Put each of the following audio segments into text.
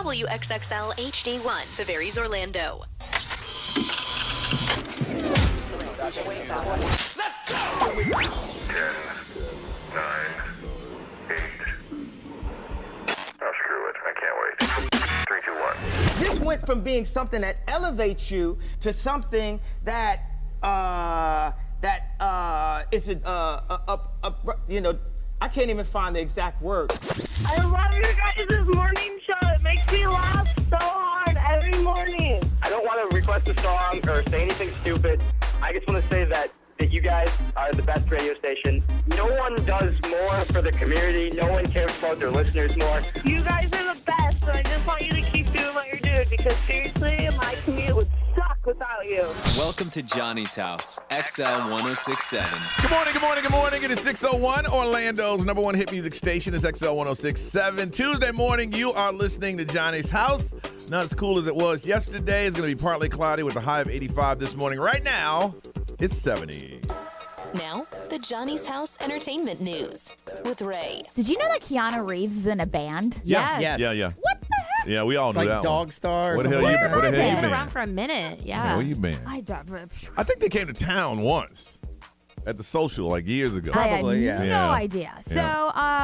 WXXL HD1, Tavares, Orlando. Let's go! 10, 9, 8. Oh, screw it. I can't wait. 3, 2, 1. This went from being something that elevates you to something that is I can't even find the exact word. I love your guys' morning show. It makes me laugh so hard every morning. I don't want to request a song or say anything stupid. I just want to say that you guys are the best radio station. No one does more for the community. No one cares about their listeners more. You guys are the best, and I just want you to keep doing what you're doing because seriously, my commute would suck without you. Welcome to Johnny's House, XL 1067. Good morning, good morning, good morning. It is 6:01, Orlando's number one hit music station is XL 1067. Tuesday morning, you are listening to Johnny's House. Not as cool as it was yesterday. It's going to be partly cloudy with a high of 85 this morning. Right now, it's 70. Now, the Johnny's House Entertainment News with Ray. Did you know that Keanu Reeves is in a band? Yeah. Yes. Yeah. What the heck? Yeah, we all It's knew like that Dog one. Star or What the hell something you like What the that. hell you Been been? around for a minute, yeah. Where you been? I think they came to town once at the social like years ago. Probably, I had no idea. So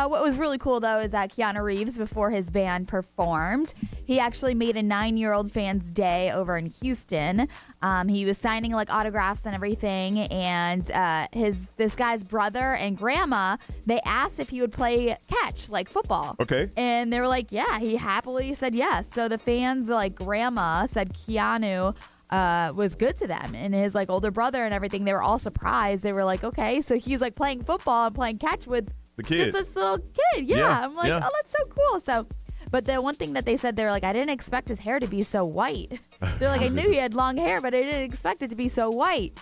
what was really cool, though, is that Keanu Reeves, before his band performed, he actually made a 9-year-old fan's day over in Houston. He was signing like autographs and everything, and this guy's brother and grandma, they asked if he would play catch, like football. Okay. And they were like, yeah, he happily said yes. So the fans, like grandma, said Keanu was good to them, and his like older brother and everything, they were all surprised. They were like, okay, so he's like playing football and playing catch with The kid. just this little kid. Yeah. I'm like, oh, that's so cool. So, but the one thing that they said, they were like, I didn't expect his hair to be so white. They're like, I knew he had long hair, but I didn't expect it to be so white.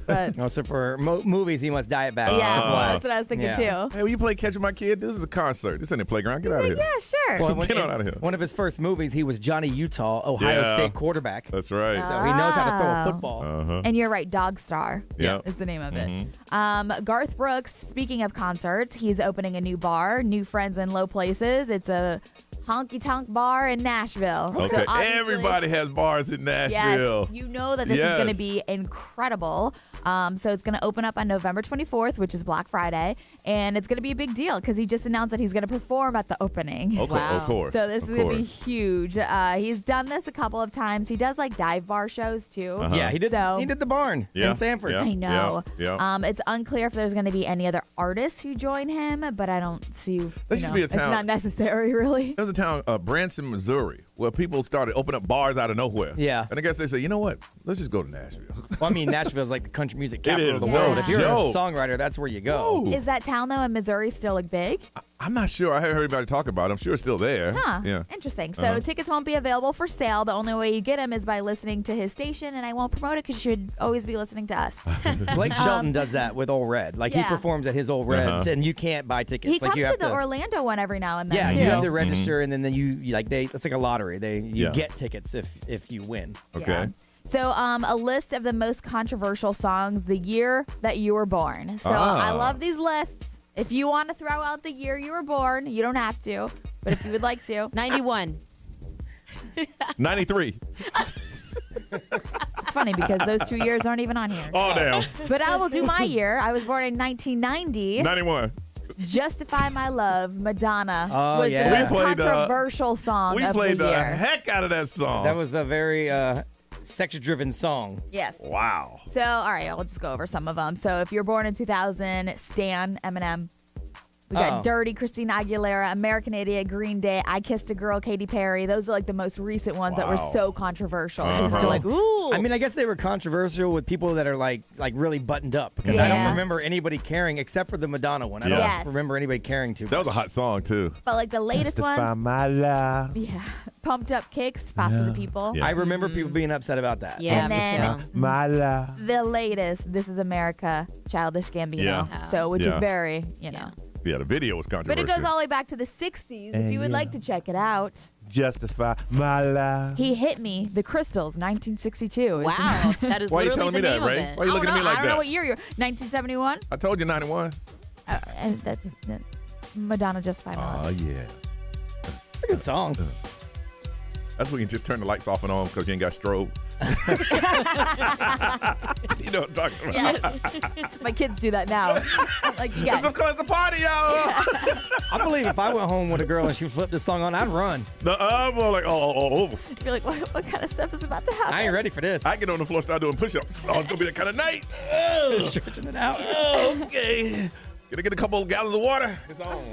But So for movies, he must dye it back. yeah, to black. that's what I was thinking too. Hey, will you play catch with my kid? This is a concert. This ain't a playground. Get out of here. Yeah, sure. Well, Get on out of here. One of his first movies, he was Johnny Utah, Ohio Yeah. State quarterback. That's right. So he knows how to throw a football. And you're right, Dog Star Yep. is the name of it. Garth Brooks, speaking of concerts, he's opening a new bar, New Friends in Low Places. It's a honky-tonk bar in Nashville. Okay. So obviously- Everybody has bars in Nashville. Yes, you know that this is going to be incredible. So it's going to open up on November 24th, which is Black Friday, and it's going to be a big deal because he just announced that he's going to perform at the opening. Okay, of course. So this of is going to be course. huge. He's done this a couple of times. He does like dive bar shows too. Yeah, he did. So- He did the barn Yeah. in Sanford. Yeah. I know. Yeah. It's unclear if there's going to be any other artists who join him, but I don't see. There used to be a It's town- not necessary, really. There's a town, Branson, Missouri, where people started opening up bars out of nowhere. Yeah. And I guess they say, you know what? Let's just go to Nashville. Well, I mean, Nashville's like the country music capital is. of the Yeah. world. If you're a Yo. songwriter, that's where you go. Ooh. Is that town though in Missouri still like big? I'm not sure. I haven't heard anybody talk about it. I'm sure it's still there. Huh. Yeah. Interesting. So tickets won't be available for sale. The only way you get them is by listening to his station, and I won't promote it because you should always be listening to us. Blake Shelton does that with Old Red. Like Yeah. he performs at his Old Reds, and you can't buy tickets. He like comes you to have the Orlando one every now and then Yeah, too. you have to register, and then you like it's like a lottery. You Yeah. get tickets if you win. Okay. Yeah. So a list of the most controversial songs the year that you were born. So I love these lists. If you want to throw out the year you were born, you don't have to. But if you would like to. 91. 93. It's funny because those 2 years aren't even on here. Oh, damn. But I will do my year. I was born in 1990. 91. Justify My Love, Madonna, Oh, was yeah. the We most played, controversial song We of played the the year. heck out of that song. That was a very sex-driven song. Yes. Wow. So, all right, I'll just go over some of them. So, if you're born in 2000, Stan, Eminem. We got Dirty, Christina Aguilera, American Idiot, Green Day, I Kissed a Girl, Katy Perry. Those are like the most recent ones that were Wow. so controversial. Uh-huh. It's like, ooh. I mean, I guess they were controversial with people that are like really buttoned up because I don't Yeah. remember anybody caring except for the Madonna one. I Yeah. don't Yes. remember anybody caring too much. That was a hot song, too. but like the latest Justify ones, my love. yeah, Pumped Up Kicks, Fast for the People. Yeah. I remember people being upset about that. Yeah, And me then- too. My love. The latest, This Is America, Childish Gambino. Yeah. So, which is Yeah. very, you know. Yeah, the video was But controversial. it goes all the way back to the 60s if you would like to check it out. Justify my love. He Hit Me, The Crystals, 1962. is- Wow. That is Why are you literally telling me the that, name Ray? of it. Why are you looking at me like I don't know that? what year you're. 1971? I told you 91. And that's Madonna Justify My Love. Oh, yeah. It's a good song. That's when you just turn the lights off and on because you ain't got strobe. You know what I'm talking about? Yes. My kids do that now. Like, yes. It's because it's a party, y'all. I believe if I went home with a girl and she flipped this song on, I'd run. No, I'm more like, oh. You're like, what kind of stuff is about to happen? I ain't ready for this. I get on the floor, start doing push-ups. Oh, it's gonna be that kind of night. Stretching it out. Okay. Gonna get a couple of gallons of water. It's on.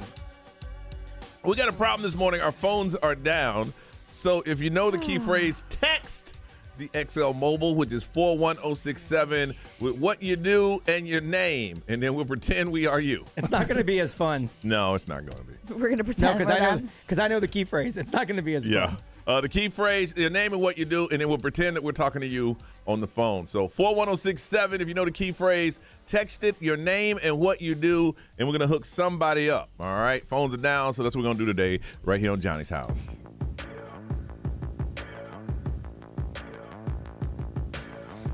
We got a problem this morning. Our phones are down. So if you know the key phrase, text the XL Mobile, which is 41067, with what you do and your name, and then we'll pretend we are you. It's not going to be as fun. No, it's not going to be. We're going to pretend because I know the key phrase. It's not going to be as fun. The key phrase, your name and what you do, and then we'll pretend that we're talking to you on the phone. So 41067, if you know the key phrase, text it, your name and what you do, and we're going to hook somebody up. All right? Phones are down, so that's what we're going to do today right here on Johnny's House.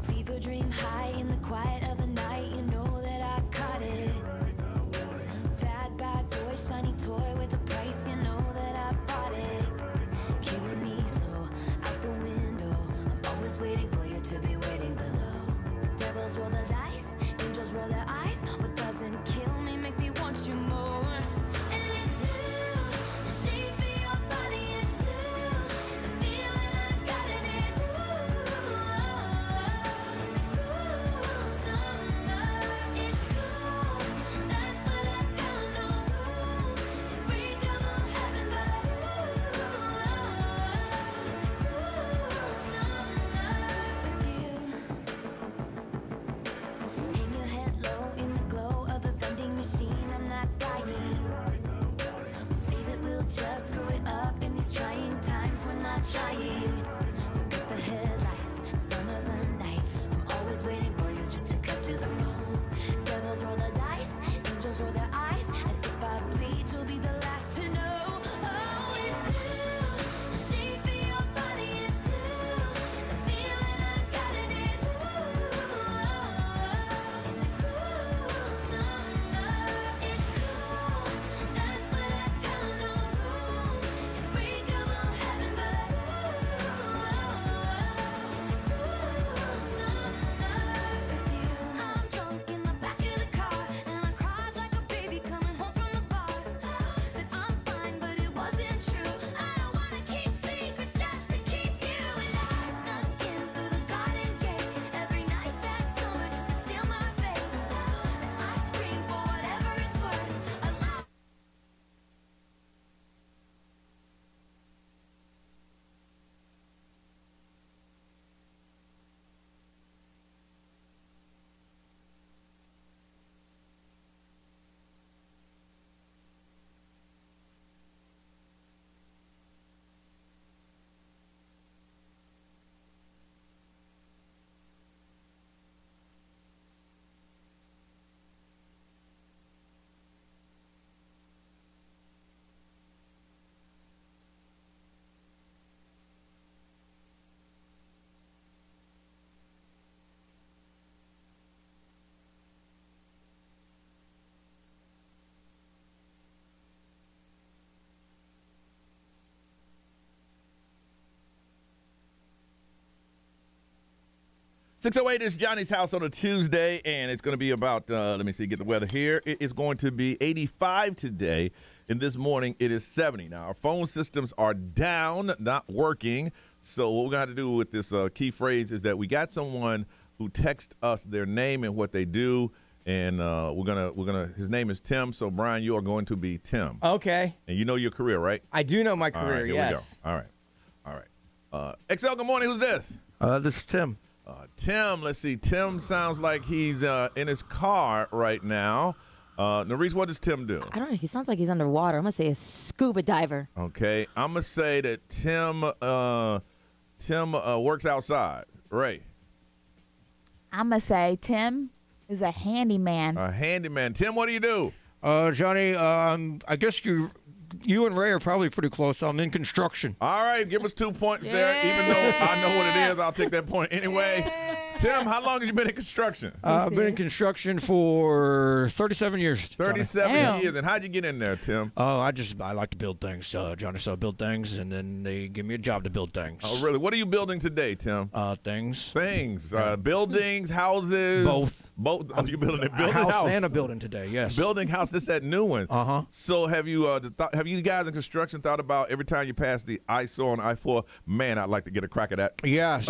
People dream high in the quiet of the night. You know that I caught it. Bad boy, shiny toy with a price. You know that I bought it. Killing me slow out the window. I'm always waiting for you to be waiting below. Devils roll the dice, angels roll their eyes. What doesn't kill me makes me want you more. And it's blue, the shape of your body is blue. The feeling I got in it, it's cruel summer. It's cool, that's what I tell 'em, no rules. Unbreakable heaven, but hang your head low in the glow of the vending machine. I'm not dying. We say that we'll just screw it up in these trying times. We're not trying. So cut the headlights. Summer's a knife. I'm always waiting for you just to cut to the bone. Devils roll the dice. Angels roll their eyes. And if I bleed, you'll be the last to know. Oh, it's blue. The shape of your body is blue. The feeling I got in it. It's cruel summer. It's cool. That's what I tell 'em, no rules. Unbreakable heaven, but it's cruel summer with you. I'm drunk in the back of the car, and I cried like a baby coming home from the bar. Said I'm fine, but it wasn't true. I don't wanna keep secrets just to keep you. And I snuck in through the garden gate every night that summer just to seal my fate. And I scream for whatever it's worth. I love. 608 is Johnny's House on a Tuesday, and it's going to be about, let me see, get the weather here. It is going to be 85 today, and this morning it is 70. Now, our phone systems are down, not working, so what we're going to have to do with this key phrase is that we got someone who texts us their name and what they do, and we're gonna. His name is Tim, so Brian, you are going to be Tim. Okay. And you know your career, right? I do know my All career, right, here yes. we go. All right. XL, good morning. Who's this? This is Tim. Tim, let's see. Tim sounds like he's in his car right now. Narice, what does Tim do? I don't know. He sounds like he's underwater. I'm going to say a scuba diver. Okay. I'm going to say that Tim works outside. Ray. I'm going to say Tim is a handyman. A handyman. Tim, what do you do? Johnny, I guess you and Ray are probably pretty close. I'm in construction. All right. Give us 2 points there. Even though I know what it is, I'll take that point anyway. Tim, how long have you been in construction? I've been in construction for 37 years. 37 years. And how'd you get in there, Tim? Oh, I like to build things, Johnny. So I build things, and then they give me a job to build things. Oh, really? What are you building today, Tim? Things. Things. Buildings, houses. Both. Oh, you building a A house house and a building today, yes. Building house. This that new one. So have you guys in construction thought about every time you pass the ISO on I-4? Man, I'd like to get a crack at that. Yes.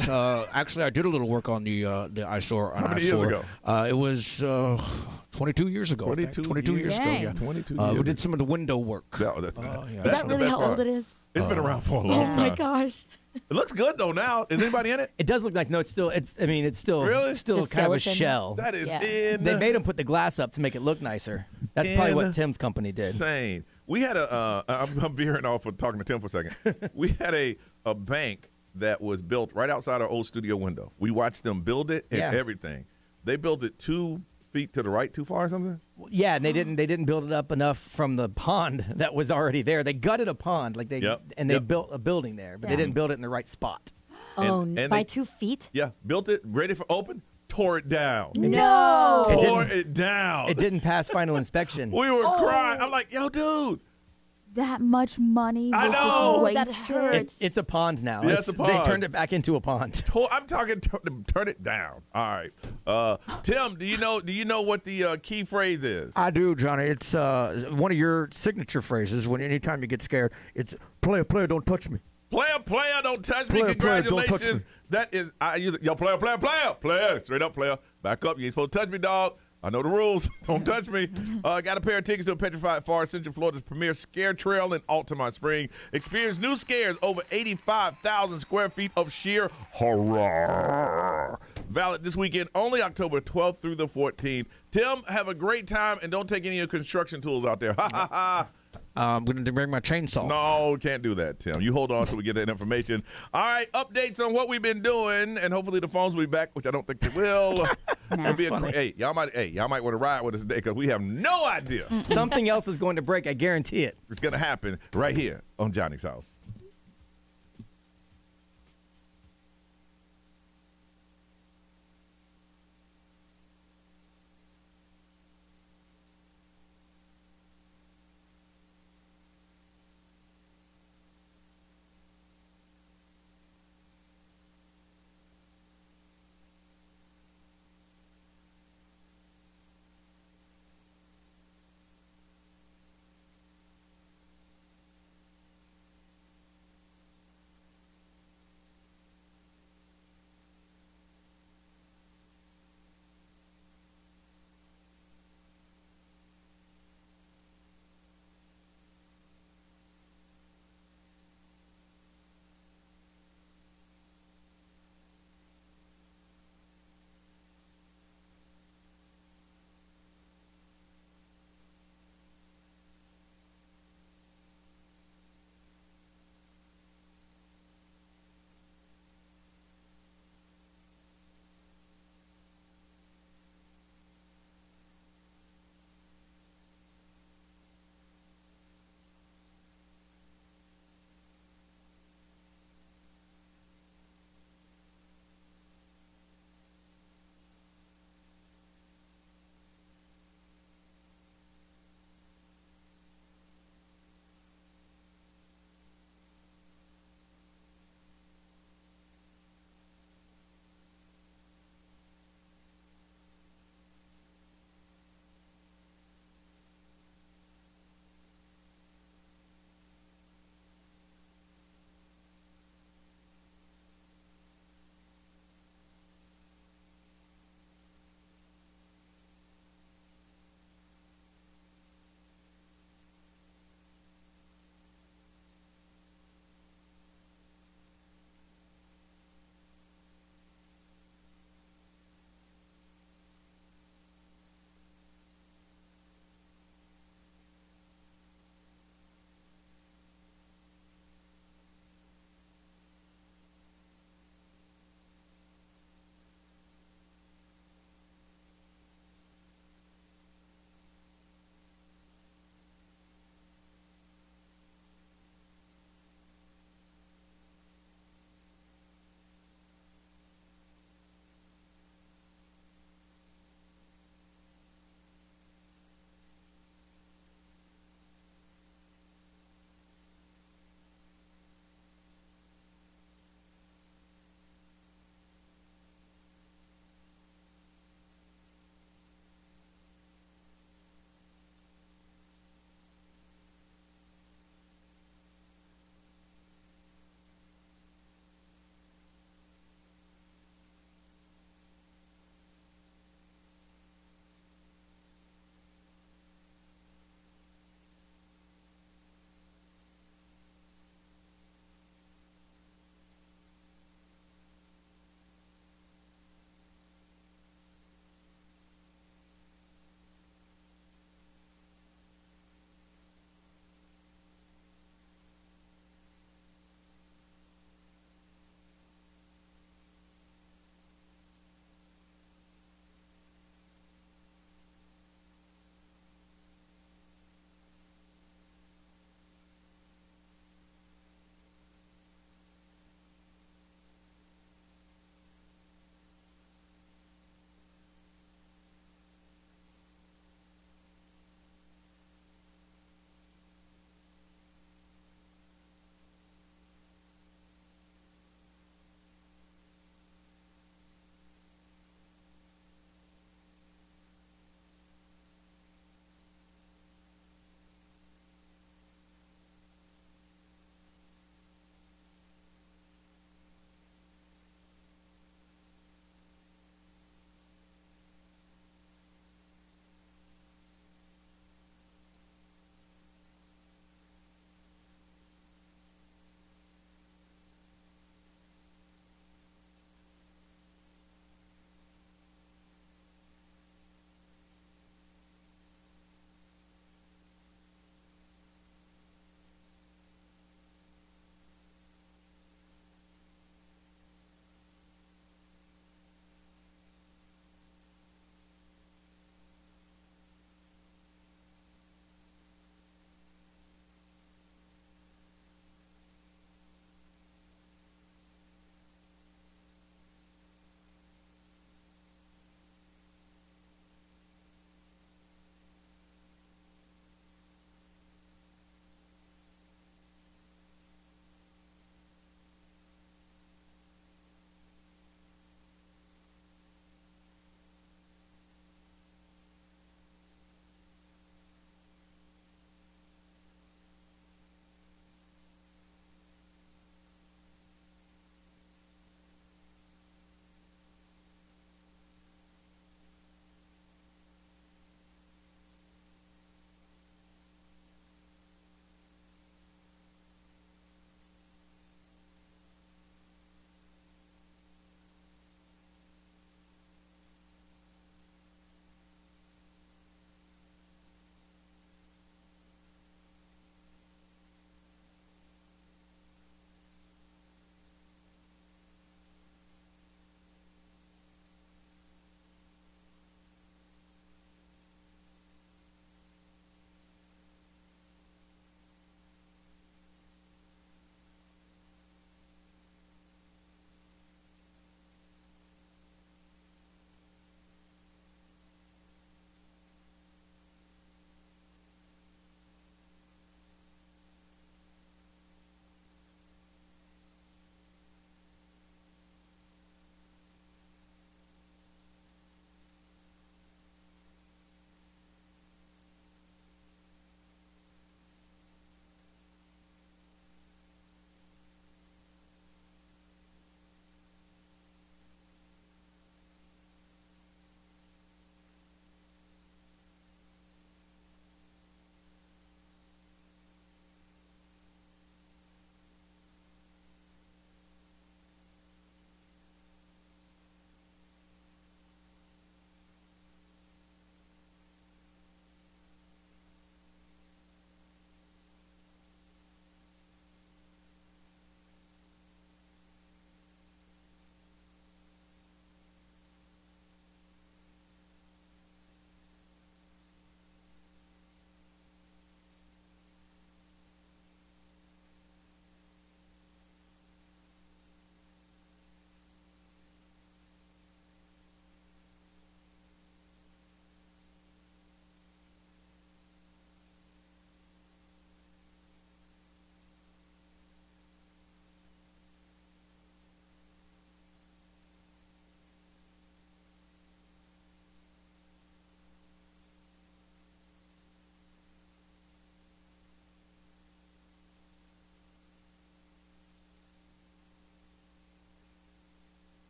Actually, I did a little work on the ISO. How many years ago? It was 22 years ago. 22 years ago. Yeah. 22 years. We did some of the window work. No, that's Is that really how old it is? It's been around for a long time. Oh my gosh. It looks good though now. Is anybody in it? It does look nice. No, it's still Really? still kind of a shell. That is They made him put the glass up to make it look nicer. That's probably what Tim's company did. Insane. We had I'm veering off of talking to Tim for a second. We had a bank that was built right outside our old studio window. We watched them build it and everything. They built it 2 feet to the right, too far or something? Yeah, and they didn't build it up enough from the pond that was already there. They gutted a pond they built a building there, but they didn't build it in the right spot. And by 2 feet? Yeah, built it, ready for open, tore it down. No. Tore it down. It didn't pass final inspection. We were crying. I'm like, yo, dude. That much money was I know. just wasted. That hurts. It's a pond now. Yeah, it's a pond. They turned it back into a pond. I'm talking turn it down. All right. Tim, do you know what the key phrase is? I do, Johnny. It's one of your signature phrases. When anytime you get scared, it's player, don't touch me. Player, don't touch me. Player, Congratulations. don't touch me. That is, I use it. Yo, player. Straight up, player. Back up. You ain't supposed to touch me, dog. I know the rules. Don't touch me. Got a pair of tickets to a Petrified Forest, Central Florida's premier scare trail in Altamont Spring. Experience new scares over 85,000 square feet of sheer horror. Valid this weekend, only October 12th through the 14th. Tim, have a great time, and don't take any of your construction tools out there. Ha, ha, ha. I'm going to bring my chainsaw. No, can't do that, Tim. You hold on till we get that information. All right, updates on what we've been doing, and hopefully the phones will be back, which I don't think they will. That's funny. Hey, y'all might want to ride with us today because we have no idea. Something else is going to break. I guarantee it. It's going to happen right here on Johnny's House.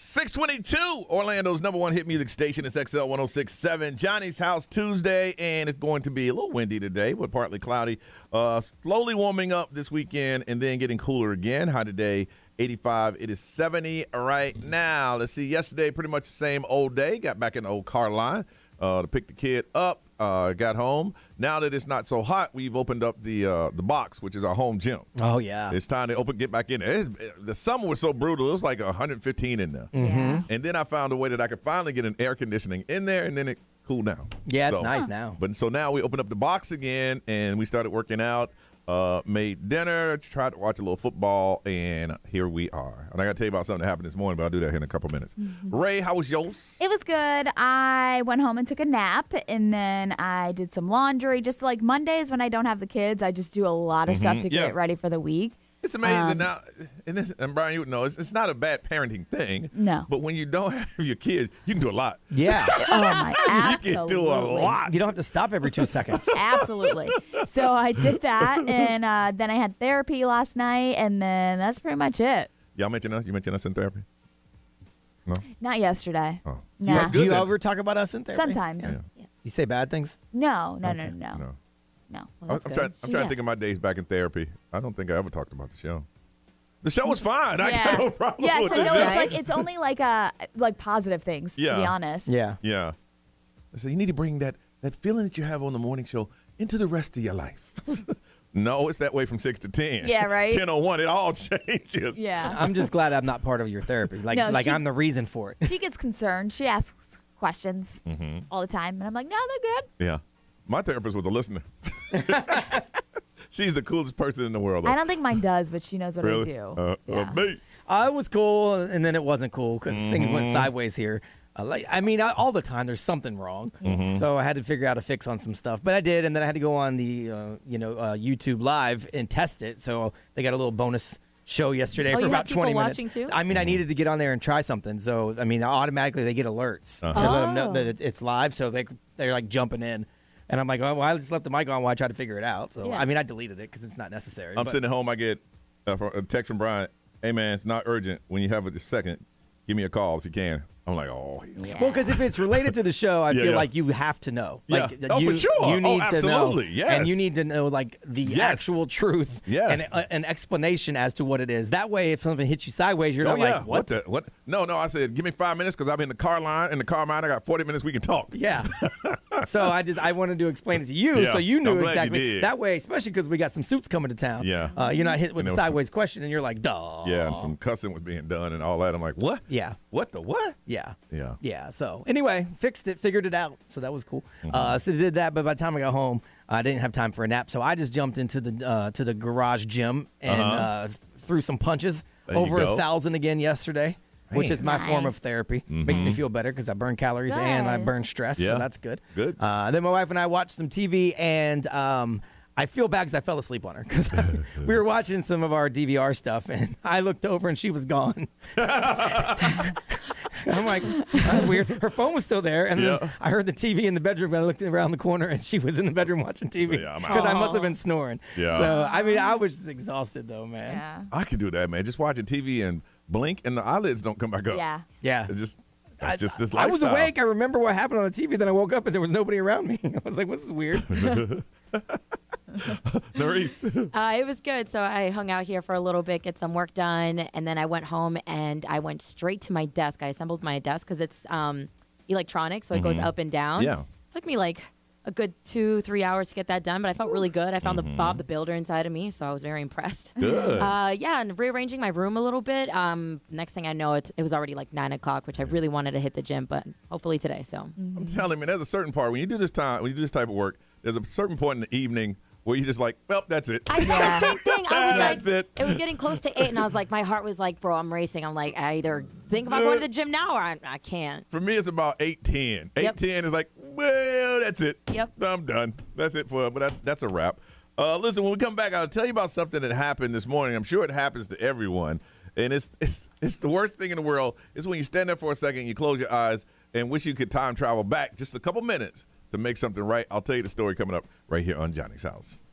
622, Orlando's number one hit music station. It's XL 106.7, Johnny's House Tuesday, and it's going to be a little windy today, but partly cloudy. Slowly warming up this weekend and then getting cooler again. High today, 85. It is 70 right now. Let's see, yesterday, pretty much the same old day. Got back in the old car line to pick the kid up. Got home. Now that it's not so hot, we've opened up the box, which is our home gym. Oh, yeah. It's time to get back in there. The summer was so brutal. It was like 115 in there. Mm-hmm. And then I found a way that I could finally get an air conditioning in there, and then it cooled down. Yeah, it's nice now. But so now we opened up the box again, and we started working out. Made dinner, tried to watch a little football, and here we are. And I got to tell you about something that happened this morning, but I'll do that here in a couple minutes. Ray, how was yours? It was good. I went home and took a nap, and then I did some laundry. Just like Mondays when I don't have the kids, I just do a lot of stuff to get ready for the week. It's amazing now, and Brian, you would know, it's not a bad parenting thing. No. But when you don't have your kids, you can do a lot. Yeah. Oh, my, absolutely. You can do a lot. You don't have to stop every 2 seconds. Absolutely. So I did that, and then I had therapy last night, and then that's pretty much it. Y'all mentioned us? You mentioned us in therapy? No? Not yesterday. Oh. Nah. Do you ever talk about us in therapy? Sometimes. Yeah. You say bad things? No. No. Well, I'm that's trying good. to think of my days back in therapy. I don't think I ever talked about the show. The show was fine. I got no problem with so it. no, it's only like positive things, to be honest. Yeah. So you need to bring that feeling that you have on the morning show into the rest of your life. No, it's that way from 6 to 10. Yeah, right. 10:01, it all changes. Yeah. I'm just glad I'm not part of your therapy. I'm the reason for it. She gets concerned. She asks questions all the time, and I'm like, no, they're good. Yeah. My therapist was a listener. She's the coolest person in the world. I don't think mine does, but she knows what I do. Me. It was cool, and then it wasn't cool because things went sideways here. All the time there's something wrong. So I had to figure out a fix on some stuff. But I did, and then I had to go on the YouTube Live and test it. So they got a little bonus show yesterday for about 20 minutes. Watching too? I needed to get on there and try something. So, automatically they get alerts to let them know that it's live. So they're like jumping in. And I'm like, well, I just left the mic on while I tried to figure it out. So, I deleted it because it's not necessary. I'm sitting at home. I get a text from Brian. Hey, man, it's not urgent. When you have a second, give me a call if you can. I'm like, oh. Yeah. Well, because if it's related to the show, I feel like you have to know. Like, for sure. You need to know. Yes. And you need to know, the actual truth and an explanation as to what it is. That way, if something hits you sideways, you're not like, what? What? No, I said, give me 5 minutes because I'm in the car line. In the car line, I got 40 minutes we can talk. Yeah. So I wanted to explain it to you so you knew exactly. That way, especially because we got some suits coming to town. Yeah. You're not hit with a sideways question and you're like, duh. Yeah, and some cussing was being done and all that. I'm like, what? Yeah. What the what? Yeah. Yeah. Yeah. So anyway, fixed it, figured it out. So that was cool. So I did that, but by the time I got home, I didn't have time for a nap. So I just jumped into the garage gym and threw some punches. Over 1,000 again yesterday. Which is my form of therapy. Makes me feel better because I burn calories and I burn stress, so that's good. Good. Then my wife and I watched some TV, and I feel bad because I fell asleep on her because we were watching some of our DVR stuff, and I looked over and she was gone. I'm like, that's weird. Her phone was still there, and then I heard the TV in the bedroom, and I looked around the corner, and she was in the bedroom watching TV because I must have been snoring. Yeah. So, I was just exhausted, though, man. Yeah. I could do that, man. Just watching TV and blink, and the eyelids don't come back up. Yeah. Yeah. It's just this lifestyle. I was awake. I remember what happened on the TV. Then I woke up, and there was nobody around me. I was like, this is weird. Nerys. It was good. So I hung out here for a little bit, get some work done, and then I went home and I went straight to my desk. I assembled my desk because it's electronic, so it goes up and down. Yeah. It took me like a good 2-3 hours to get that done, but I felt really good. I found the Bob the Builder inside of me, so I was very impressed. Good. And rearranging my room a little bit. Next thing I know, it was already like 9 o'clock, which I really wanted to hit the gym, but hopefully today. So I'm telling you, there's a certain part when you do this type of work. There's a certain point in the evening where you're just like, well, that's it. I said the same thing. I was That's like, it. It was getting close to 8, and I was like, my heart was like, bro, I'm racing. I'm like, I either think about going to the gym now or I can't. For me, it's about 8:10. 8:10 is like, well, that's it. Yep. I'm done. That's it but that's a wrap. Listen, when we come back, I'll tell you about something that happened this morning. I'm sure it happens to everyone, and it's the worst thing in the world. It's when you stand there for a second, you close your eyes, and wish you could time travel back just a couple minutes to make something right. I'll tell you the story coming up right here on Johnny's House.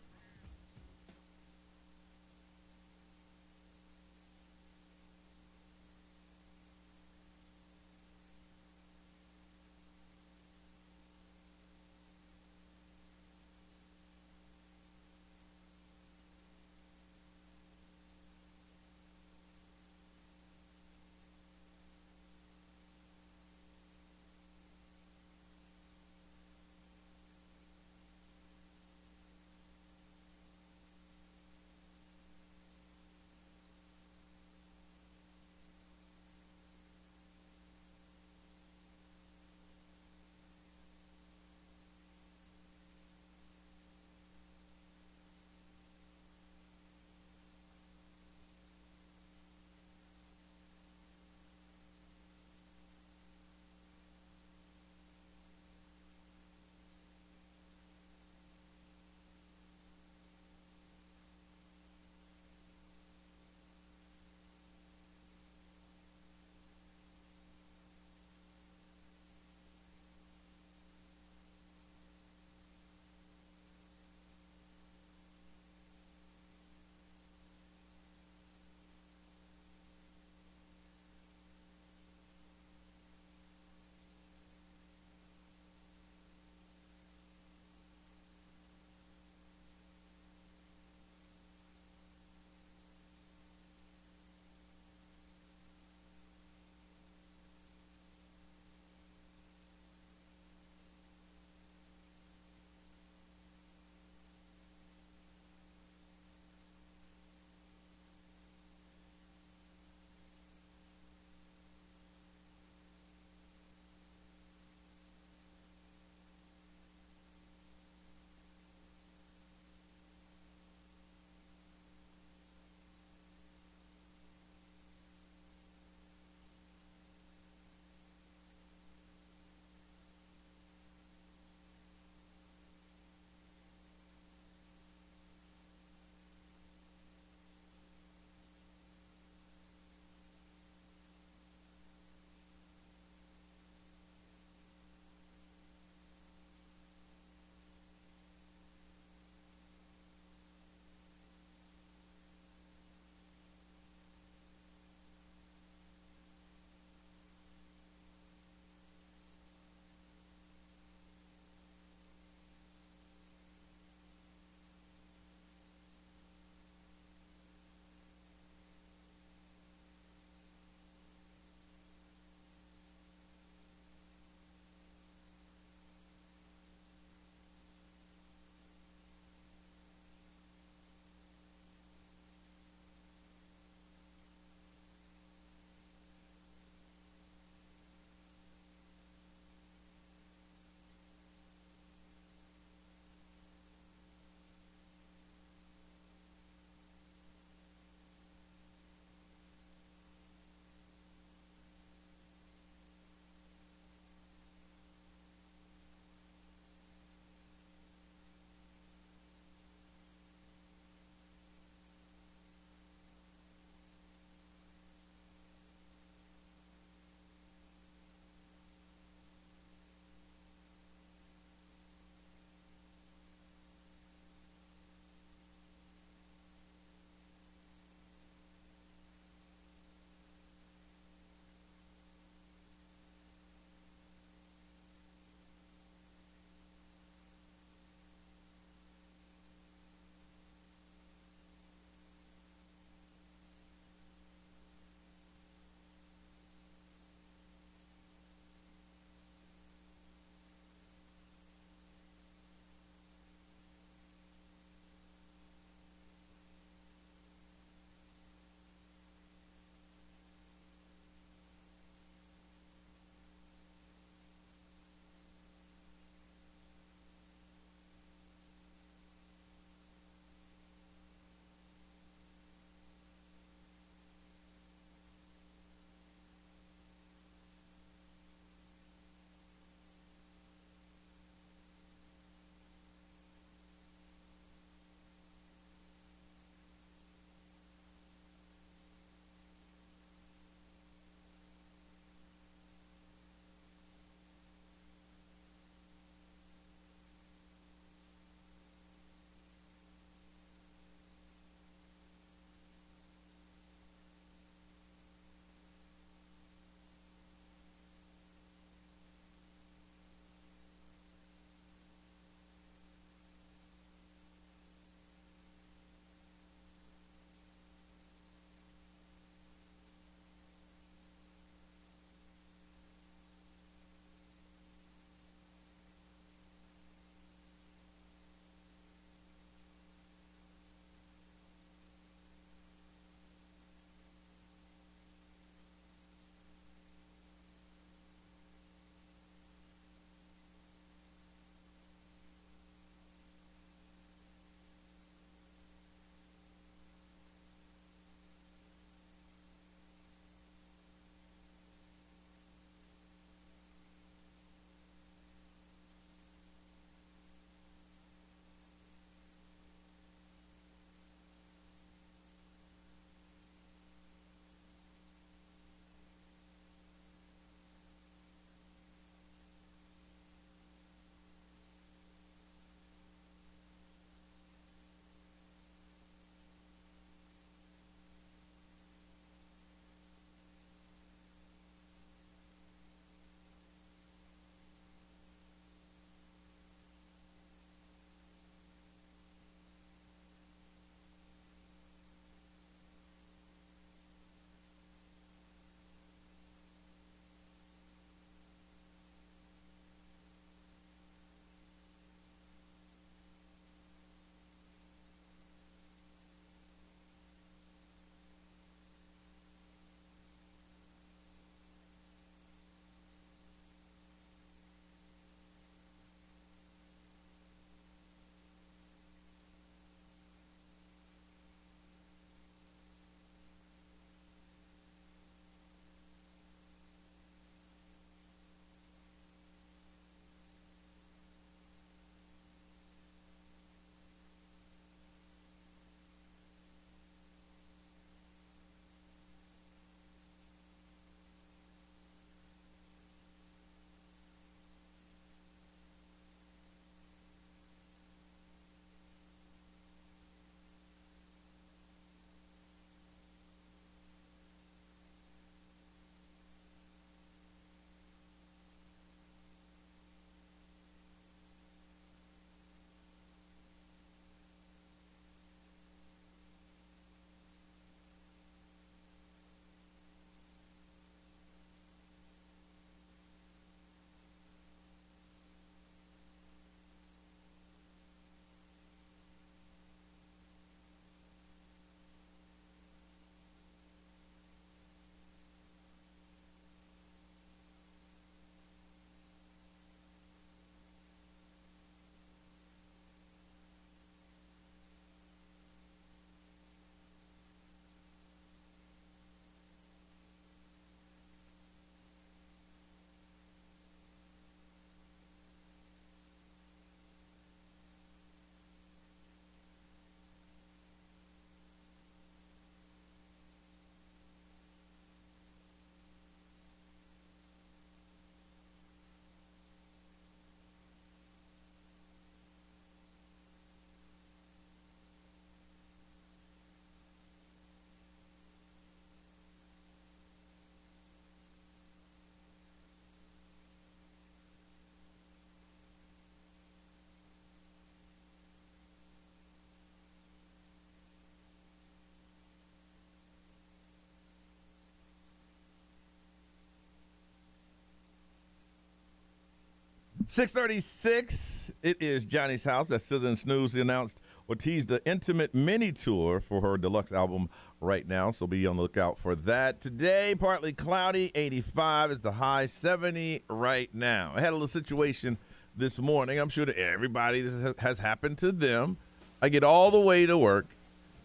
6:36. It is Johnny's house. That's Sizzling Snooze. He announced or teased the intimate mini tour for her deluxe album right now. So be on the lookout for that. Today, partly cloudy. 85 is the high. 70 right now. I had a little situation this morning. I'm sure that everybody this has happened to them. I get all the way to work,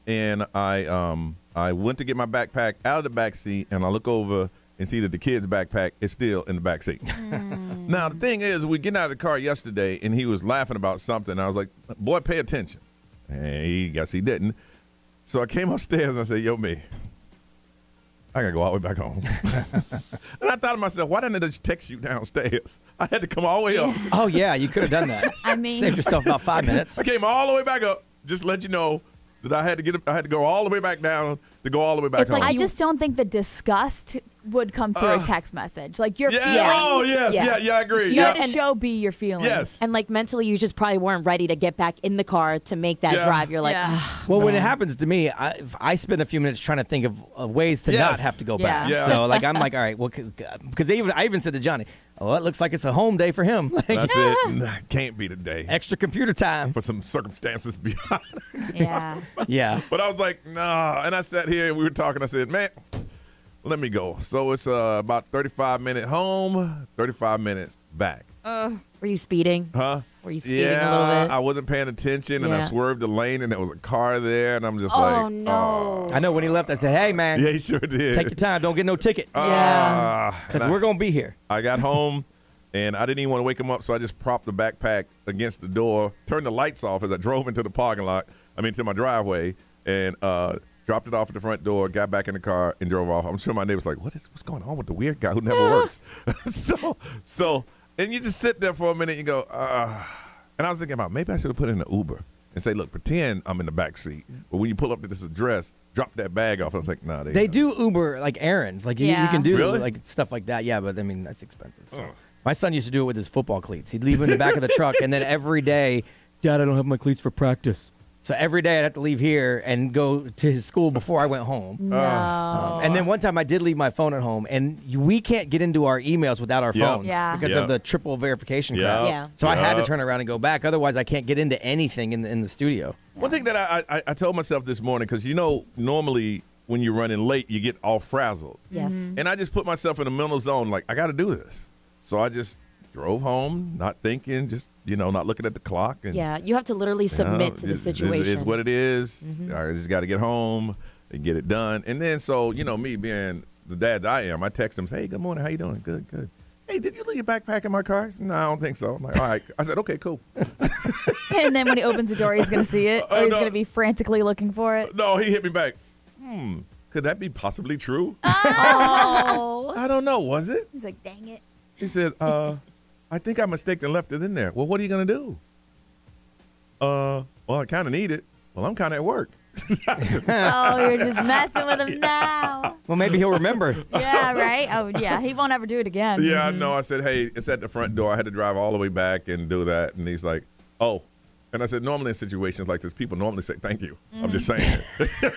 and I went to get my backpack out of the back seat, and I look over and see that the kid's backpack is still in the back seat. Now, the thing is, we get out of the car yesterday, and he was laughing about something. I was like, boy, pay attention. And he guess he didn't. So I came upstairs, and I said, yo, me, I got to go all the way back home. And I thought to myself, why didn't I just text you downstairs? I had to come all the way up. Oh, yeah, you could have done that. I mean, saved yourself about 5 minutes. I came all the way back up, just to let you know that I had to go all the way back down to go all the way back it's home. like I just don't think the disgust would come through a text message. Like your feelings. Oh, yes. Yeah, I agree. You had to show B your feelings. Yes. And like mentally, you just probably weren't ready to get back in the car to make that drive. You're like, well, when it happens to me, I spend a few minutes trying to think of ways to not have to go back. Yeah. So like I'm like, all right, well, because I even said to Johnny, oh, it looks like it's a home day for him. Like, that's it. Nah, can't be today. Extra computer time for some circumstances beyond. Yeah. But I was like, nah. And I sat here and we were talking. I said, man, let me go. So it's about 35 minutes home, 35 minutes back. were you speeding? Huh? Were you speeding a little bit? I wasn't paying attention, and I swerbed the lane, and there was a car there, and I'm just Oh, no. I know when he left, I said, hey, man. Yeah, he sure did. Take your time. Don't get no ticket. Yeah. Because we're going to be here. I got home, and I didn't even want to wake him up, so I just propped the backpack against the door, turned the lights off as I drove into the parking lot, to my driveway, and dropped it off at the front door, got back in the car, and drove off. I'm sure my neighbor's like, what's going on with the weird guy who never works? So, and you just sit there for a minute and go, and I was thinking about maybe I should have put in an Uber and say, look, pretend I'm in the back seat. But when you pull up to this address, drop that bag off. I was like, nah. They do Uber like errands. Like you can do like stuff like that. Yeah, but I mean, that's expensive. So. My son used to do it with his football cleats. He'd leave them in the back of the truck, and then every day, Dad, I don't have my cleats for practice. So every day I'd have to leave here and go to his school before I went home. No. And then one time I did leave my phone at home, and we can't get into our emails without our phones because of the triple verification crap. Yeah. So I had to turn around and go back. Otherwise, I can't get into anything in the studio. One thing that I told myself this morning, because normally when you're running late, you get all frazzled. Yes. And I just put myself in a mental zone, like, I got to do this. So I just drove home, not thinking, just, not looking at the clock. And, you have to literally submit to the situation. It's what it is. I just got to get home and get it done. And then, so, me being the dad that I am, I text him, say, hey, good morning, how you doing? Good, good. Hey, did you leave your backpack in my car? No, I don't think so. I'm like, all right. I said, okay, cool. And then when he opens the door, he's going to see it, or he's going to be frantically looking for it. No, he hit me back. Could that be possibly true? Oh. I don't know. Was it? He's like, dang it. He says, I think I mistaken and left it in there. Well, what are you going to do? Well, I kind of need it. Well, I'm kind of at work. Oh, you're just messing with him now. Well, maybe he'll remember. Yeah, right? Oh, yeah. He won't ever do it again. Yeah, I know. I said, hey, it's at the front door. I had to drive all the way back and do that. And he's like, oh. And I said, normally in situations like this, people normally say thank you. I'm just saying it.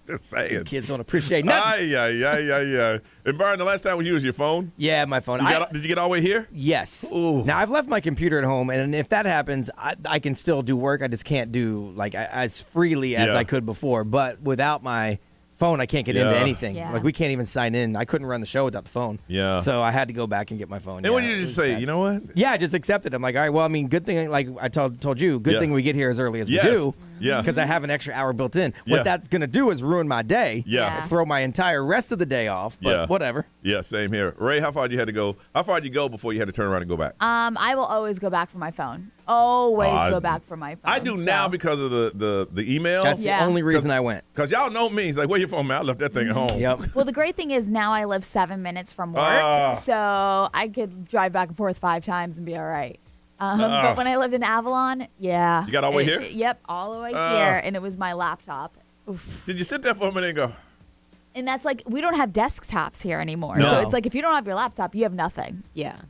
Just saying. These kids don't appreciate nothing. Yeah. And Byron, the last time we used your phone? Yeah, my phone. Did you get all the way here? Yes. Ooh. Now, I've left my computer at home, and if that happens, I can still do work. I just can't do as freely as I could before. But without my phone, I can't get into anything. Yeah. Like, we can't even sign in. I couldn't run the show without the phone. Yeah. So I had to go back and get my phone. And what did you just say? You know what? Yeah, I just accepted. I'm like, all right, well, I mean, good thing, like I told you, good thing we get here as early as we do. Yeah. Because I have an extra hour built in. What that's going to do is ruin my day. Yeah. Throw my entire rest of the day off. But whatever. Yeah, same here. Ray, how far did you have to go? How far did you go before you had to turn around and go back? I will always go back for my phone. Always go back for my phone. I do now because of the email. That's the only reason I went. Because y'all know me. It's like, where your phone, man? I left that thing at home. Yep. Well, the great thing is now I live 7 minutes from work, so I could drive back and forth 5 times and be all right. But when I lived in Avalon, You got all the way here? Yep, all the way here, and it was my laptop. Oof. Did you sit there for a minute and go? And that's like, we don't have desktops here anymore. No. So it's like, if you don't have your laptop, you have nothing. Yeah.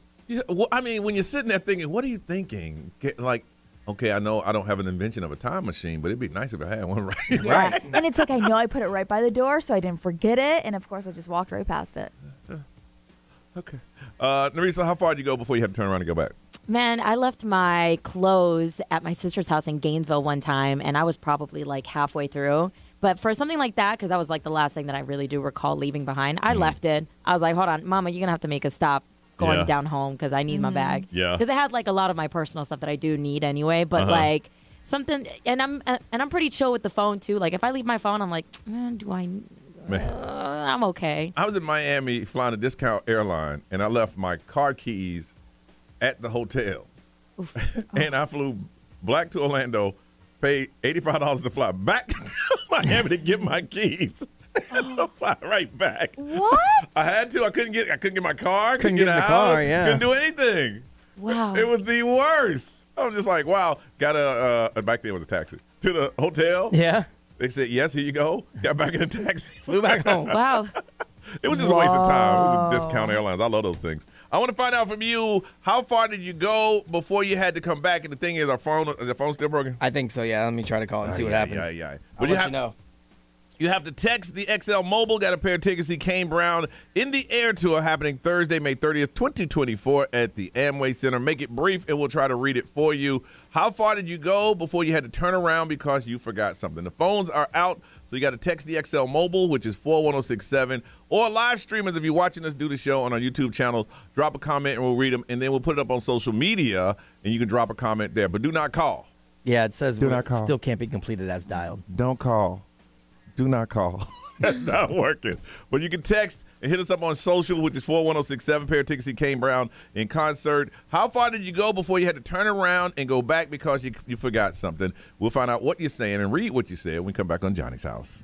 Well, I mean, when you're sitting there thinking, what are you thinking? Like, okay, I know I don't have an invention of a time machine, but it'd be nice if I had one Yeah. right. And it's like, I know I put it right by the door, so I didn't forget it. And of course, I just walked right past it. Okay. Narisa, how far did you go before you had to turn around and go back? Man, I left my clothes at my sister's house in Gainesville one time, and I was probably like halfway through. But for something like that, because that was like the last thing that I really do recall leaving behind, I left it. I was like, hold on, Mama, you're going to have to make a stop going down home because I need my bag. Yeah. Because I had like a lot of my personal stuff that I do need anyway. But like something, and I'm pretty chill with the phone too. Like if I leave my phone, I'm like, I'm okay. I was in Miami flying a discount airline, and I left my car keys at the hotel. And I flew back to Orlando, paid $85 to fly back to Miami to get my keys. And to fly right back. What? I had to. I couldn't get my car. Couldn't get in the out. car, yeah. Couldn't do anything. Wow. It was the worst. I was just like, wow. Got back then it was a taxi to the hotel. Yeah. They said, yes, here you go. Got back in the taxi. Flew back home. Wow. It was just a waste of time. It was a discount airlines. I love those things. I want to find out from you, how far did you go before you had to come back? And the thing is, is the phone still broken? I think so, yeah. Let me try to call it and see what happens. Yeah. I'll let you know. You have to text the XL Mobile. Got a pair of tickets to see Kane Brown in the Air Tour happening Thursday, May 30th, 2024 at the Amway Center. Make it brief, and we'll try to read it for you. How far did you go before you had to turn around because you forgot something? The phones are out, so you got to text the XL Mobile, which is 41067, or live streamers. If you're watching us do the show on our YouTube channel, drop a comment and we'll read them, and then we'll put it up on social media, and you can drop a comment there. But do not call. Yeah, it says not call. still can't be completed as dialed. Don't call. Do not call. That's not working. But you can text and hit us up on social, which is 41067, pair of tickets to see Kane Brown in concert. How far did you go before you had to turn around and go back because you forgot something? We'll find out what you're saying and read what you said when we come back on Johnny's House.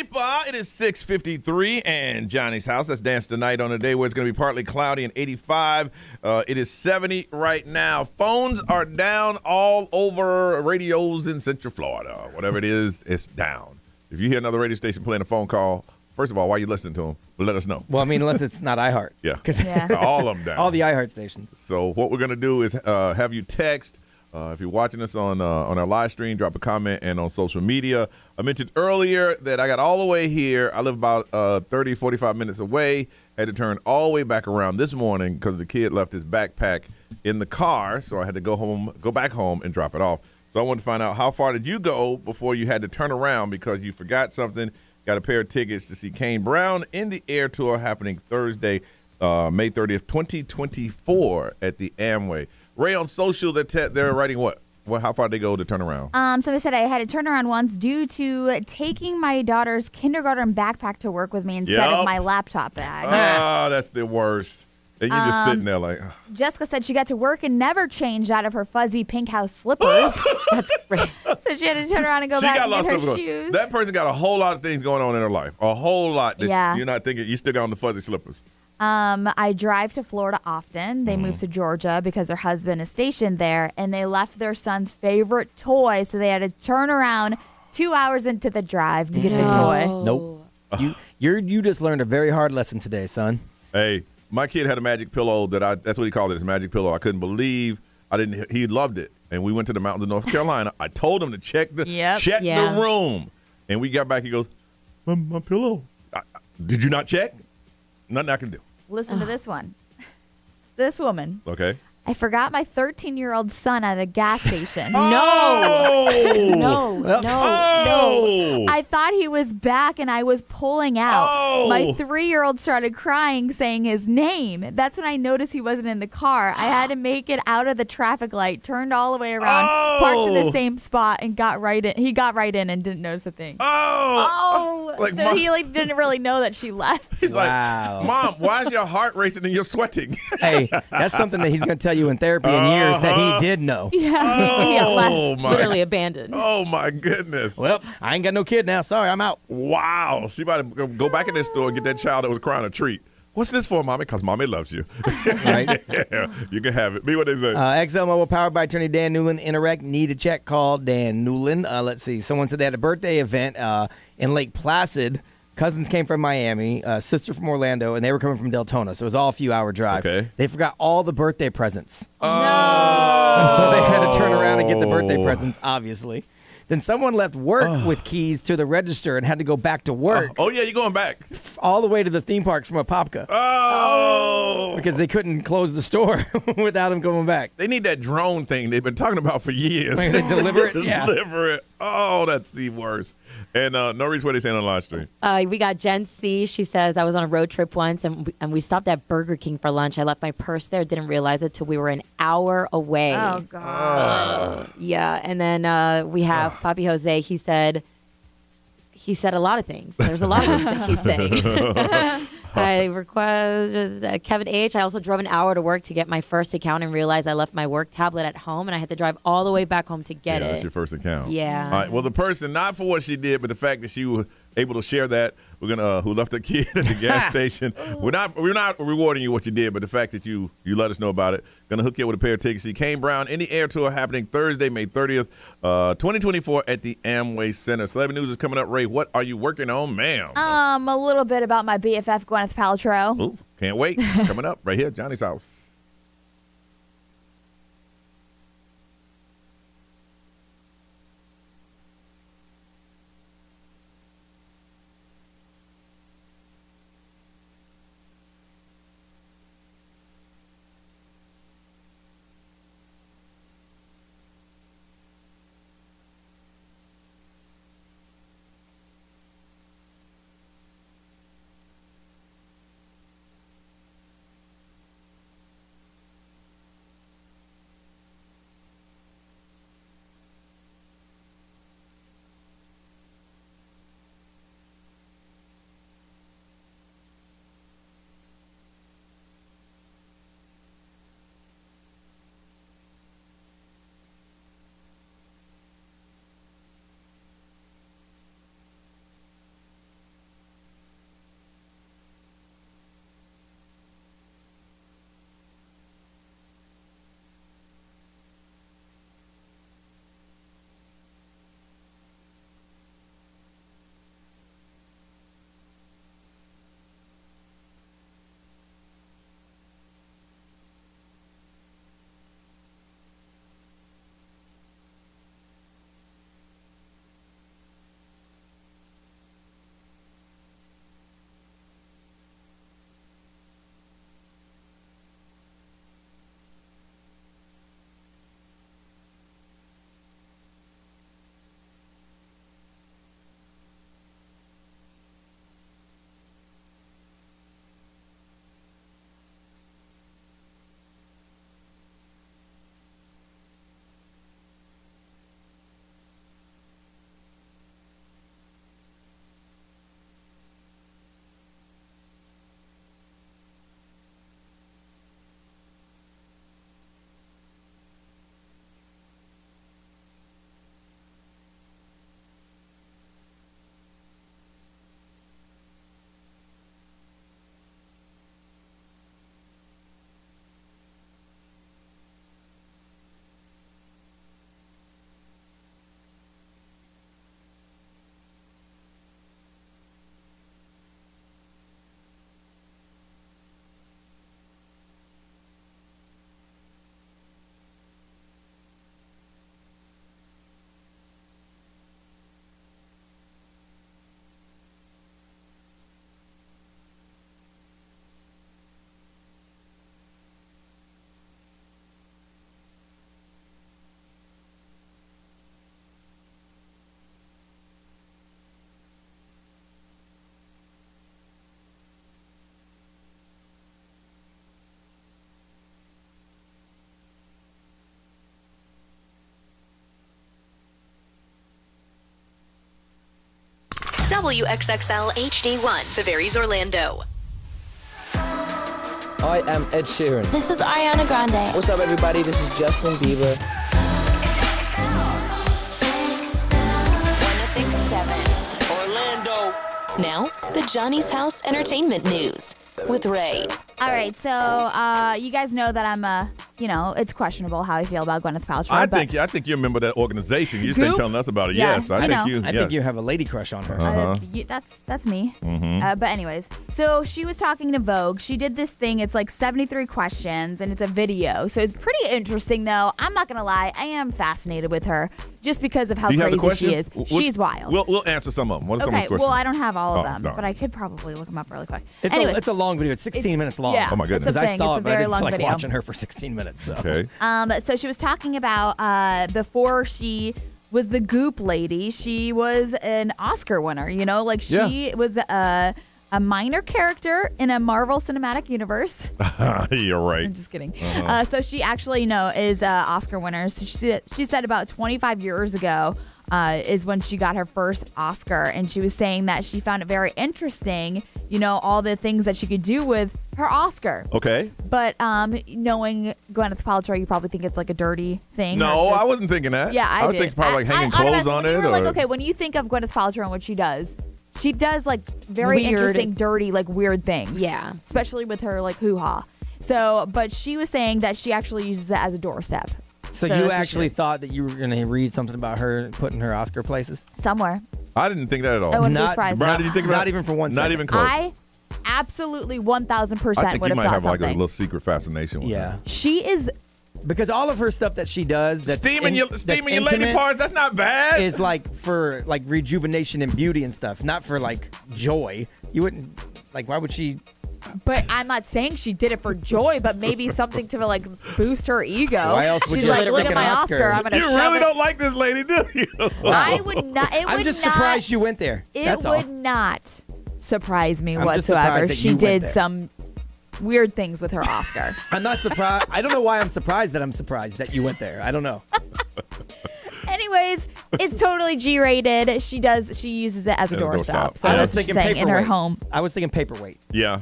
People, it is 6:53 and Johnny's house. Let's dance tonight on a day where it's going to be partly cloudy and 85. It is 70 right now. Phones are down all over radios in Central Florida. Whatever it is, it's down. If you hear another radio station playing a phone call, first of all, why are you listening to them? But let us know. Well, I mean, unless it's not iHeart. Yeah. Yeah. All of them down. All the iHeart stations. So what we're going to do is have you text. If you're watching us on our live stream, drop a comment, and on social media. I mentioned earlier that I got all the way here. I live about 30, 45 minutes away. Had to turn all the way back around this morning because the kid left his backpack in the car, so I had to go back home, and drop it off. So I wanted to find out, how far did you go before you had to turn around because you forgot something? Got a pair of tickets to see Kane Brown in the Air Tour happening Thursday, May 30th, 2024 at the Amway. Ray, on social, they're writing what? How far did they go to turn around? Somebody said I had to turn around once due to taking my daughter's kindergarten backpack to work with me instead of my laptop bag. Oh, that's the worst. And you're just sitting there like. Jessica said she got to work and never changed out of her fuzzy pink house slippers. That's great. So she had to turn around and go back and get her shoes. That person got a whole lot of things going on in her life. A whole lot that you're not thinking. You still got on the fuzzy slippers. I drive to Florida often. They moved to Georgia because her husband is stationed there, and they left their son's favorite toy, so they had to turn around 2 hours into the drive to get the toy. Nope. You just learned a very hard lesson today, son. Hey, my kid had a magic pillow that's what he called it, his magic pillow. I couldn't believe he loved it. And we went to the mountains of North Carolina. I told him to check the room. And we got back, he goes, my pillow. Did you not check? Nothing I can do. Listen to this one. This woman. Okay. I forgot my 13-year-old son at a gas station. No. I thought he was back and I was pulling out. My 3-year-old started crying, saying his name. That's when I noticed he wasn't in the car. I had to make it out of the traffic light, turned all the way around, parked in the same spot, and got right in. He got right in and didn't notice a thing. Like, so he didn't really know that she left. He's like, Mom, why is your heart racing and you're sweating? Hey, that's something that he's going to tell you in therapy in years that he did know. Left. Literally abandoned. Oh, my goodness. Well, I ain't got no kid now. Sorry, I'm out. Wow. She about to go back in this store and get that child that was crying a treat. What's this for, Mommy? Because Mommy loves you. Right? Yeah, you can have it. Be what they say. XL Mobile powered by attorney Dan Newland. Interact. Need a check? Call Dan Newland. Let's see. Someone said they had a birthday event in Lake Placid. Cousins came from Miami, sister from Orlando, and they were coming from Deltona, so it was all a few-hour drive. Okay. They forgot all the birthday presents. No. So they had to turn around and get the birthday presents, obviously. Then someone left work with keys to the register and had to go back to work. Oh, yeah, you're going back. All the way to the theme parks from Apopka. Oh. Because they couldn't close the store without them going back. They need that drone thing they've been talking about for years. They deliver it? Yeah. Deliver it. Oh, that's the worst. And no reason what they saying on the live stream. We got Jen C. She says, I was on a road trip once, and we stopped at Burger King for lunch. I left my purse there, didn't realize it till we were an hour away. Oh, God. Yeah, and then we have Papi Jose. He said a lot of things. There's a lot of things that he's saying. I request Kevin H. I also drove an hour to work to get my first account and realized I left my work tablet at home, and I had to drive all the way back home to get it. That's your first account. Yeah. All right. Well, the person, not for what she did, but the fact that she was able to share that, who left a kid at the gas station. We're not rewarding you what you did, but the fact that you let us know about it. Gonna hook you up with a pair of tickets. See Kane Brown in the Air Tour happening Thursday, May 30th, 2024 at the Amway Center. Celebrity News is coming up. Ray, what are you working on, ma'am? A little bit about my BFF Gwyneth Paltrow. Ooh, can't wait. Coming up right here, Johnny's house. WXXL HD1, Tavares, Orlando. I am Ed Sheeran. This is Ariana Grande. What's up, everybody? This is Justin Bieber. 1067 Orlando. Now, the Johnny's House Entertainment News with Ray. All right, so you guys know that I'm it's questionable how I feel about Gwyneth Paltrow. I think you're a member of that organization. You just ain't telling us about it. Yeah, yes, I think you have a lady crush on her. That's me. Mm-hmm. But anyways, so she was talking to Vogue. She did this thing. It's like 73 questions, and it's a video. So it's pretty interesting, though. I'm not gonna lie. I am fascinated with her just because of how crazy she is. She's wild. We'll answer some of them. What are some of the questions? Well, I don't have all of them, darn. but I could probably look them up really quick. It's a long video. It's 16 minutes long. Yeah, oh my goodness! that's what I'm I saw saying. it, but I didn't feel like video. watching her for 16 minutes. So. Okay. So she was talking about before she was the Goop lady, she was an Oscar winner. She was a minor character in a Marvel Cinematic Universe. You're right. I'm just kidding. So she actually, is an Oscar winner. So she said about 25 years ago is when she got her first Oscar, and she was saying that she found it very interesting, all the things that she could do with her Oscar. Okay. But knowing Gwyneth Paltrow, you probably think it's like a dirty thing. No, I wasn't thinking that. Yeah, I was did. thinking probably like hanging clothes on it. Okay, when you think of Gwyneth Paltrow and what she does like very interesting, dirty, like weird things. Yeah. Especially with her like hoo-ha. So, but she was saying that she actually uses it as a doorstep. So you actually thought that you were going to read something about her putting her Oscar places? Somewhere. I didn't think that at all. I wouldn't be surprised. Brian, did you think about Not even for 1 second. Not even close. I absolutely 1,000% I would think have you thought might have like a something. little secret fascination with her. She is... Because all of her stuff that she does, steaming your lady parts, that's not bad. Is like for like rejuvenation and beauty and stuff, not for like joy. You wouldn't why would she? But I'm not saying she did it for joy, but maybe something to like boost her ego. Why else would She's you like, let her look pick at an my Oscar? I'm gonna You shove really it. don't like this lady, do you? I would not. I'm just surprised you went there. That's all. It would not surprise me I'm just whatsoever. surprised that She you went did there. some weird things with her Oscar. I'm not surprised. I don't know why I'm surprised that you went there. I don't know. Anyways, it's totally G-rated. She uses it as a doorstop. So I that's was what she's thinking saying in her paperweight. home. I was thinking paperweight. Yeah.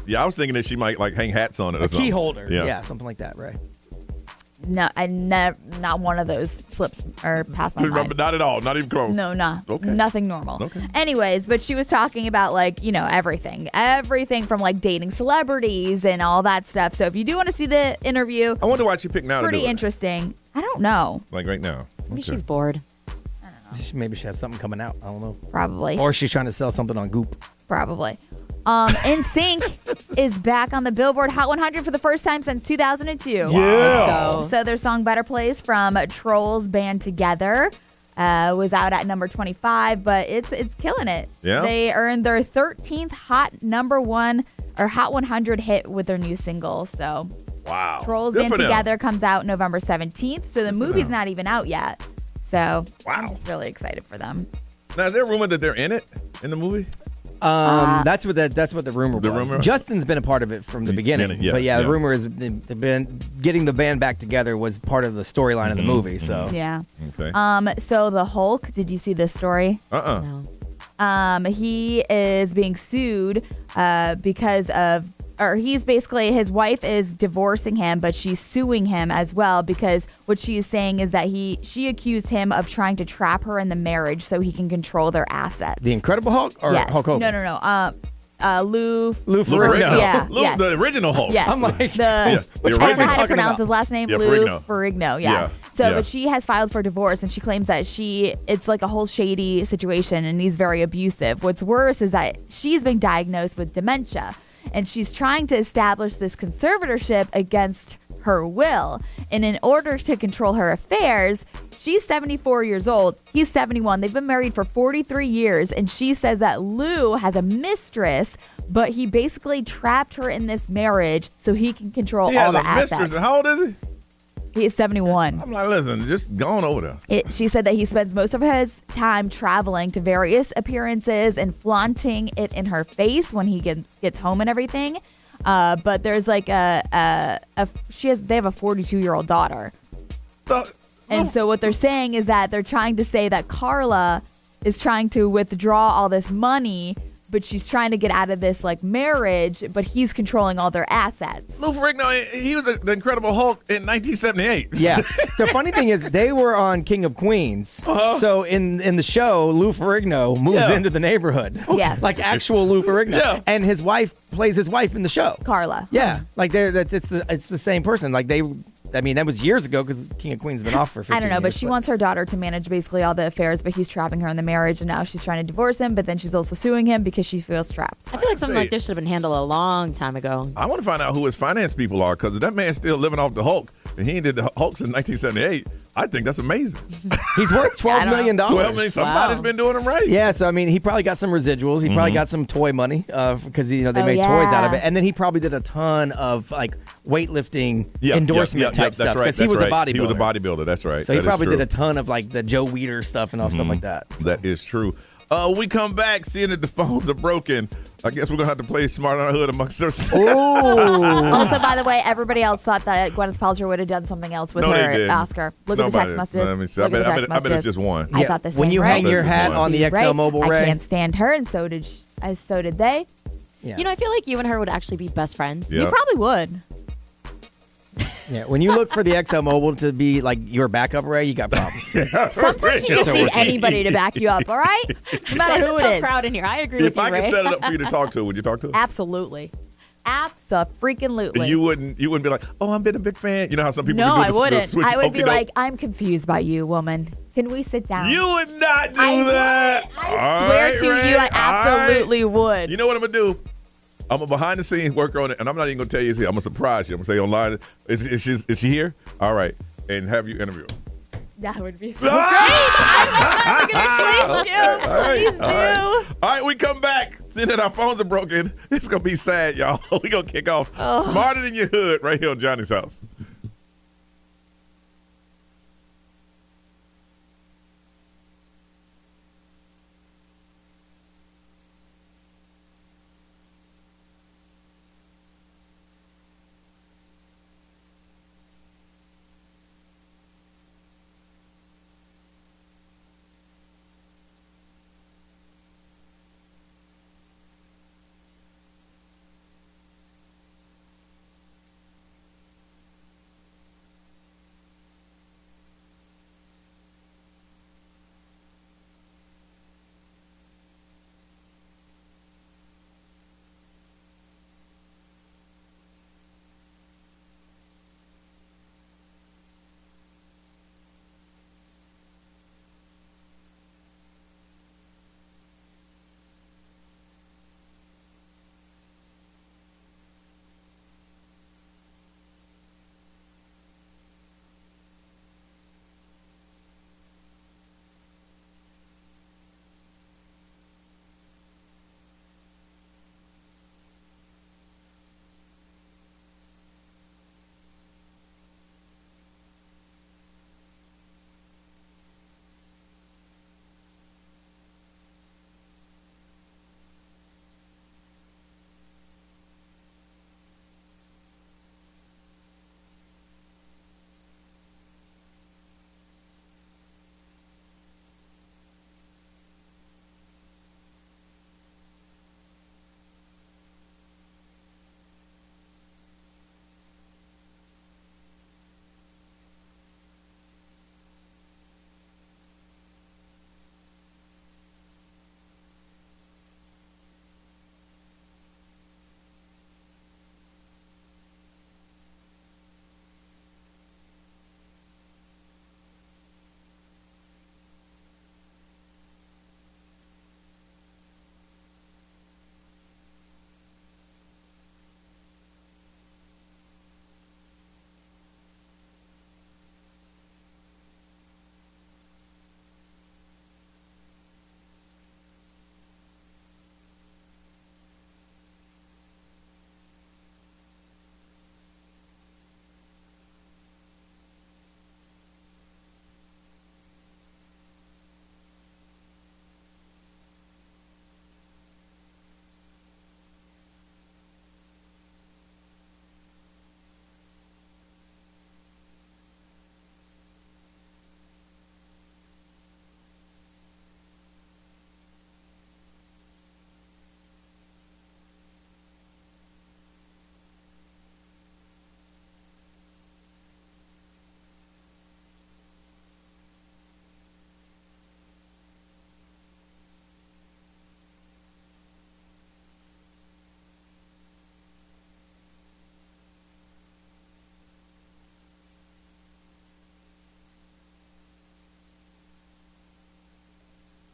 Yeah, I was thinking that she might like hang hats on it or A something. key holder. Yeah. Yeah, something like that, right? No, not one of those slips or passed my mind. Not at all. Not even close. No, Okay. nothing normal. Okay. Anyways, but she was talking about everything from like dating celebrities and all that stuff. So if you do want to see the interview, I wonder why she picked now to pretty do it. interesting. I don't know. Like right now. Maybe Okay. she's bored. Maybe she has something coming out. I don't know. Probably. Or she's trying to sell something on Goop. Probably. NSYNC is back on the Billboard Hot 100 for the first time since 2002. Yeah. Let's go. So their song Better Place from Trolls Band Together was out at number 25, but it's killing it. Yeah. They earned their 13th Hot 100 hit with their new single. So Wow. Trolls Good Band for them. Together comes out November 17th. So the movie's not even out yet. So I'm Wow. just really excited for them. Now, is there a rumor that they're in the movie? That's what the rumor was. rumor? Justin's been a part of it from the beginning. Yeah, but yeah. the rumor is they've been getting the band back together was part of the storyline of the movie. So Yeah. Okay. So the Hulk, did you see this story? No. He is being sued because of, or he's basically, his wife is divorcing him, but she's suing him as well because what she is saying is that she accused him of trying to trap her in the marriage so he can control their assets. the Incredible Hulk or Yes. Hulk Hogan? No. Lou Ferrigno. Yeah, Lou, yes. the original Hulk. Yes. I'm like, I don't know original. how to Talking pronounce about- his last name. Yeah, Lou Ferrigno. Ferrigno. Yeah. Yeah. So, Yeah. but she has filed for divorce, and she claims that it's like a whole shady situation, and he's very abusive. What's worse is that she's been diagnosed with dementia, and she's trying to establish this conservatorship against her will. And in order to control her affairs, she's 74 years old. He's 71. They've been married for 43 years. And she says that Lou has a mistress, but he basically trapped her in this marriage so he can control He all has the a assets. mistress. And how old is he? He is 71. I'm like, listen, just going over there. She said that he spends most of his time traveling to various appearances and flaunting it in her face when he gets home and everything. But there's like they have a 42-year-old daughter. And so what they're saying is that they're trying to say that Carla is trying to withdraw all this money, but she's trying to get out of this like marriage, but he's controlling all their assets. Lou Ferrigno, he was the Incredible Hulk in 1978. Yeah. The funny thing is, they were on King of Queens. So in the show, Lou Ferrigno moves into the neighborhood. Yes. Like actual Lou Ferrigno. Yeah. And his wife plays his wife in the show. Carla. Yeah. Like it's the same person. Like I mean, that was years ago because King of Queens has been off for 15 I don't know, years, but she wants her daughter to manage basically all the affairs, but he's trapping her in the marriage, and now she's trying to divorce him, but then she's also suing him because she feels trapped. I feel like something like this should have been handled a long time ago. I want to find out who his finance people are, because if that man's still living off the Hulk, and he ain't did the Hulk since 1978, I think that's amazing. He's worth $12 million. $12 million. Somebody's been doing him right. Yeah, so I mean, he probably got some residuals. He probably got some toy money because they made toys out of it, and then he probably did a ton of like weightlifting endorsement type stuff because he was a bodybuilder. He was a bodybuilder. That's right. So he probably did a ton of like the Joe Weider stuff and all stuff like that. That is true. We come back seeing that the phones are broken. I guess we're gonna have to play Smart on the Hood amongst ourselves. Also, by the way, everybody else thought that Gwyneth Paltrow would have done something else with her Oscar. Look at the text messages. Let me see. I bet it's just one. I thought the same. When you hang your hat on the XL Mobile, Ray. I can't stand her, and so did they. Yeah. You know, I feel like you and her would actually be best friends. You probably would. Yeah, when you look for the XL Mobile to be like your backup, Ray, you got problems. Sometimes you just need anybody to back you up, all right? No matter who it's a it tough is. crowd in here. I agree with If you, I Ray. could set it up for you to talk to, would you talk to her? Absolutely. Abso-freaking-lutely. You wouldn't be like, oh, I've been a big fan. You know how some people No, do I the wouldn't. switch I would be okey-doke? like, I'm confused by you, woman. Can we sit down? You would not do that. I swear to you, I absolutely would. You know what I'm going to do? I'm going to behind the scenes work on it, and I'm not even going to tell you it's here. I'm going to surprise you. I'm going to say online, is she here? All right. And have you interview her. That would be so great. Please do. All right, we come back. Seeing that our phones are broken, it's going to be sad, y'all. We're going to kick off Smarter Than Your Hood right here on Johnny's House.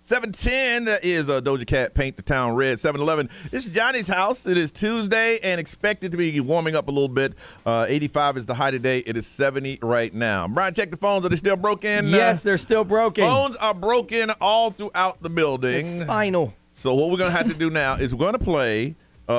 710, that is Doja Cat, Paint the Town Red. 711, this is Johnny's house. It is Tuesday and expected to be warming up a little bit. 85 is the high today. It is 70 right now. Brian, check the phones. Are they still broken? Yes, they're still broken. Phones are broken all throughout the building. It's final. So what we're going to have to do now is we're going to play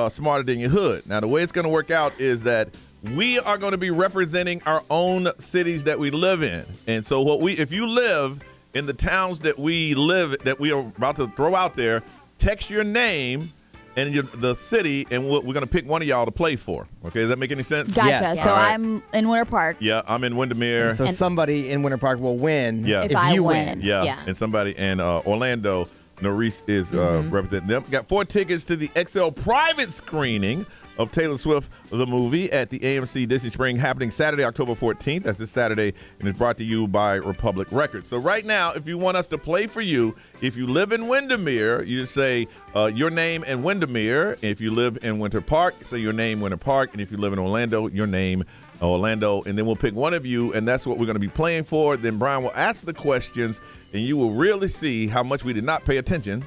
Smarter Than Your Hood. Now, the way it's going to work out is that we are going to be representing our own cities that we live in. And so if you live in the towns that we are about to throw out there, text your name and the city, and we're going to pick one of y'all to play for. Okay, does that make any sense? Gotcha. Yes. So Right. I'm in Winter Park. Yeah, I'm in Windermere. So somebody in Winter Park will win If I you win. Yeah. Yeah. And somebody in Orlando, Norris is representing them. Got 4 tickets to the XL private screening of Taylor Swift, the movie, at the AMC Disney Spring, happening Saturday, October 14th. That's this Saturday, and it's brought to you by Republic Records. So right now, if you want us to play for you, if you live in Windermere, you just say your name and Windermere. If you live in Winter Park, say your name, Winter Park. And if you live in Orlando, your name, Orlando. And then we'll pick one of you, and that's what we're going to be playing for. Then Brian will ask the questions, and you will really see how much we did not pay attention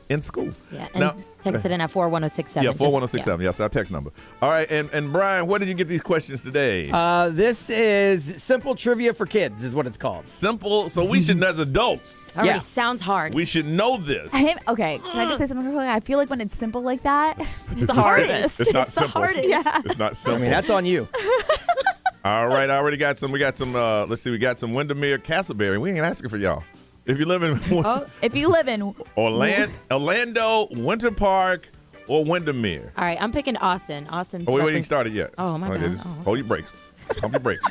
in school. Yeah, and text it in at 41067. Yeah, 41067. Yes, our text number. All right, and Brian, where did you get these questions today? This is simple trivia for kids, is what it's called. Simple. So we should, as adults, Already sounds hard. we should know this. Okay, can I just say something real quick? I feel like when it's simple like that, it's the hard. hardest. It's not the simple. hardest. Yeah. It's not simple. I mean, that's on you. All right, I already got some. We got some. Let's see. We got some Windermere Castleberry. We ain't asking for y'all. If you live in If you live in Orlando, Winter Park, or Windermere. All right, I'm picking Austin. Austin's We ain't started yet. Oh, my Okay, bad. just Oh. hold your brakes. Pump your brakes.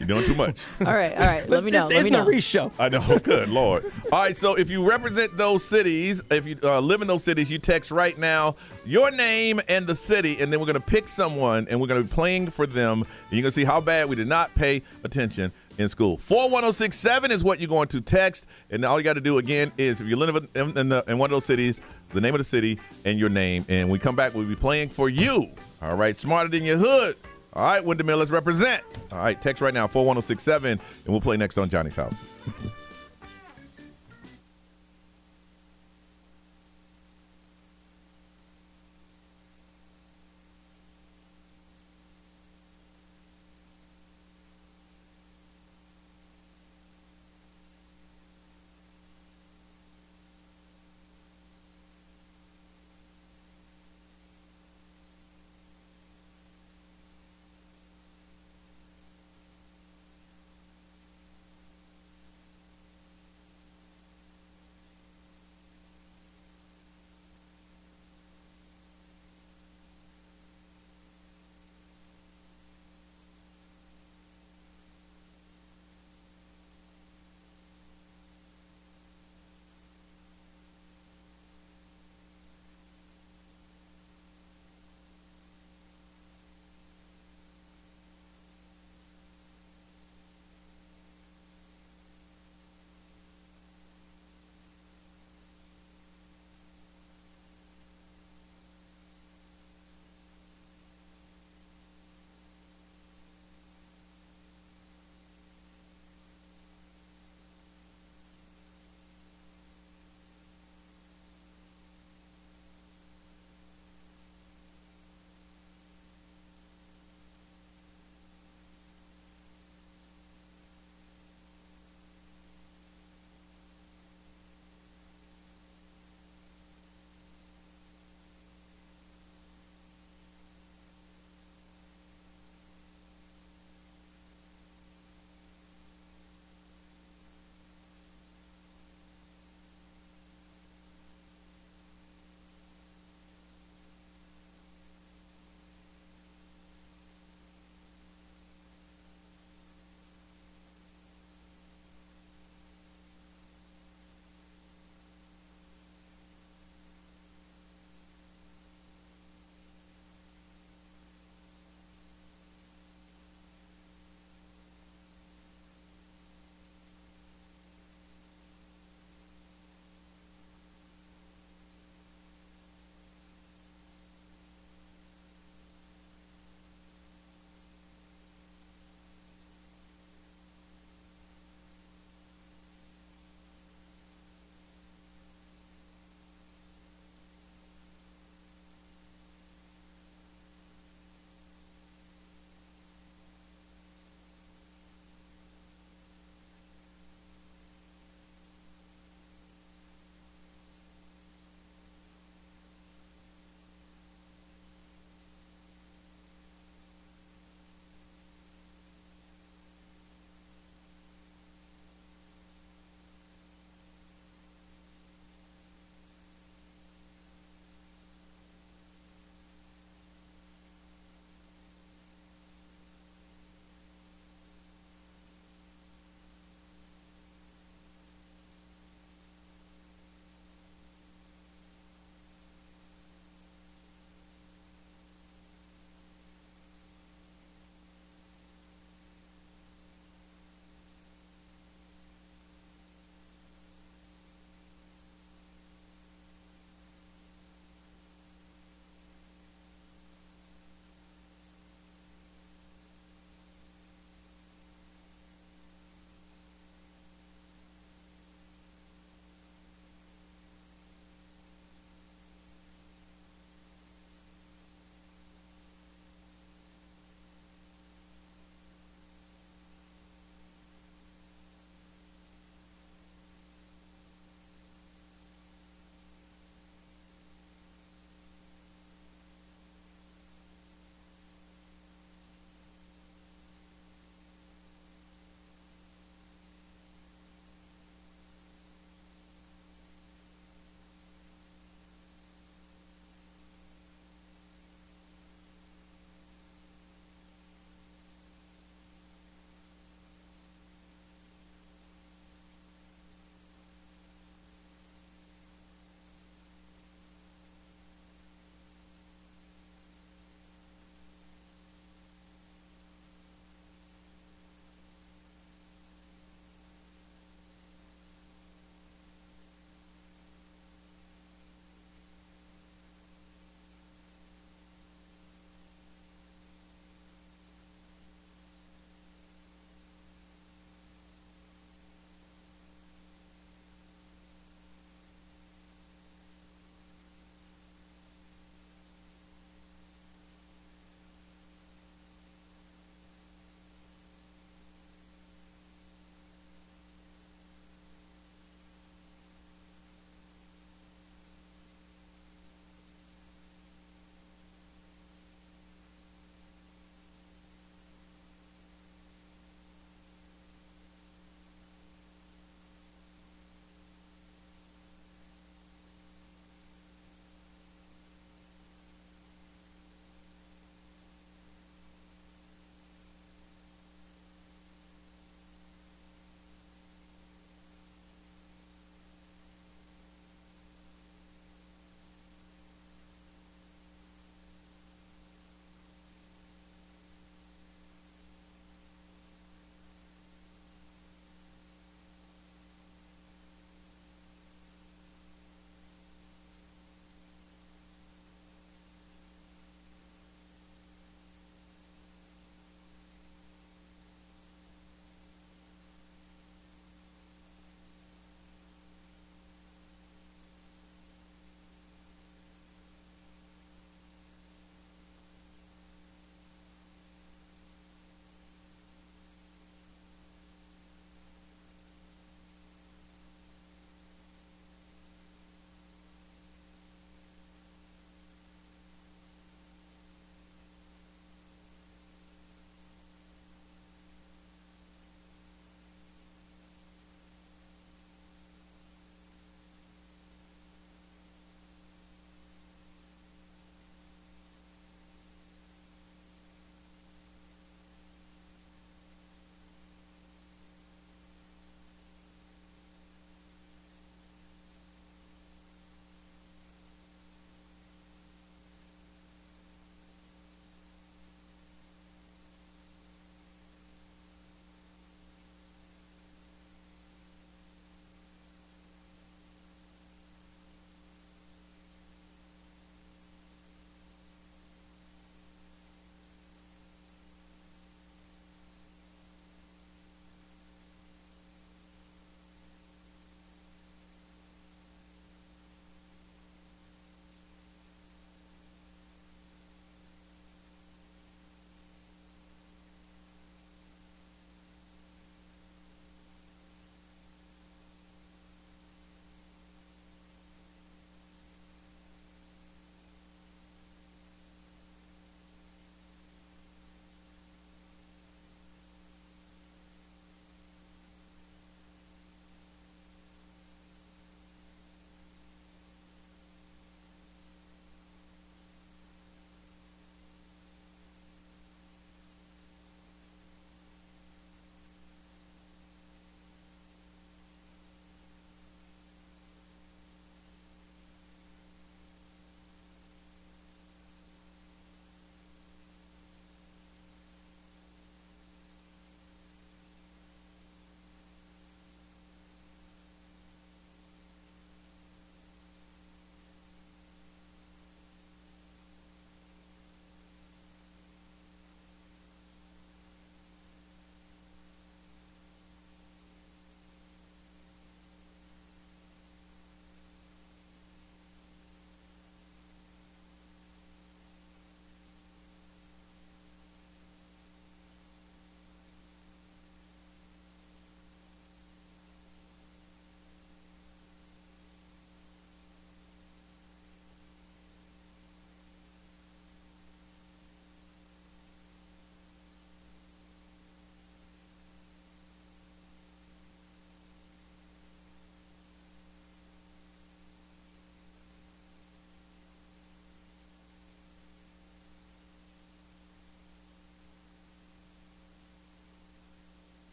You're doing too much. All right. Let me know. This is the re-show. I know. Good Lord. All right. So if you represent those cities, if you live in those cities, you text right now your name and the city, and then we're going to pick someone, and we're going to be playing for them. And you're going to see how bad we did not pay attention in school. 41067 is what you're going to text, and all you got to do again is if you live in one of those cities, the name of the city and your name, and we come back, we'll be playing for you. All right. Smarter Than Your Hood. All right, Windermere, let's represent. All right, text right now, 41067, and we'll play next on Johnny's House.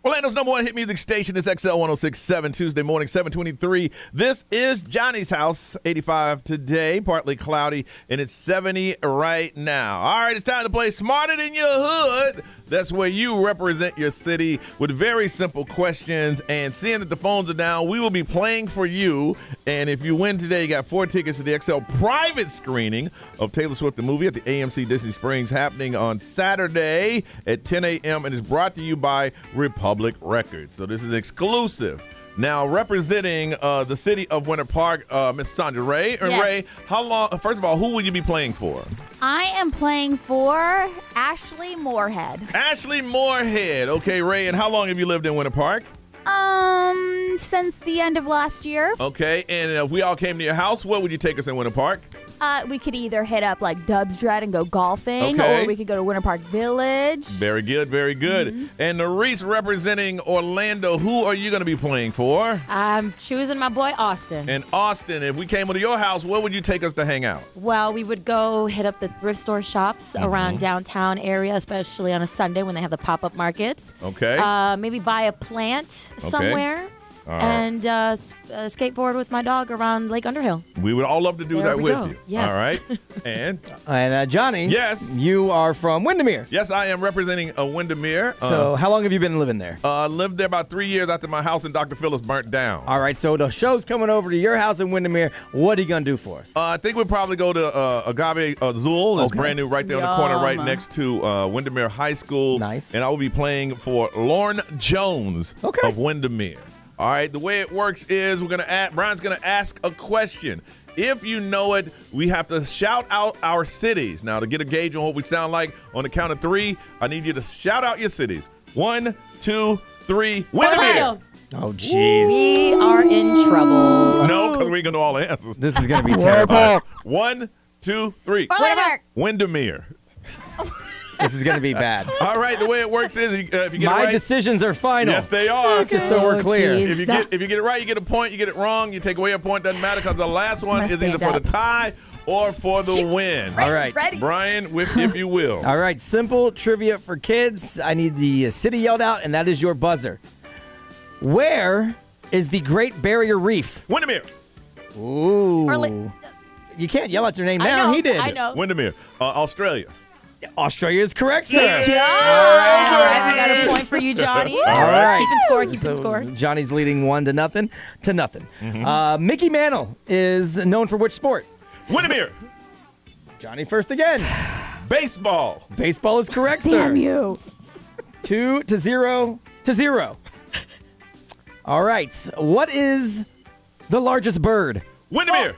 Orlando's number one hit music station is XL 106.7, Tuesday morning, 7:23. This is Johnny's house, 85 today, partly cloudy, and it's 70 right now. All right, it's time to play Smarter Than Your Hood. That's where you represent your city with very simple questions. And seeing that the phones are down, we will be playing for you. And if you win today, you got 4 tickets to the XL private screening of Taylor Swift the movie at the AMC Disney Springs, happening on Saturday at 10 a.m. and is brought to you by Republic Records. So this is exclusive. Now, representing the city of Winter Park, Miss Sandra Ray. Yes. Ray, how long? First of all, who will you be playing for? I am playing for Ashley Moorhead. Ashley Moorhead. Okay, Ray, and how long have you lived in Winter Park? Since the end of last year. Okay, and if we all came to your house, where would you take us in Winter Park? We could either hit up like Dubs Dread and go golfing, Okay. or we could go to Winter Park Village. Very good, very good. And Reese, representing Orlando, who are you going to be playing for? I'm choosing my boy Austin. In Austin, if we came to your house, where would you take us to hang out? Well, we would go hit up the thrift store shops around downtown area, especially on a Sunday when they have the pop-up markets. Okay. Maybe buy a plant somewhere. All right. And skateboard with my dog around Lake Underhill. We would all love to do There that we with go. you. Yes. All right. And Johnny. Yes. You are from Windermere. Yes, I am representing Windermere. So how long have you been living there? Lived there about 3 years after my house in Dr. Phillips burnt down. All right, so the show's coming over to your house in Windermere. What are you going to do for us? I think we'll probably go to Agave Azul. It's Okay. brand new right there on the corner right Yum. next to Windermere High School. Nice. And I will be playing for Lorne Jones Okay. of Windermere. All right, the way it works is Brian's going to ask a question. If you know it, we have to shout out our cities. Now, to get a gauge on what we sound like, on the count of 3, I need you to shout out your cities. 1, 2, 3. Windermere! Orlando. Oh, jeez. We are in trouble. No, because we ain't going to know all the answers. This is going to be terrible. All right. 1, 2, 3. Orlando. Windermere. This is going to be bad. All right, the way it works is if you get My it right. decisions are final. Yes, they are. Just so we're clear. geez. If you get it right, you get a point. You get it wrong, you take away a point. Doesn't matter because the last one Must is either stand for the up. tie or for the win. All right. Brian, if you will. All right, simple trivia for kids. I need the city yelled out, and that is your buzzer. Where is the Great Barrier Reef? Windermere. Ooh. You can't yell out your name now. He did. I know. Windermere. Australia. Australia is correct, sir. Yeah. All right, I got a point for you, Johnny. All right. Keeping score. Johnny's leading 1-0 to nothing. Mickey Mantle is known for which sport? Windermere. Johnny first again. Baseball. Baseball is correct, sir. Damn you. 2-0. All right. What is the largest bird? Windermere.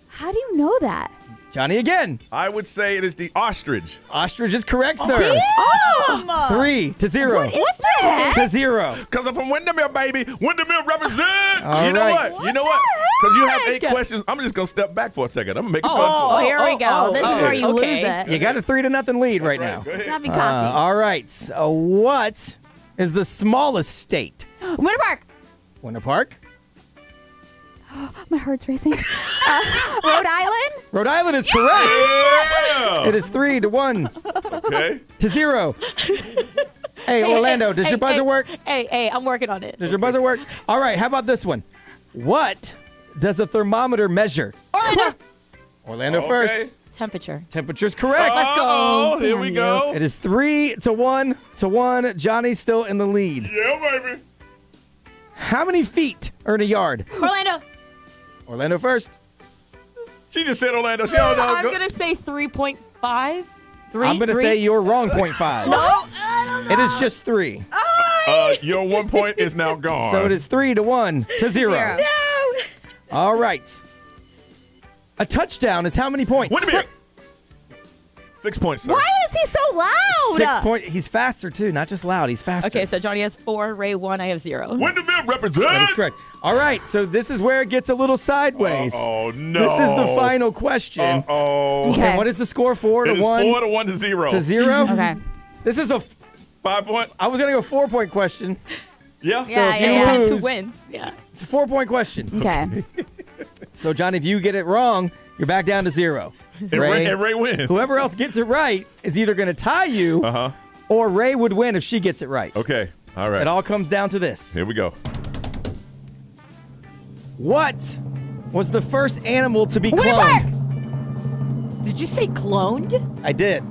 How do you know that? Johnny again. I would say it is the ostrich. Ostrich is correct, sir. Damn! 3-0. What the heck? 2-0. Because I'm from Windermere, baby. Windermere represent. All you know right. what? You know what? Because you have 8 heck? questions. I'm just going to step back for a second. I'm going to make it fun Oh, for you. here we go. This is where you okay. lose it. You got a 3-0 lead right now. Go ahead. Not be cocky. All right. So what is the smallest state? Winter Park. Winter Park. My heart's racing. Rhode Island. Rhode Island is correct. Yeah. It is 3-1 Okay. to 0. Hey, Orlando, does your buzzer work? Hey, I'm working on it. Does your buzzer work? All right, how about this one? What does a thermometer measure? Orlando Okay. first. Temperature. Temperature's correct. Let's go. Oh, here Damn we you. go. It is 3-1. Johnny's still in the lead. Yeah, baby. How many feet are in a yard? Orlando. Orlando first. She just said Orlando. She don't know. I'm going to say 3.5. I'm going to say you're wrong, 0.5. No. It is just 3. Your 1 point is now gone. So it is 3-1 to 0. No. All right. A touchdown is how many points? Windermere. 6 points, sir. Why is he so loud? 6 points. He's faster, too. Not just loud. He's faster. Okay, so Johnny has 4, Ray 1, I have 0. Windermere represent. That is correct. All right. So this is where it gets a little sideways. Oh, no. This is the final question. Uh-oh. Okay. And what is the score? 4 It to is 1? 4 to 1 to 0. To 0? Okay. This is a... 5 point. I was going to go 4-point question. Yeah. So Yeah, if yeah, you yeah. lose, Who wins? Yeah. it's a 4-point question. Okay. So, John, if you get it wrong, you're back down to 0. And Ray wins. Whoever else gets it right is either going to tie you or Ray would win if she gets it right. Okay. All right. It all comes down to this. Here we go. What was the first animal to be Winnie cloned? Did you say cloned? I did.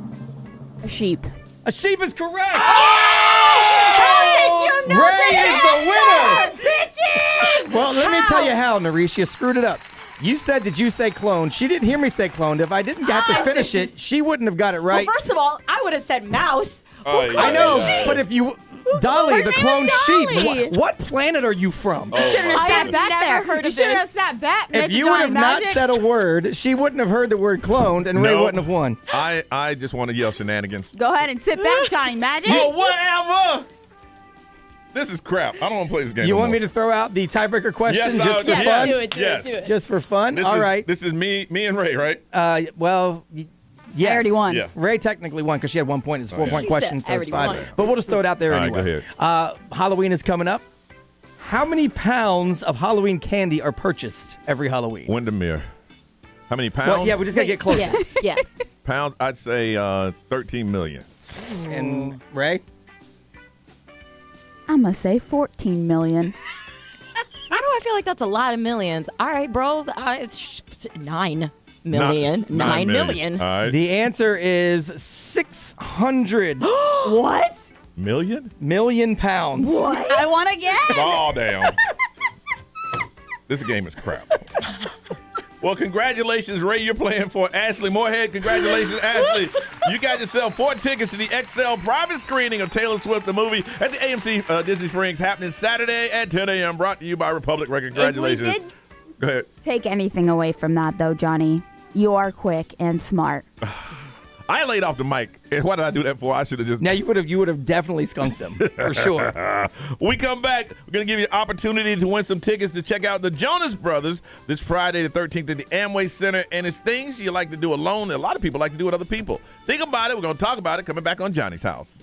A sheep. A sheep is correct. How did you know Ray is the winner. Bitches! Well, let me tell you how, Narish. You screwed it up. You said, did you say cloned? She didn't hear me say cloned. If I didn't have to finish it, she wouldn't have got it right. Well, first of all, I would have said mouse. I know, but if you... Dolly, the cloned sheep. Dolly. What planet are you from? You shouldn't have sat back never there. heard You of shouldn't this. have sat back. If you would have not said a word, she wouldn't have heard the word cloned, and Ray No. wouldn't have won. I just want to yell shenanigans. Go ahead and sit back, Johnny Magic. Well, whatever. This is crap. I don't want to play this game. You no want more. me to throw out the tiebreaker question just for yes, fun? Do it. Yes. Just for fun? All right. This is me and Ray, right? Well, yes. I already won. Yeah. Ray technically won because she had 1 point. It's a 4-point She question, said so it's I fine. already won. But we'll just throw it out there All right, anyway. go ahead. Halloween is coming up. How many pounds of Halloween candy are purchased every Halloween? Windermere. How many pounds? Well, yeah, we just got to get closest. Yeah. Pounds, I'd say 13 million. And Ray? I'm going to say 14 million. Why do I feel like that's a lot of millions? All right, bro. It's 9 million. 9 million. All right. The answer is 600 What? Million pounds. What? I want to get. Oh, damn. This game is crap. Well, congratulations, Ray. You're playing for Ashley Moorhead. Congratulations, Ashley. You got yourself 4 tickets to the XL private screening of Taylor Swift, the movie, at the AMC Disney Springs, happening Saturday at 10 a.m. Brought to you by Republic Record. Congratulations. If we did Go ahead. take anything away from that, though, Johnny, you are quick and smart. I laid off the mic. And why did I do that for? I should have just. Now you would have definitely skunked them for sure. We come back. We're gonna give you the opportunity to win some tickets to check out the Jonas Brothers this Friday the 13th at the Amway Center. And it's things you like to do alone that a lot of people like to do with other people. Think about it. We're gonna talk about it coming back on Johnny's House.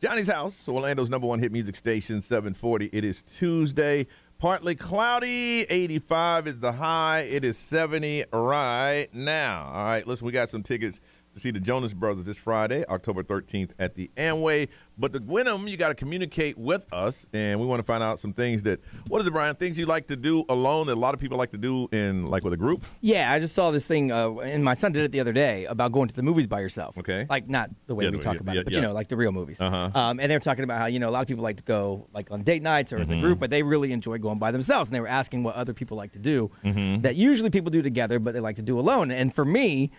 Johnny's House, Orlando's number one hit music station, 740. It is Tuesday. Partly cloudy, 85 is the high. It is 70 right now. All right, listen, we got some tickets to see the Jonas Brothers this Friday, October 13th at the Amway. But to win them, you got to communicate with us, and we want to find out some things that, what is it, Brian, things you like to do alone that a lot of people like to do in, like, with a group? Yeah, I just saw this thing, and my son did it the other day, about going to the movies by yourself. Okay. Like, not the way we talk about it, but, you know, like the real movies. And they were talking about how, you know, a lot of people like to go, like, on date nights or as a group, but they really enjoy going by themselves. And they were asking what other people like to do that usually people do together, but they like to do alone. And for me,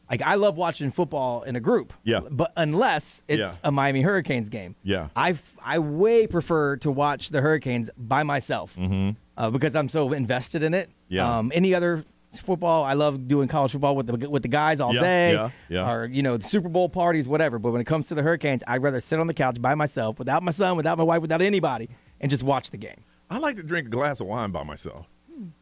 like, I love watching football in a group. Yeah. But unless it's a Miami Hurricanes game. Yeah. I way prefer to watch the Hurricanes by myself because I'm so invested in it. Yeah. Any other football, I love doing college football with the guys all day. Or, you know, the Super Bowl parties, whatever. But when it comes to the Hurricanes, I'd rather sit on the couch by myself, without my son, without my wife, without anybody, and just watch the game. I like to drink a glass of wine by myself.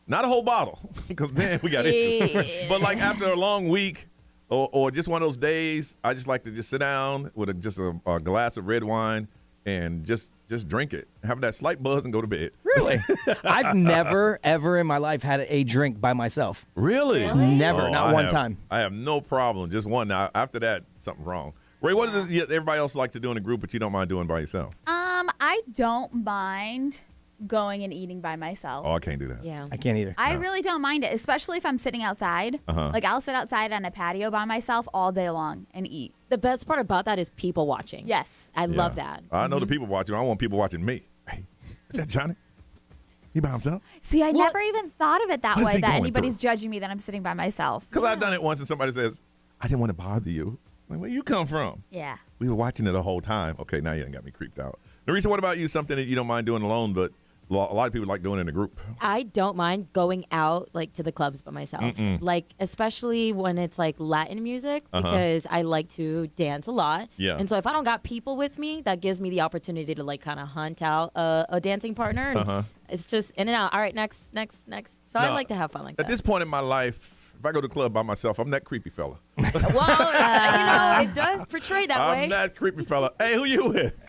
Not a whole bottle, because then we got issues. But, like, after a long week, or just one of those days, I just like to just sit down with just a glass of red wine and just drink it, have that slight buzz, and go to bed. Really? I've never, ever in my life had a drink by myself. Really? Never, not one time. I have no problem, just one. Now, after that, something's wrong. Ray, what does everybody else like to do in a group, but you don't mind doing by yourself? I don't mind going and eating by myself. Oh, I can't do that. Yeah. I can't either. I really don't mind it, especially if I'm sitting outside. Like, I'll sit outside on a patio by myself all day long and eat. The best part about that is people watching. Yes. I love that. I know the people watching. I want people watching me. Hey, is that Johnny? He by himself? See, I never even thought of it that What is way, he that going anybody's through? judging me that I'm sitting by myself. Because I've done it once and somebody says, I didn't want to bother you. Like, where you come from? Yeah. We were watching it the whole time. Okay, now you done got me creeped out. Narisa, what about you? Something that you don't mind doing alone, but a lot of people like doing in a group. I don't mind going out, like, to the clubs by myself. Like, especially when it's, like, Latin music, because I like to dance a lot. Yeah. And so if I don't got people with me, that gives me the opportunity to, like, kind of hunt out a dancing partner. And it's just in and out. All right, next. So I like to have fun like that. At this point in my life, if I go to the club by myself, I'm that creepy fella. Well, you know, it does portray that way. I'm that creepy fella. Hey, who you with?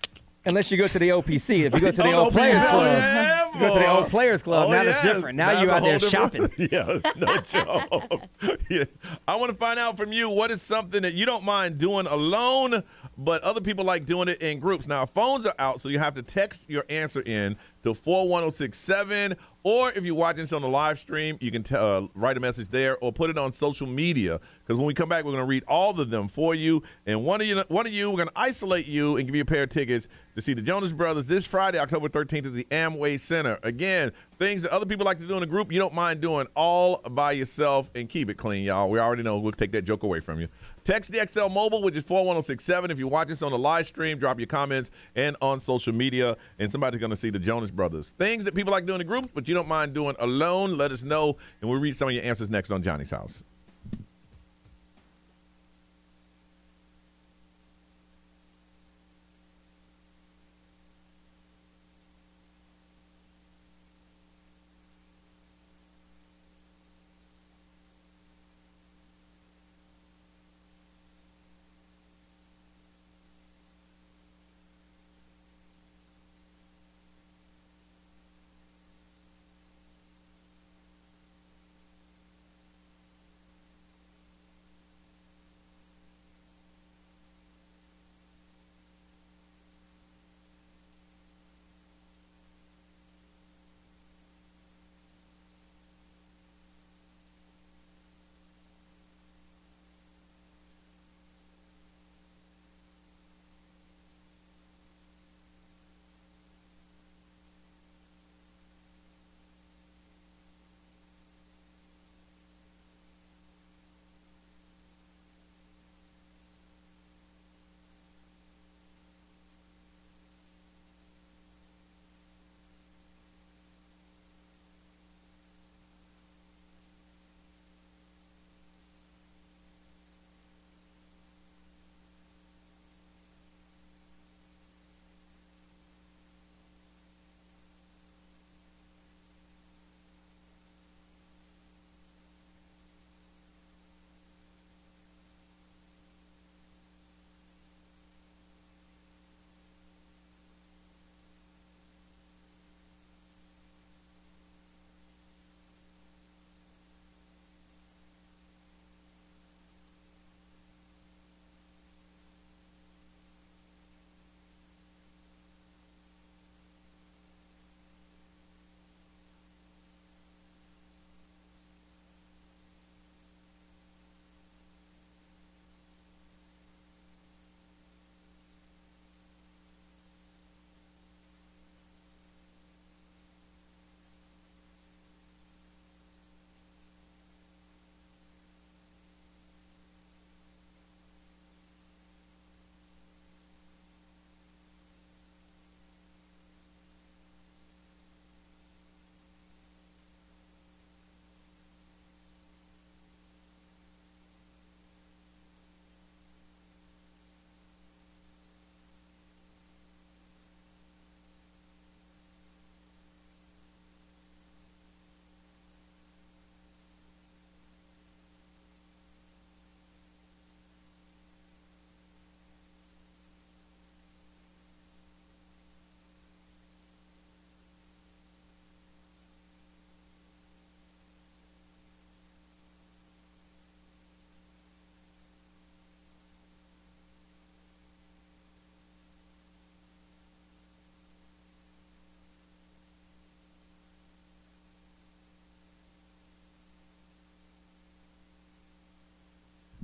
Unless you go to the OPC. If you go to the old players club, you go to the old players club. Now that's different. Now you're out there shopping. Yeah, no joke. Yeah. I want to find out from you, what is something that you don't mind doing alone, but other people like doing it in groups? Now, phones are out, so you have to text your answer in to 41067, or if you're watching this on the live stream, you can write a message there or put it on social media, because when we come back, we're going to read all of them for you, and one of you, we're going to isolate you and give you a pair of tickets to see the Jonas Brothers this Friday, October 13th at the Amway Center. Again, things that other people like to do in a group, you don't mind doing all by yourself, and keep it clean, y'all. We already know we'll take that joke away from you. Text the XL Mobile, which is 41067. If you watch us on the live stream, drop your comments and on social media, and somebody's going to see the Jonas Brothers. Things that people like doing in groups, but you don't mind doing alone, let us know, and we'll read some of your answers next on Johnny's House.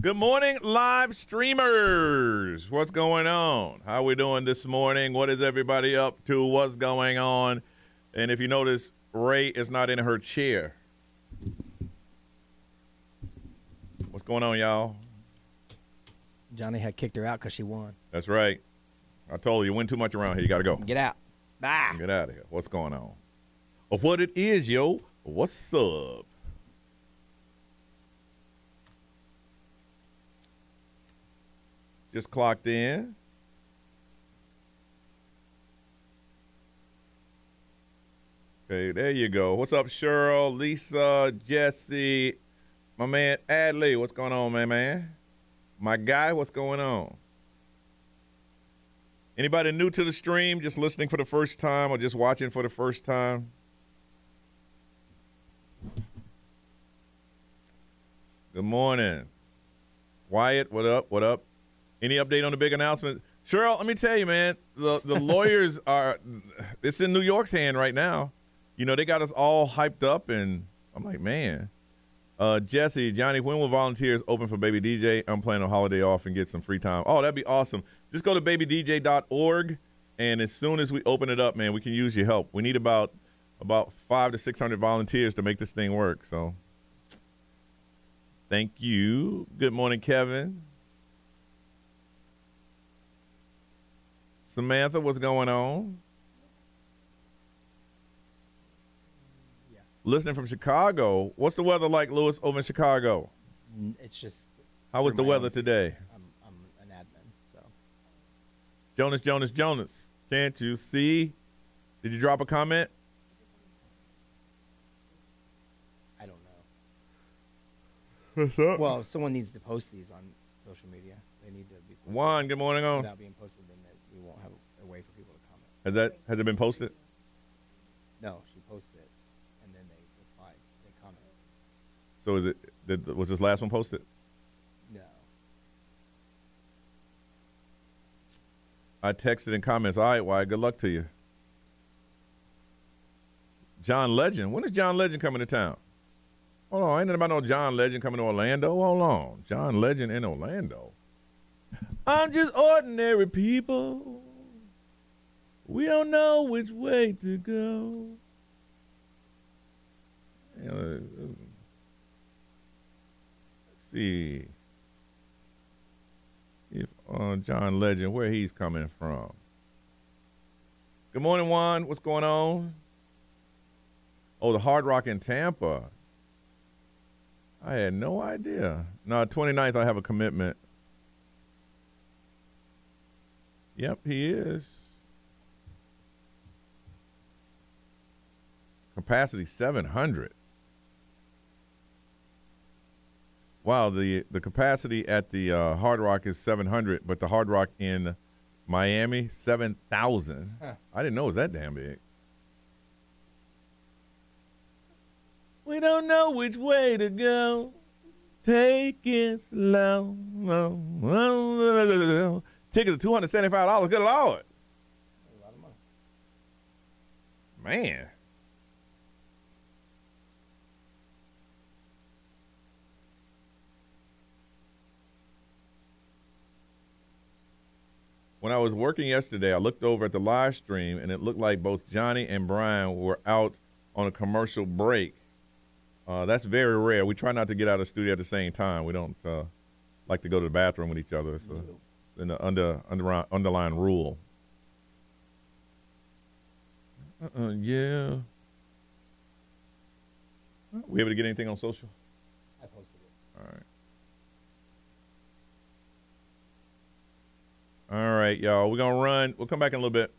Good morning, live streamers. What's going on? How we doing this morning? What is everybody up to? What's going on? And if you notice, Ray is not in her chair. What's going on, y'all? Johnny had kicked her out because she won. That's right. I told you win too much around here. You got to go. Get out. Bye. Get out of here. What's going on? Or what it is, yo. What's up? Just clocked in. Okay, there you go. What's up, Cheryl, Lisa, Jesse, my man Adley? What's going on, man? My guy, what's going on? Anybody new to the stream, just listening for the first time or just watching for the first time? Good morning. Wyatt, what up? What up? Any update on the big announcement? Cheryl, let me tell you, man, the lawyers are, it's in New York's hand right now. You know, they got us all hyped up, and I'm like, man. Jesse, Johnny, when will volunteers open for Baby DJ? I'm planning a holiday off and get some free time. Oh, that'd be awesome. Just go to babydj.org, and as soon as we open it up, man, we can use your help. We need about 500 to 600 volunteers to make this thing work, so thank you. Good morning, Kevin. Samantha, what's going on? Yeah. Listening from Chicago. What's the weather like, Lewis, over in Chicago? It's just. How was the weather today? I'm an admin, so. Jonas. Can't you see? Did you drop a comment? I don't know. What's up? Well, someone needs to post these on social media. They need to be posted. Juan, good morning on. Without being posted, then we won't have a way for people to comment. Has it been posted? No, she posted it, and then they replied. They commented. So was this last one posted? No. I texted in comments. All right, why? Good luck to you. John Legend. When is John Legend coming to town? Hold on, ain't nothing about no John Legend coming to Orlando. Hold on, John Legend in Orlando. I'm just ordinary people. We don't know which way to go. Let's see if John Legend, where he's coming from. Good morning, Juan. What's going on? Oh, the Hard Rock in Tampa. I had no idea. No, 29th, I have a commitment. Yep, he is. Capacity 700. Wow, the capacity at the Hard Rock is 700, but the Hard Rock in Miami, 7,000. Huh. I didn't know it was that damn big. We don't know which way to go. Take it slow. Tickets are $275. Good Lord. A lot of money. Man. When I was working yesterday, I looked over at the live stream, and it looked like both Johnny and Brian were out on a commercial break. That's very rare. We try not to get out of the studio at the same time. We don't like to go to the bathroom with each other. So it's an underlying rule. Yeah. We able to get anything on social? I posted it. All right. All right, y'all. We're going to run. We'll come back in a little bit.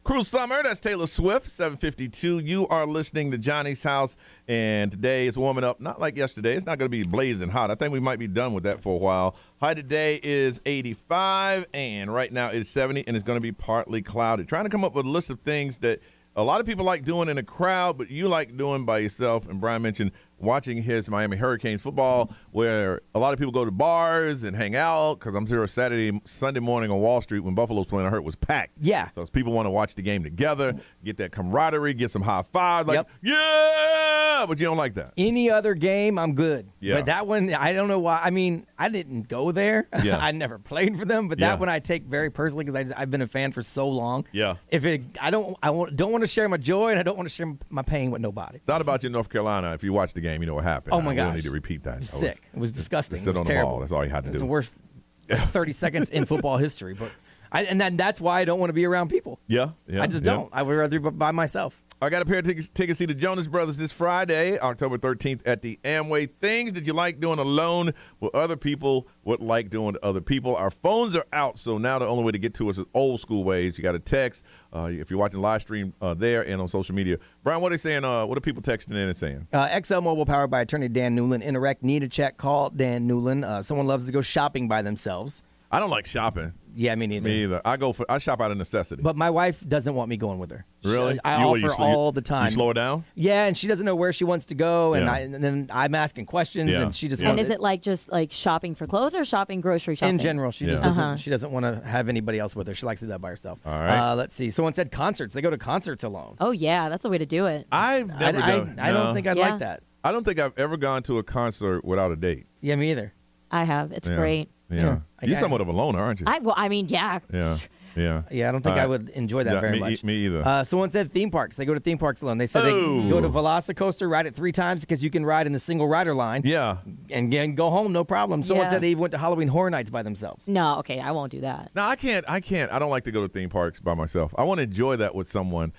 Cruel Summer, that's Taylor Swift, 7:52. You are listening to Johnny's House, and today is warming up, not like yesterday. It's not going to be blazing hot. I think we might be done with that for a while. High today is 85, and right now it's 70, and it's going to be partly cloudy. Trying to come up with a list of things that a lot of people like doing in a crowd, but you like doing by yourself. And Brian mentioned watching his Miami Hurricanes football, where a lot of people go to bars and hang out, because I'm sure Sunday morning on Wall Street when Buffalo's playing, I heard it was packed. Yeah. So people want to watch the game together, get that camaraderie, get some high fives, like, yeah, but you don't like that. Any other game, I'm good. Yeah. But that one, I don't know why. I mean, I didn't go there. Yeah. I never played for them, but Yeah. that one I take very personally because I've been a fan for so long. Yeah. I don't want to share my joy, and I don't want to share my pain with nobody. Thought about you in North Carolina. If you watch the game, you know what happened. Oh, my We don't gosh. need to repeat that. It was sick. It was disgusting. Sit It was on terrible. the ball. That's all you had to It's do. the worst 30 seconds in football history. But that's why I don't want to be around people. Yeah. I just don't. I would rather be by myself. I got a pair of tickets to see the Jonas Brothers this Friday, October 13th at the Amway. Things that you like doing alone with other people would like doing to other people. Our phones are out, so now the only way to get to us is old school ways. You got to text. If you're watching live stream there and on social media. Brian, what are they saying? What are people texting in and saying? XL Mobile, powered by attorney Dan Newland. Interact, need a check, call Dan Newland. Someone loves to go shopping by themselves. I don't like shopping. Yeah, me neither. Me either. I shop out of necessity. But my wife doesn't want me going with her. Really? I offer all the time. You slow her down? Yeah, and she doesn't know where she wants to go, and, Yeah. and then I'm asking questions, Yeah. and she just Yeah. wants And is it like just like shopping for clothes or shopping grocery shopping? in general. She just doesn't. She doesn't want to have anybody else with her. She likes to do that by herself. All right. Let's see. Someone said concerts. They go to concerts alone. Oh yeah, that's a way to do it. I've never done. I don't think I'd Yeah. like that. I don't think I've ever gone to a concert without a date. Yeah, me either. I have. It's Yeah. great. Yeah. You're Okay. somewhat of a loner, aren't you? I mean, yeah. Yeah. Yeah. Yeah, I don't think All I right. would enjoy that Yeah, very me- much. me either. Someone said theme parks. They go to theme parks alone. They said they go to Velocicoaster, ride it 3 times because you can ride in the single rider line. Yeah. And go home, no problem. Someone Yeah. said they even went to Halloween Horror Nights by themselves. No, okay, I won't do that. No, I can't. I don't like to go to theme parks by myself. I want to enjoy that with someone.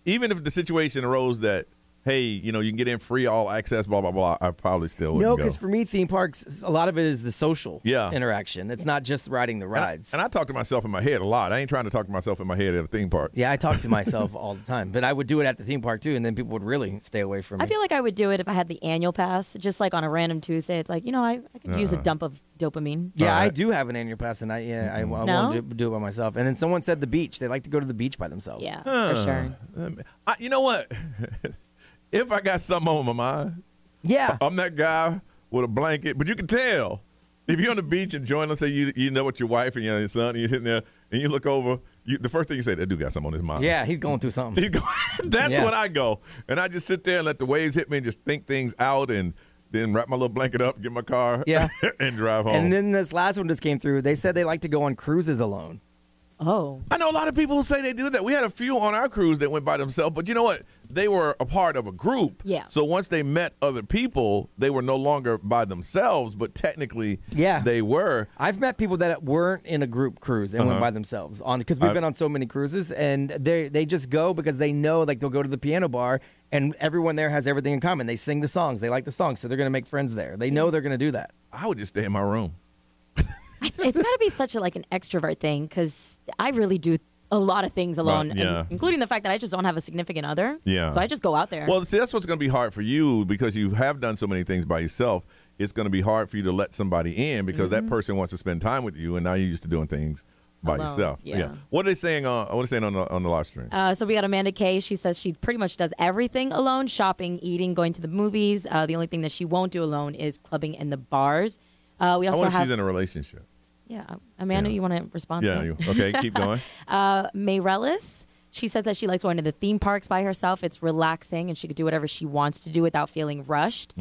Even if the situation arose that, hey, you can get in free, all access, blah, blah, blah, I probably still wouldn't No, go. because for me, theme parks, a lot of it is the social Yeah. interaction. It's not just riding the rides. And I talk to myself in my head a lot. I ain't trying to talk to myself in my head at a theme park. Yeah, I talk to myself all the time, but I would do it at the theme park too, and then people would really stay away from me. I feel like I would do it if I had the annual pass, just like on a random Tuesday. It's like, I could use a dump of dopamine. Yeah, I do have an annual pass, and I No? want to do it by myself. And then someone said the beach. They like to go to the beach by themselves. Yeah, for sure. You know what? If I got something on my mind, yeah, I'm that guy with a blanket. But you can tell if you're on the beach enjoying, let's say you know with your wife and your son, and you're sitting there and you look over. The first thing you say, that dude got something on his mind. Yeah, he's going through something. That's Yeah. when I go, and I just sit there and let the waves hit me and just think things out, and then wrap my little blanket up, get my car, Yeah. and drive home. And then this last one just came through. They said they like to go on cruises alone. Oh. I know a lot of people who say they do that. We had a few on our cruise that went by themselves, but you know what? They were a part of a group. Yeah. So once they met other people, they were no longer by themselves, but technically they were. I've met people that weren't in a group cruise and went by themselves because we've been on so many cruises, and they just go because they know like they'll go to the piano bar and everyone there has everything in common. They sing the songs, they like the songs, so they're going to make friends there. They know they're going to do that. I would just stay in my room. It's got to be such an extrovert thing because I really do a lot of things alone, Right, yeah. including the fact that I just don't have a significant other. Yeah. So I just go out there. Well, see, that's what's going to be hard for you because you have done so many things by yourself. It's going to be hard for you to let somebody in because that person wants to spend time with you, and now you're used to doing things by Alone, yourself. yeah. What are they saying? What are they saying on the live stream? So we got Amanda Kay. She says she pretty much does everything alone: shopping, eating, going to the movies. The only thing that she won't do alone is clubbing in the bars. We I also wonder if have. she's in a relationship. Yeah, Amanda, you want to respond? Yeah. to that? Okay, keep going. Mayrellis, she says that she likes going to the theme parks by herself. It's relaxing, and she could do whatever she wants to do without feeling rushed.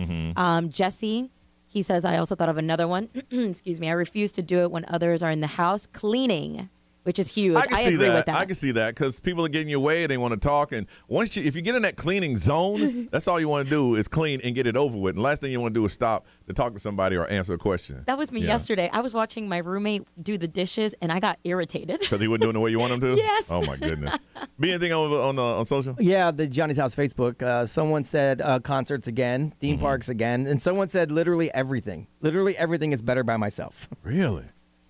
Jesse, he says, I also thought of another one. Excuse me. I refuse to do it when others are in the house. Cleaning, which is huge. I can see agree that. with that. I can see that because people are getting your way and they want to talk. And if you get in that cleaning zone, that's all you want to do is clean and get it over with. And the last thing you want to do is stop to talk to somebody or answer a question. That was me yesterday. I was watching my roommate do the dishes, and I got irritated. Because he wasn't doing the way you want him to? Yes. Oh, my goodness. Be anything on social? Yeah, the Johnny's House Facebook. Someone said concerts again, theme parks again, and someone said literally everything. Literally everything is better by myself. Really?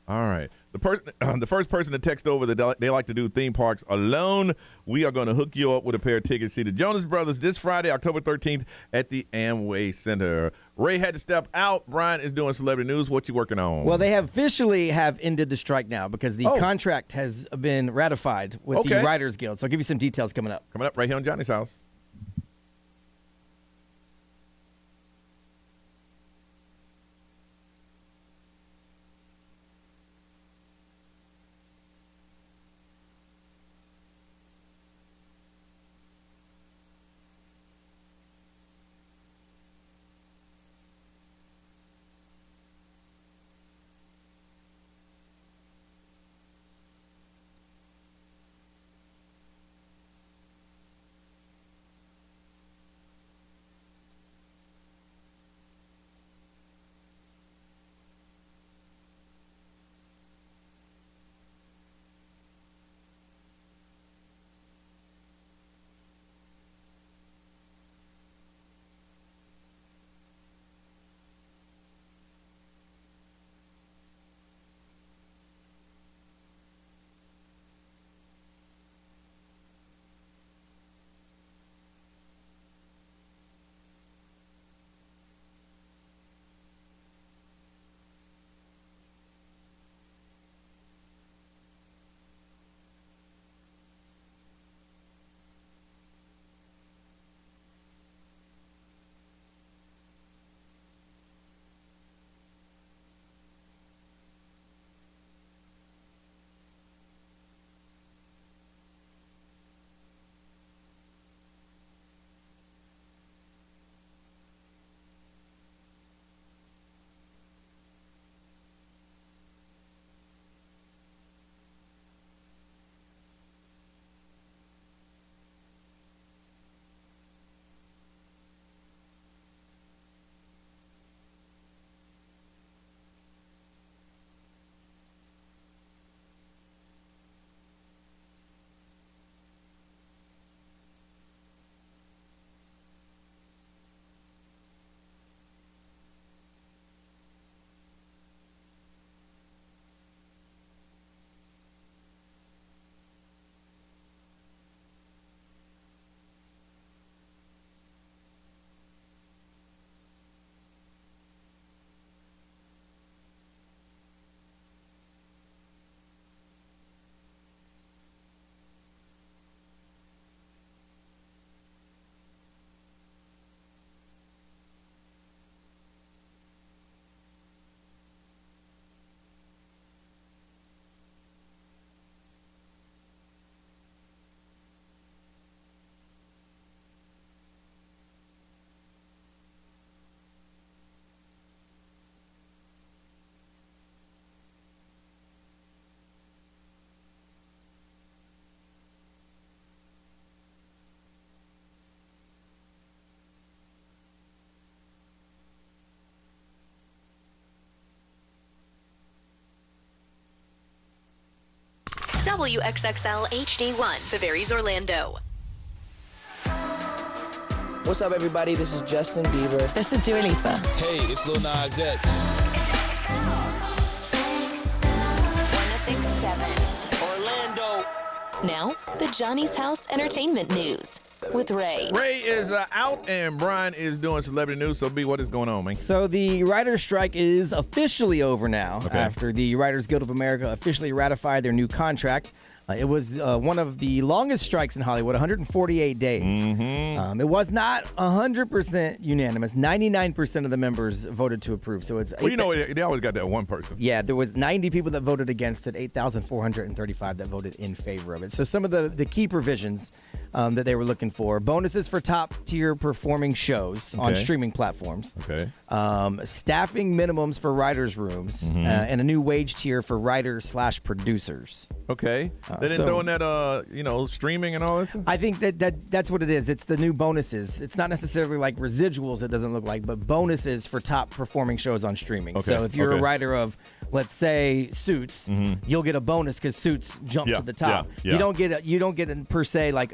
All right. The first person to text over that they like to do theme parks alone, we are going to hook you up with a pair of tickets. See the Jonas Brothers this Friday, October 13th at the Amway Center. Ray had to step out. Brian is doing celebrity news. What you working on? Well, they have officially ended the strike now because the contract has been ratified with the Writers Guild. So I'll give you some details coming up. Coming up right here on Johnny's House. WXXL HD1, Tavares, Orlando. What's up, everybody? This is Justin Bieber. This is Dua Lipa. Hey, it's Lil Nas X. 1067 Orlando. Now, the Johnny's House Entertainment News with Ray. Ray is out and Brian is doing celebrity news. So, B, what is going on, man? So the writer's strike is officially over now after the Writers Guild of America officially ratified their new contract. It was one of the longest strikes in Hollywood, 148 days. Mm-hmm. It was not 100% unanimous. 99% of the members voted to approve. So it's well, you know, they always got that one person. Yeah, there was 90 people that voted against it, 8,435 that voted in favor of it. So some of the key provisions that they were looking for: bonuses for top-tier performing shows on streaming platforms. Staffing minimums for writers' rooms, and a new wage tier for writers/producers. They didn't throw in that, streaming and all that stuff? I think that's what it is. It's the new bonuses. It's not necessarily like residuals, it doesn't look like, but bonuses for top performing shows on streaming. Okay, So if you're a okay. writer of, let's say, Suits, you'll get a bonus because Suits jumped to the top. yeah. You don't get it per se like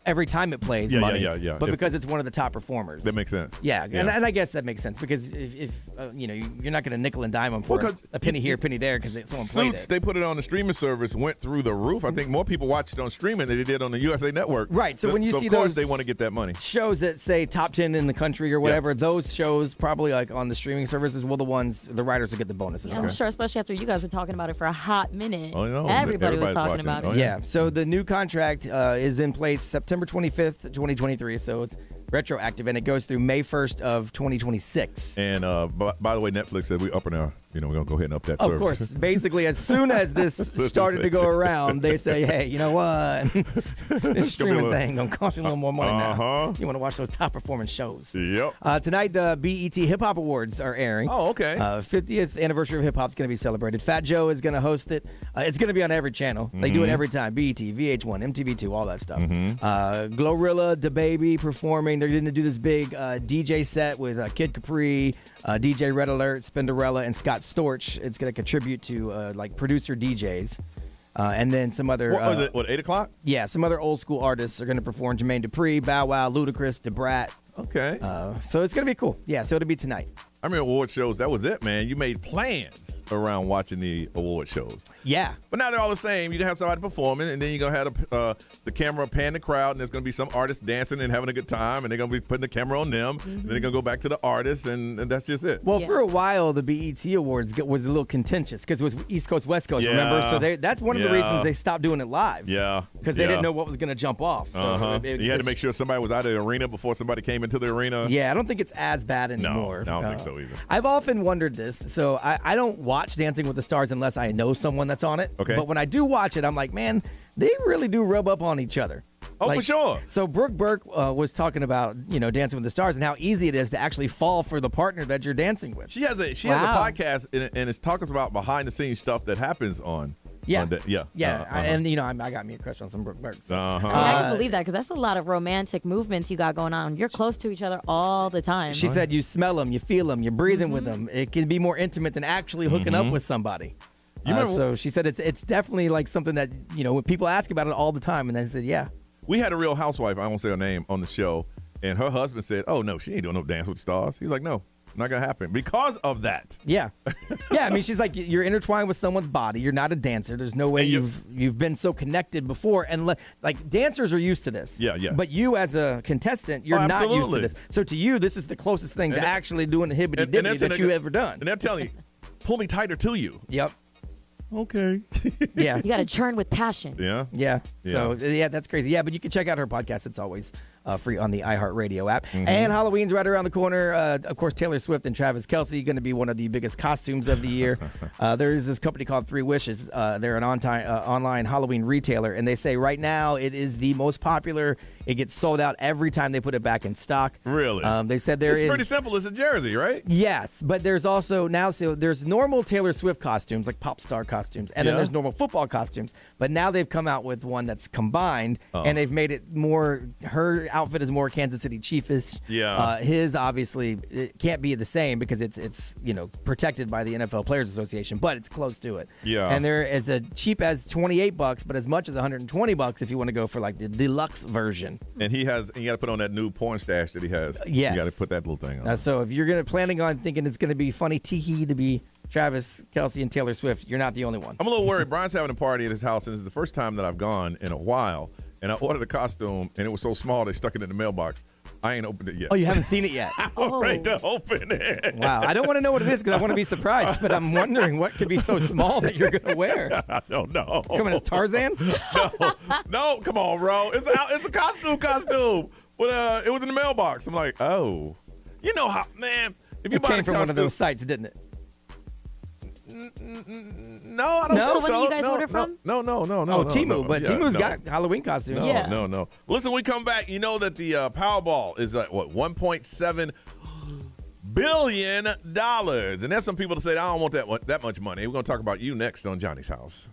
every time it plays money. Yeah. But because it's one of the top performers. That makes sense. Yeah, Yeah. And I guess that makes sense because if you're not going to nickel and dime them for a penny here, penny there because someone played Suits, it. they put it on the streaming service, went through the roof. I think more people watched it on streaming than they did on the USA Network. Right. So when you see of course those they want to get that money. shows that say top 10 in the country or whatever, those shows probably like on the streaming services will the writers will get the bonuses. Yeah, I'm sure, especially after you guys were talking about it for a hot minute. Oh, no. Everybody was Everybody's talking watching. about it. Yeah. So the new contract is in place September 25th, 2023. So it's retroactive and it goes through May 1st of 2026. And by the way, Netflix said we're upping our, we're going to go ahead and up that Of service. course, basically, as soon as this started to go around, they say, "Hey, you know what? This streaming thing gonna cost you a little more money now. You want to watch those top performing shows." Yep. Tonight, the BET Hip Hop Awards are airing. Oh, okay. 50th anniversary of hip hop is going to be celebrated. Fat Joe is going to host it. It's going to be on every channel. They do it every time. BET, VH1, MTV2, all that stuff. Glorilla, DaBaby performing. They're going to do this big DJ set with Kid Capri, DJ Red Alert, Spinderella, and Scott Storch. It's going to contribute to like producer DJs. And then some other... What was it? 8 o'clock? Yeah, some other old school artists are going to perform. Jermaine Dupri, Bow Wow, Ludacris, DeBrat. Okay. So it's going to be cool. Yeah, so it'll be tonight. I remember award shows. That was it, man. You made plans around watching the award shows. Yeah. But now they're all the same. You're going to have somebody performing, and then you're going to have the camera pan the crowd, and there's going to be some artist dancing and having a good time, and they're going to be putting the camera on them, and then they're going to go back to the artist, and that's just it. Well, for a while, the BET Awards was a little contentious because it was East Coast, West Coast, remember? So that's one of the reasons they stopped doing it live. Yeah. Because they didn't know what was going to jump off. So you had to make sure somebody was out of the arena before somebody came into the arena. Yeah, I don't think it's as bad anymore. No, I don't think so either. I've often wondered this. So I don't watch Dancing with the Stars unless I know someone that's on it. Okay. But when I do watch it, I'm like, man, they really do rub up on each other. Oh, for sure. So Brooke Burke was talking about, Dancing with the Stars and how easy it is to actually fall for the partner that you're dancing with. She has a podcast, and it's talking about behind the scenes stuff that happens on. Yeah. And I got me a crush on some Brooke Burke. So. I can believe that because that's a lot of romantic movements you got going on. You're close to each other all the time. She said you smell them, you feel them, you're breathing with them. It can be more intimate than actually hooking up with somebody. So she said it's definitely like something that, when people ask about it all the time, and then said, yeah. We had a Real Housewife, I won't say her name, on the show, and her husband said, oh, no, she ain't doing no Dance with the Stars. He's like, no. Not gonna happen because of that. Yeah, I mean, she's like, you're intertwined with someone's body. You're not a dancer. There's no way you've been so connected before. And like dancers are used to this. Yeah. But you as a contestant, you're not used to this. So to you, this is the closest thing to actually doing the hibbity dibbity that you've ever done. And they're telling you, pull me tighter to you. Yep. Okay. Yeah. You got to churn with passion. Yeah. So, that's crazy. Yeah, but you can check out her podcast. It's always free on the iHeartRadio app. And Halloween's right around the corner. Of course, Taylor Swift and Travis Kelce going to be one of the biggest costumes of the year. There's this company called 3 Wishes. They're an online Halloween retailer, and they say right now it is the most popular. It gets sold out every time they put it back in stock. Really? They said it's pretty simple. It's a jersey, right? Yes, but there's also there's normal Taylor Swift costumes, like pop star costumes, and then there's normal football costumes. But now they've come out with one that's combined, and they've made it more. Her outfit is more Kansas City Chiefs. Yeah. His obviously it can't be the same because it's protected by the NFL Players Association, but it's close to it. Yeah. And there is a cheap as $28, but as much as $120 if you want to go for like the deluxe version. And you got to put on that new porn stash that he has. Yes. You got to put that little thing on. So if you're planning on thinking it's going to be funny tee-hee to be Travis Kelce and Taylor Swift, you're not the only one. I'm a little worried. Brian's having a party at his house, and this is the first time that I've gone in a while. And I ordered a costume, and it was so small they stuck it in the mailbox. I ain't opened it yet. Oh, you haven't seen it yet? I'm afraid to open it. Wow. I don't want to know what it is because I want to be surprised, but I'm wondering what could be so small that you're going to wear. I don't know. Coming as Tarzan? No, come on, bro. It's a costume. But it was in the mailbox. I'm like, oh. You know how, man. If you It buy came a from one of costume- those sites, didn't it? No, I don't No? think So so. when you guys no, order from? No. Oh, no, Temu, no. but Yeah, Temu's no. got Halloween costumes. No. Listen, we come back. You know that the Powerball is like, what, $1.7 billion. And there's some people that say, I don't want that much money. We're going to talk about you next on Johnny's House.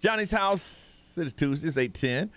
Johnny's house. It's Tuesday. It's 8:10.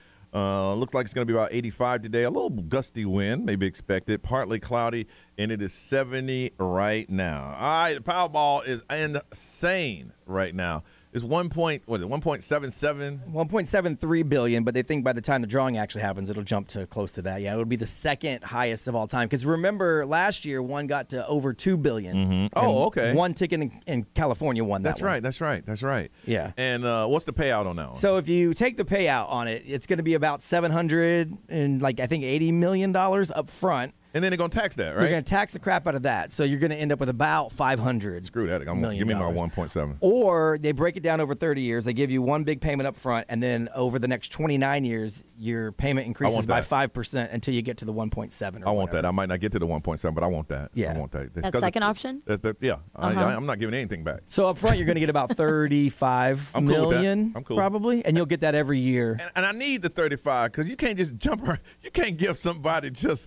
Looks like it's going to be about 85 today. A little gusty wind, maybe expected. Partly cloudy, and it is 70 right now. All right, the Powerball is insane right now. It's 1.77? 1.73 billion, but they think by the time the drawing actually happens, it'll jump to close to that. Yeah, it would be the second highest of all time. Because remember, last year, one got to over 2 billion. Mm-hmm. Oh, okay. One ticket in California won that That's one. That's right. Yeah. And what's the payout on that one? So if you take the payout on it, it's going to be about $80 million up front. And then they're going to tax that, right? They're going to tax the crap out of that. So you're going to end up with about 500. Screw that. Give me my 1.7. Or they break it down over 30 years. They give you one big payment up front, and then over the next 29 years, your payment increases by 5% until you get to the 1.7. I want that. I might not get to the 1.7, but I want that. Yeah. I want that. That second option? Yeah. I'm not giving anything back. So up front, you're going to get about 35 million, I'm cool. probably, and you'll get that every year. And I need the 35 because you can't just jump around. You can't give somebody just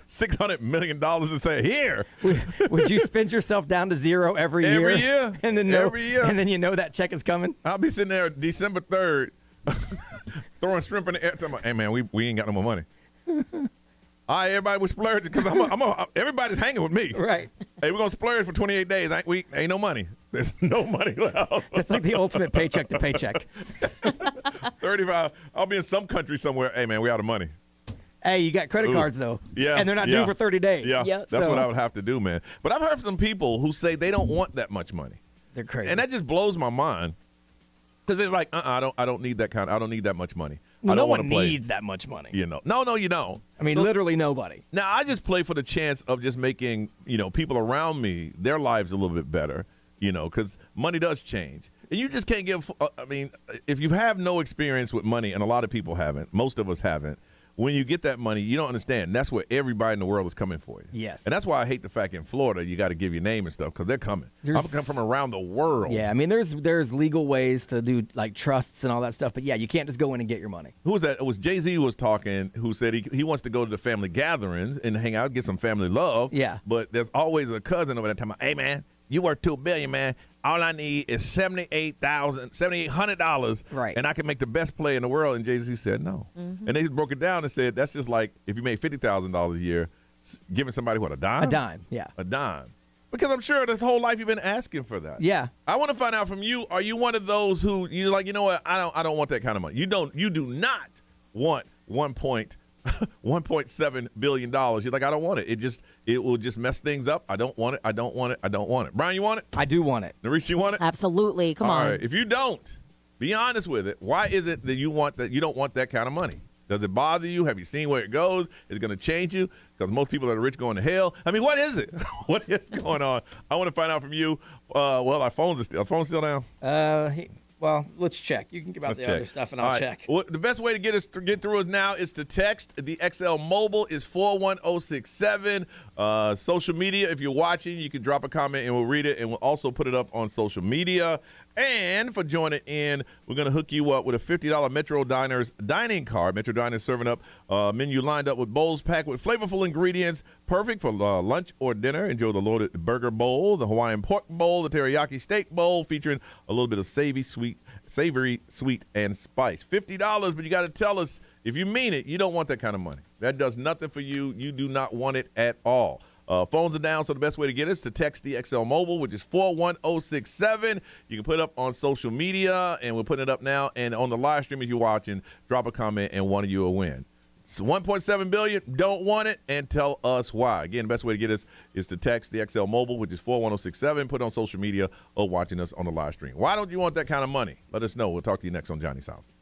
$600 million and say, here. Would you spend yourself down to zero every year? Every year. And then every year. And then you know that check is coming? I'll be sitting there December 3rd throwing shrimp in the air. Talking about, hey, man, we ain't got no more money. All right, everybody was splurging because everybody's hanging with me. Right. Hey, we're going to splurge for 28 days. Ain't no money. There's no money left. That's like the ultimate paycheck to paycheck. 35. I'll be in some country somewhere. Hey, man, we out of money. Hey, you got credit cards, though. Yeah. And they're not due for 30 days. Yeah. That's what I would have to do, man. But I've heard some people who say they don't want that much money. They're crazy. And that just blows my mind. Because they're like, I don't need that I don't need that much money. Well, I don't no one play. needs that much money. You know. No, you don't. I mean, literally nobody. Now, I just play for the chance of just making, people around me, their lives a little bit better, because money does change. And you just can't give, if you have no experience with money, and a lot of people haven't, most of us haven't, when you get that money, you don't understand. That's where everybody in the world is coming for you. Yes. And that's why I hate the fact in Florida you got to give your name and stuff because they're coming. I'm coming from around the world. Yeah, I mean, there's legal ways to do like trusts and all that stuff, but yeah, you can't just go in and get your money. Who was that? It was Jay-Z was talking who said he wants to go to the family gatherings and hang out, get some family love. Yeah. But there's always a cousin over there talking about, hey, man, you worth $2 billion, man. All I need is $7,800, right? And I can make the best play in the world. And Jay-Z said no. Mm-hmm. And they broke it down and said that's just like if you made $50,000 a year, giving somebody a dime? A dime, yeah. A dime. Because I'm sure this whole life you've been asking for that. Yeah. I want to find out from you, are you one of those who you're like, you know what, I don't want that kind of money. You do not want $1.7 billion. You're like, I don't want it. It will just mess things up. I don't want it. I don't want it. I don't want it. Brian, you want it? I do want it. Narice, you want it? Absolutely. Come on. All right. If you don't, be honest with it. Why is it that you don't want that kind of money? Does it bother you? Have you seen where it goes? Is it going to change you? Because most people that are rich going to hell. I mean, what is it? What is going on? I want to find out from you. Well, our phone's still down. Well, let's check. You can give out other stuff, and I'll check. Well, the best way to get through us now is to text. The XL Mobile is 41067. Social media, if you're watching, you can drop a comment, and we'll read it, and we'll also put it up on social media. And for joining in, we're going to hook you up with a $50 Metro Diners dining card. Metro Diners serving up a menu lined up with bowls packed with flavorful ingredients, perfect for lunch or dinner. Enjoy the loaded burger bowl, the Hawaiian pork bowl, the teriyaki steak bowl, featuring a little bit of savory, sweet, and spice. $50, but you got to tell us, if you mean it, you don't want that kind of money. That does nothing for you. You do not want it at all. Phones are down, so the best way to get it is to text the XL Mobile, which is 41067. You can put it up on social media, and we're putting it up now. And on the live stream, if you're watching, drop a comment, and one of you will win. It's $1.7 billion. Don't want it, and tell us why. Again, the best way to get us is to text the XL Mobile, which is 41067. Put it on social media or watching us on the live stream. Why don't you want that kind of money? Let us know. We'll talk to you next on Johnny's House.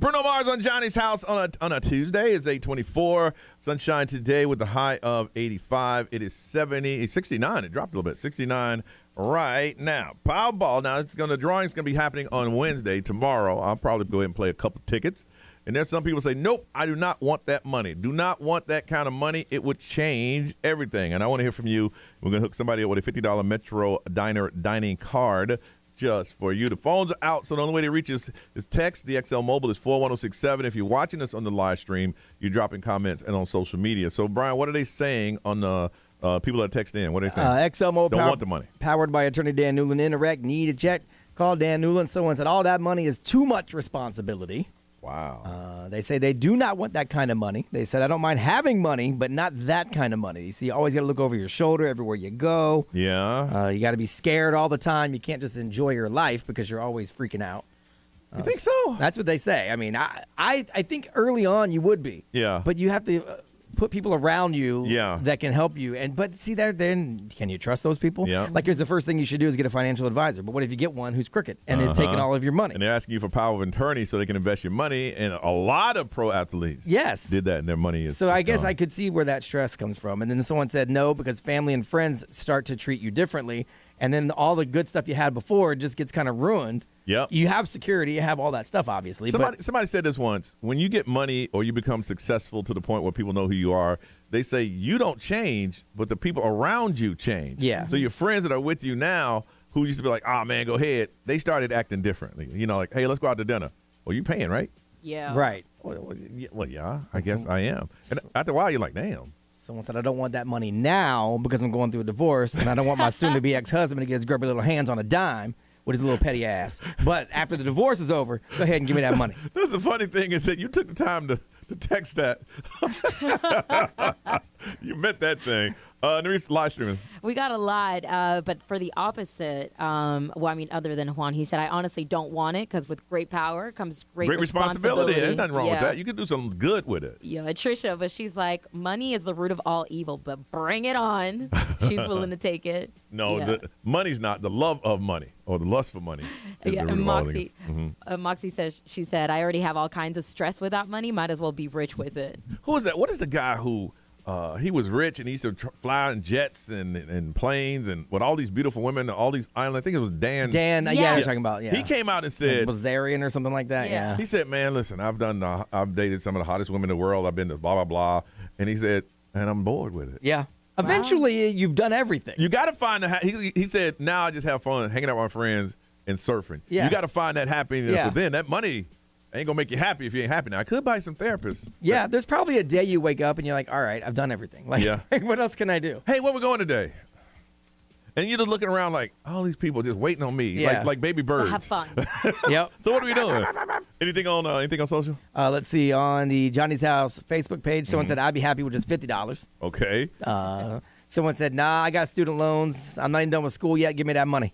Bruno Mars on Johnny's house on a Tuesday. It's 8:24. Sunshine today with the high of 85. It is 69. It dropped a little bit. 69 right now. Powerball. Now the drawing's gonna be happening on Wednesday tomorrow. I'll probably go ahead and play a couple tickets. And there's some people say, nope, I do not want that money. Do not want that kind of money. It would change everything. And I want to hear from you. We're going to hook somebody up with a $50 Metro Diner dining card just for you. The phones are out, so the only way to reach us is text. The XL Mobile is 41067. If you're watching us on the live stream, you're dropping comments and on social media. So, Brian, what are they saying on the people that text in? What are they saying? XL Mobile don't want the money. Powered by attorney Dan Newland. Interact, need a check. Call Dan Newland. Someone said all that money is too much responsibility. Wow. They say they do not want that kind of money. They said, I don't mind having money, but not that kind of money. You see, you always got to look over your shoulder everywhere you go. Yeah. You got to be scared all the time. You can't just enjoy your life because you're always freaking out. You think so? That's what they say. I mean, I think early on you would be. Yeah. But you have to put people around you Yeah. that can help you. But see, then can you trust those people? Yeah. Like, here's the first thing you should do is get a financial advisor. But what if you get one who's crooked and is taking all of your money? And they're asking you for power of attorney so they can invest your money. And a lot of pro athletes did that, and their money is So I guess gone. I could see where that stress comes from. And then someone said no because family and friends start to treat you differently. And then all the good stuff you had before just gets kind of ruined. Yep. You have security. You have all that stuff, obviously. Somebody said this once. When you get money or you become successful to the point where people know who you are, they say you don't change, but the people around you change. Yeah. So your friends that are with you now who used to be like, oh, man, go ahead, they started acting differently. You know, like, hey, let's go out to dinner. Well, you paying, right? Yeah. Right. Well, yeah, I guess I am. And after a while, you're like, damn. Someone said, I don't want that money now because I'm going through a divorce, and I don't want my soon-to-be ex-husband to get his grubby little hands on a dime with his little petty ass. But after the divorce is over, go ahead and give me that money. That's the funny thing is that you took the time to text that. You meant that thing. Live streaming. We got a lot, but for the opposite, other than Juan, he said, I honestly don't want it because with great power comes great responsibility. There's nothing wrong with that. You can do something good with it. Yeah, Trisha, but she's like, money is the root of all evil, but bring it on. She's willing to take it. No, Yeah. the money's not the love of money or the lust for money. Is the root And of all Moxie, evil. Moxie says, she said, I already have all kinds of stress without money. Might as well be rich with it. Who is that? What is the guy who he was rich and he used to fly in jets and planes and with all these beautiful women, all these islands? I think it was Dan. Yeah, you're talking about, yeah. He came out and said, Bazarian or something like that, yeah. He said, man, listen, I've dated some of the hottest women in the world. I've been to blah, blah, blah. And he said, and I'm bored with it. Yeah. Eventually, you've done everything. You got to find he said, now I just have fun hanging out with my friends and surfing. Yeah. You got to find that happiness Yeah. within. That money ain't going to make you happy if you ain't happy. Now, I could buy some therapists. Yeah, there's probably a day you wake up and you're like, all right, I've done everything. Like, Yeah. what else can I do? Hey, where we going today? And you're just looking around like, all these people just waiting on me, Yeah. like baby birds. Have fun. Yep. So what are we doing? Anything on social? Let's see. On the Johnny's House Facebook page, someone said, I'd be happy with just $50. Okay. Someone said, nah, I got student loans. I'm not even done with school yet. Give me that money.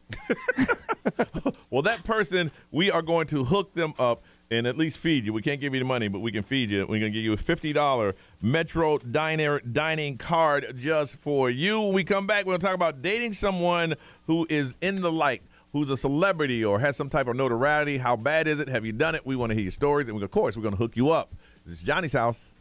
Well, that person, we are going to hook them up and at least feed you. We can't give you the money, but we can feed you. We're going to give you a $50 Metro Diner dining card just for you. When we come back, we're going to talk about dating someone who is in the light, who's a celebrity or has some type of notoriety. How bad is it? Have you done it? We want to hear your stories. And, of course, we're going to hook you up. This is Johnny's house.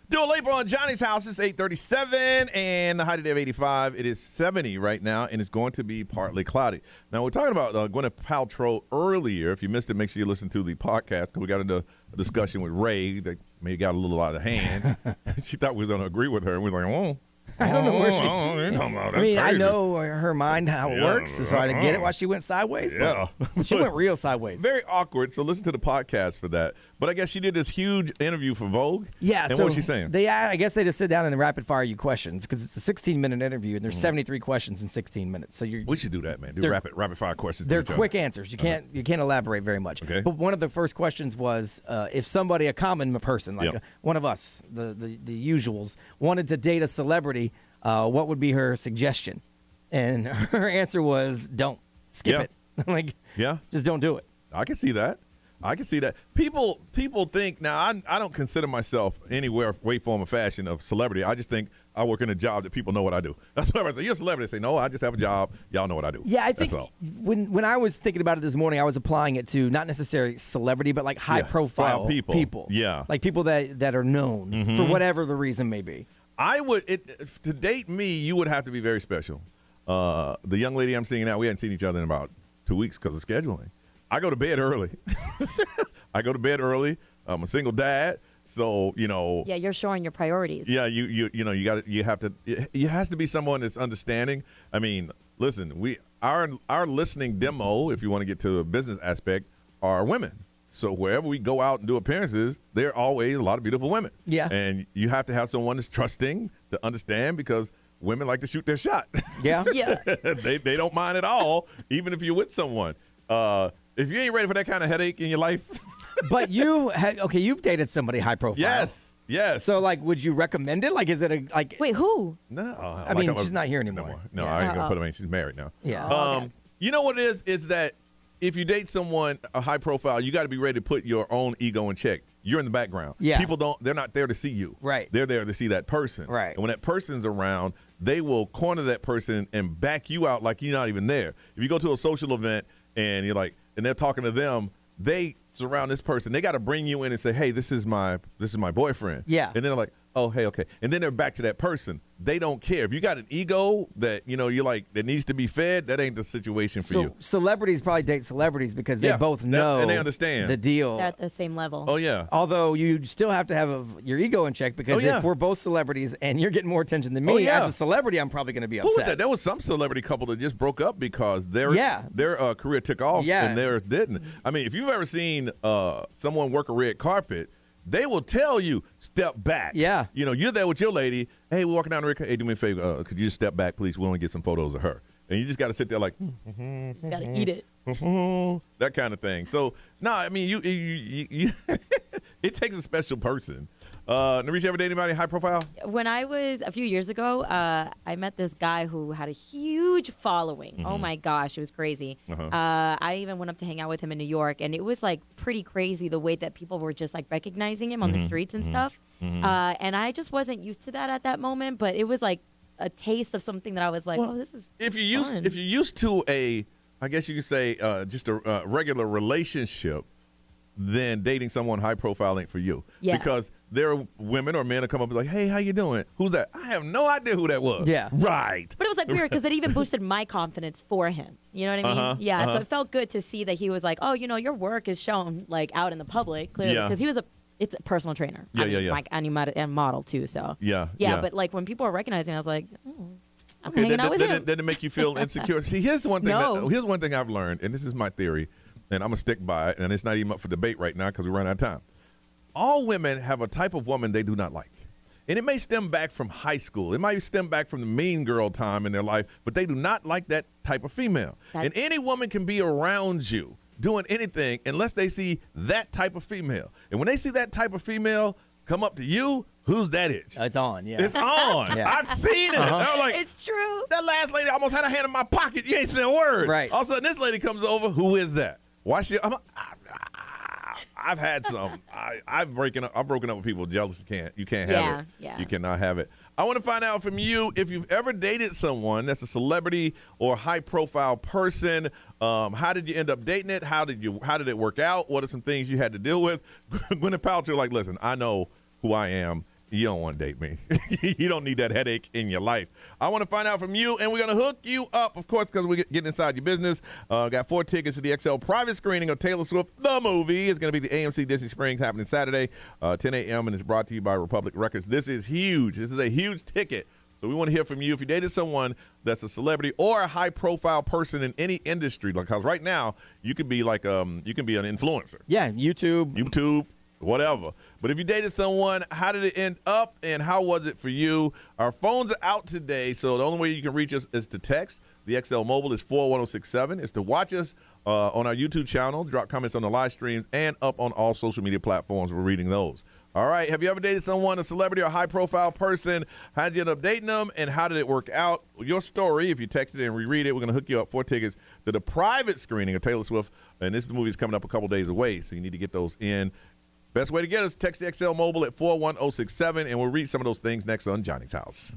Dua Lipa on Johnny's house. It's 8:37, and the high today of 85. It is 70 right now, and it's going to be partly cloudy. Now, we're talking about Gwyneth Paltrow earlier. If you missed it, make sure you listen to the podcast, because we got into a discussion with Ray that maybe got a little out of hand. She thought we was going to agree with her, and we was like, oh. I don't know where she. I mean, I know her mind how it works, so I didn't get it why she went sideways. Yeah, but she went real sideways. Very awkward. So listen to the podcast for that. But I guess she did this huge interview for Vogue. Yeah. And so what was she saying? I guess they just sit down and rapid fire you questions, because it's a 16-minute interview and there's 73 questions in 16 minutes. So we should do that, man. Do rapid fire questions. They're quick answers. You can't elaborate very much. Okay. But one of the first questions was if somebody, a common person like one of us, the usuals, wanted to date a celebrity. What would be her suggestion? And her answer was, don't. Skip it. Just don't do it. I can see that. People think, now I don't consider myself anywhere, way, form, or fashion of celebrity. I just think I work in a job that people know what I do. That's what I say. You're a celebrity. I say, no, I just have a job. Y'all know what I do. Yeah, I think That's all. when I was thinking about it this morning, I was applying it to not necessarily celebrity, but like high-profile people. Yeah. Like people that are known for whatever the reason may be. To date me, you would have to be very special. The young lady I'm seeing now, we hadn't seen each other in about 2 weeks because of scheduling. I go to bed early. I'm a single dad, so Yeah, you're showing your priorities. Yeah, it has to be someone that's understanding. I mean, listen, our listening demo, if you want to get to the business aspect, are women. So wherever we go out and do appearances, there are always a lot of beautiful women. Yeah. And you have to have someone that's trusting to understand, because women like to shoot their shot. Yeah. Yeah. They don't mind at all, even if you're with someone. If you ain't ready for that kind of headache in your life. But you've dated somebody high profile. Yes. So would you recommend it? Is it Wait, who? No. I mean, she's not here anymore. No, I ain't gonna put her in. She's married now. Yeah. Okay. You know what it is that if you date someone a high profile, you got to be ready to put your own ego in check. You're in the background. Yeah. They're not there to see you. Right. They're there to see that person. Right. And when that person's around, they will corner that person and back you out like you're not even there. If you go to a social event and and they're talking to them, they surround this person. They got to bring you in and say, "Hey, this is my boyfriend." Yeah. And then they're like, "Oh, hey, okay." And then they're back to that person. They don't care. If you got an ego that you're that needs to be fed, that ain't the situation for you. Celebrities probably date celebrities because they both know and they understand the deal. They're at the same level. Oh yeah. Although you still have to have your ego in check, because if we're both celebrities and you're getting more attention than me as a celebrity, I'm probably going to be upset. Who was that? There was some celebrity couple that just broke up because their career took off and theirs didn't. I mean, if you've ever seen someone work a red carpet, they will tell you, step back. Yeah. You're there with your lady. Hey, we're walking down the red carpet. Hey, do me a favor. Could you just step back, please? We want to get some photos of her. And you just got to sit there like, Just got to eat it. that kind of thing. So, no, I mean, you it takes a special person. Narisha, ever dated anybody high profile? When I was a few years ago, I met this guy who had a huge following. Oh my gosh, it was crazy. I even went up to hang out with him in New York, and it was pretty crazy the way that people were just recognizing him on the streets and stuff. And I just wasn't used to that at that moment, but it was a taste of something that I was like, oh, this is if you're used to I guess you could say just a regular relationship, then dating someone high profile ain't for you. Yeah. Because there are women or men that come up and be like, hey, how you doing? Who's that? I have no idea who that was. Yeah. Right. But it was weird because it even boosted my confidence for him. You know what I mean? Yeah. So it felt good to see that he was like, oh, your work is shown out in the public clearly, because he was it's a personal trainer. And and model too. So yeah. But when people were recognizing, I was like, I'm okay, hanging out with him. Did it make you feel insecure? See, here's one thing. Here's one thing I've learned, and this is my theory, and I'm gonna stick by it. And it's not even up for debate right now because we run out of time. All women have a type of woman they do not like, and it may stem back from high school. It might stem back from the mean girl time in their life, but they do not like that type of female. And any woman can be around you doing anything unless they see that type of female. And when they see that type of female come up to you, who's that itch? It's on, yeah. It's on. Yeah. I've seen it. I was like, it's true. That last lady almost had her hand in my pocket. You ain't saying a word. Right. All of a sudden, this lady comes over. Who is that? Why she? I've had some. I've broken up with people jealous. You can't have it. Yeah. You cannot have it. I want to find out from you if you've ever dated someone that's a celebrity or high profile person. How did you end up dating it? How did it work out? What are some things you had to deal with? Gwyneth Paltrow, listen, I know who I am, you don't want to date me. You don't need that headache in your life. I want to find out from you, and we're going to hook you up, of course, because we're getting inside your business. Got 4 tickets to the XL private screening of Taylor Swift, the movie. It's going to be the AMC Disney Springs happening Saturday, 10 a.m., and it's brought to you by Republic Records. This is huge. This is a huge ticket. So we want to hear from you. If you dated someone that's a celebrity or a high-profile person in any industry, because right now you could be like you can be an influencer. Yeah, YouTube, whatever. But if you dated someone, how did it end up, and how was it for you? Our phones are out today, so the only way you can reach us is to text. The XL Mobile is 41067. It's to watch us on our YouTube channel, drop comments on the live streams, and up on all social media platforms. We're reading those. All right. Have you ever dated someone, a celebrity or high-profile person? How did you end up dating them, and how did it work out? Your story, if you text it and reread it, we're going to hook you up 4 tickets to the private screening of Taylor Swift. And this movie is coming up a couple days away, so you need to get those in. Best way to get us, text the XL Mobile at 41067, and we'll read some of those things next on Johnny's House.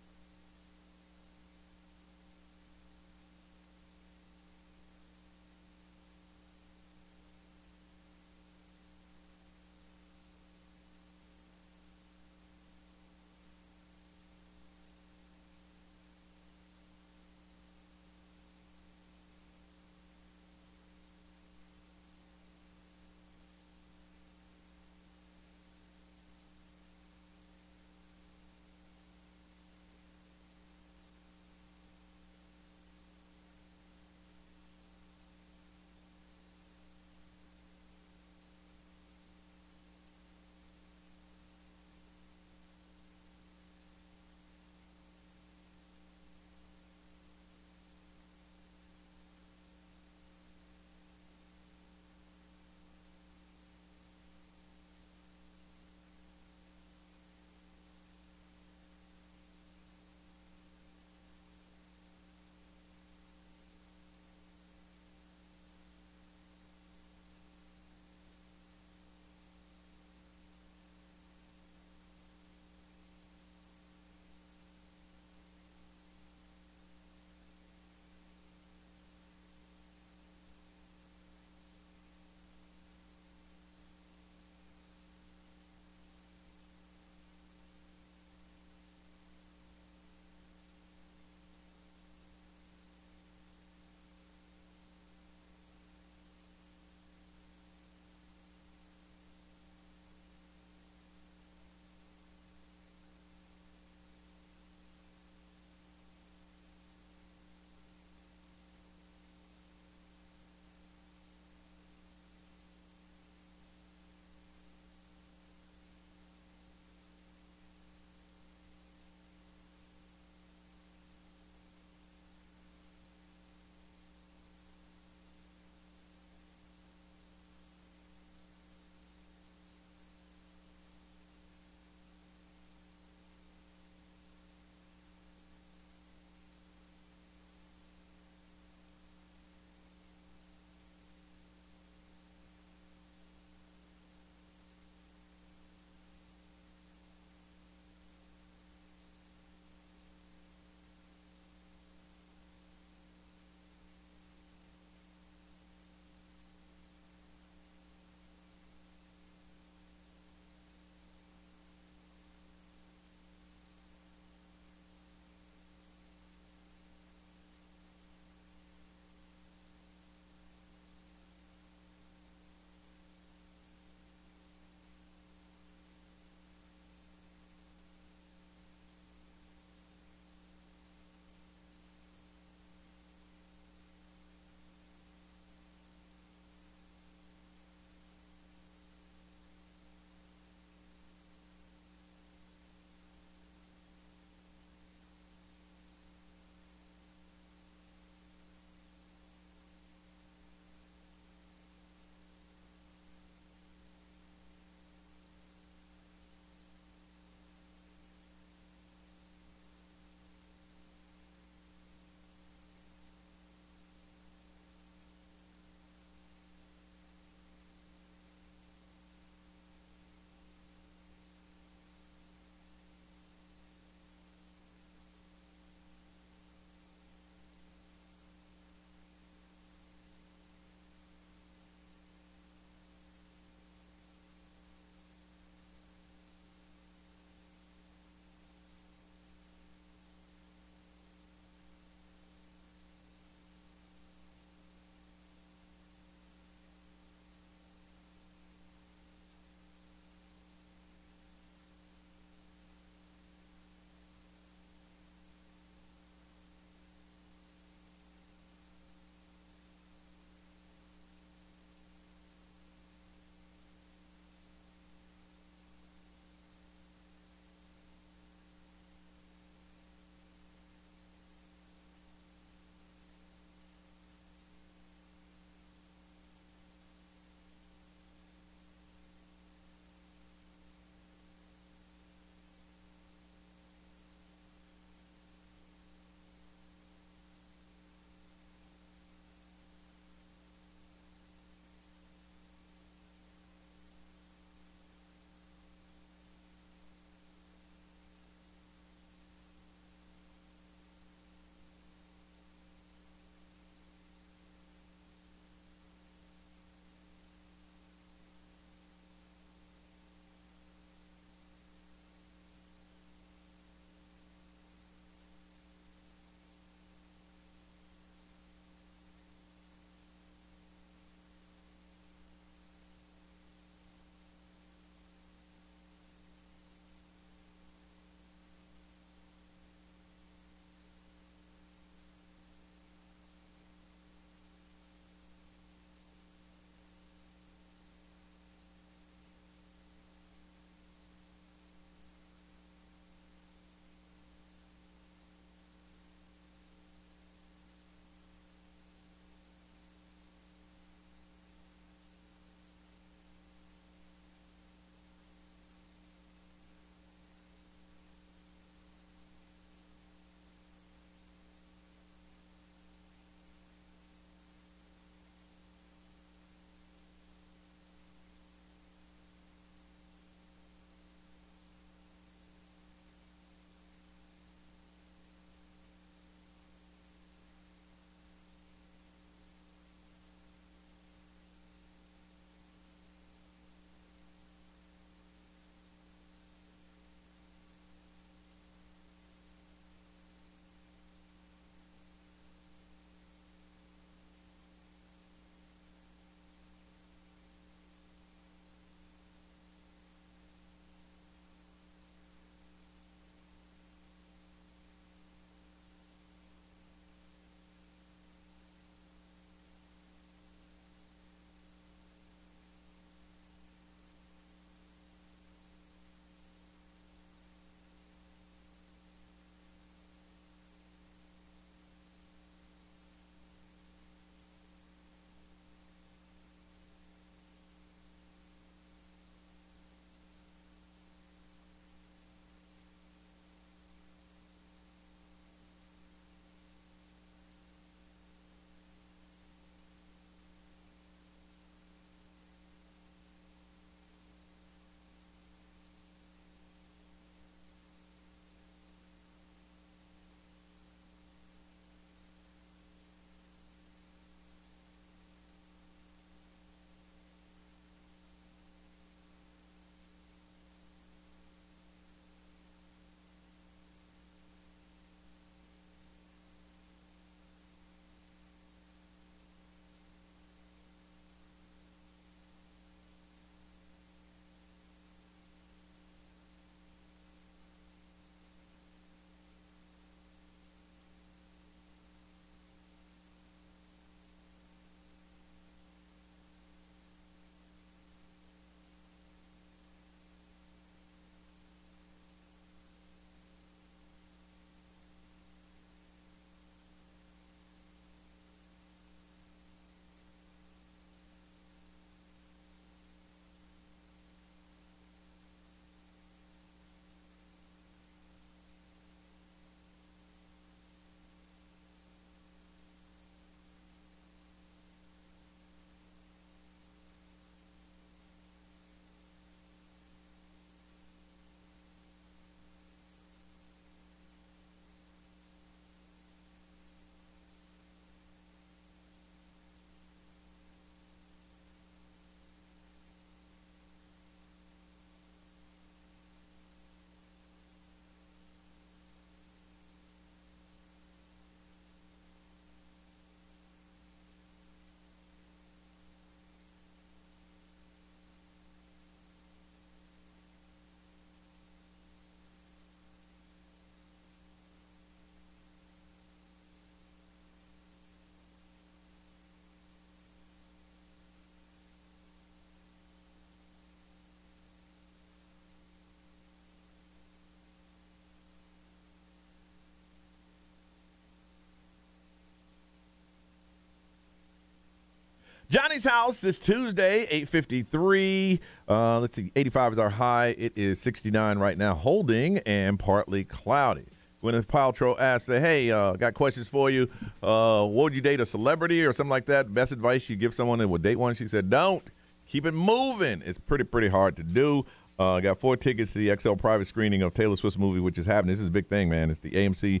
Johnny's house this Tuesday, 8:53. Let's see, 85 is our high. It is 69 right now, holding and partly cloudy. Gwyneth Paltrow asked, hey, got questions for you. Would you date a celebrity or something like that? Best advice you give someone that would date one? She said, don't. Keep it moving. It's pretty hard to do. Got 4 tickets to the XL private screening of Taylor Swift's movie, which is happening. This is a big thing, man. It's the AMC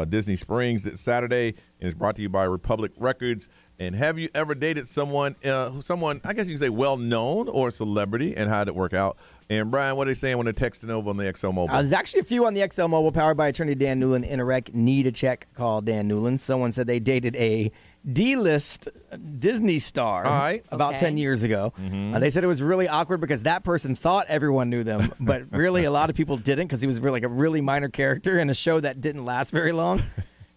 Disney Springs this Saturday, and it's brought to you by Republic Records. And have you ever dated someone, I guess you can say well-known or a celebrity, and how did it work out? And, Brian, what are they saying when they're texting over on the XL Mobile? There's actually a few on the XL Mobile, powered by attorney Dan Newland. Interac Need a Check, call Dan Newland. Someone said they dated a D-list Disney star about 10 years ago. Mm-hmm. They said it was really awkward because that person thought everyone knew them, but really a lot of people didn't because he was really, like a really minor character in a show that didn't last very long.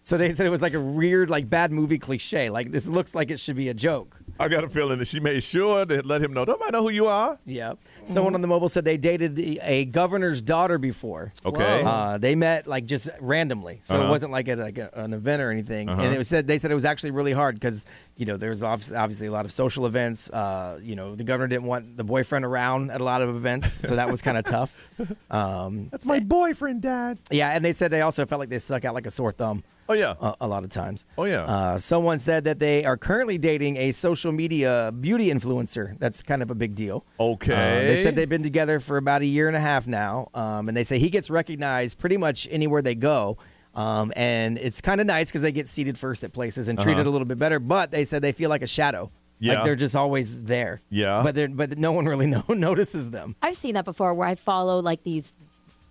So they said it was like a weird, like bad movie cliche. Like this looks like it should be a joke. I got a feeling that she made sure to let him know. Don't I know who you are? Yeah. Someone on the mobile said they dated a governor's daughter before. Okay. They met like just randomly, so it wasn't like an event or anything. And they said it was actually really hard because there's obviously a lot of social events. The governor didn't want the boyfriend around at a lot of events, so that was kind of tough. That's my boyfriend, Dad. Yeah, and they said they also felt like they stuck out like a sore thumb. Oh, yeah. A lot of times. Oh, yeah. Someone said that they are currently dating a social media beauty influencer. That's kind of a big deal. Okay. They said they've been together for about a year and a half now. And they say he gets recognized pretty much anywhere they go. And it's kind of nice because they get seated first at places and treated a little bit better. But they said they feel like a shadow. Yeah. Like they're just always there. Yeah. But no one really notices them. I've seen that before where I follow like these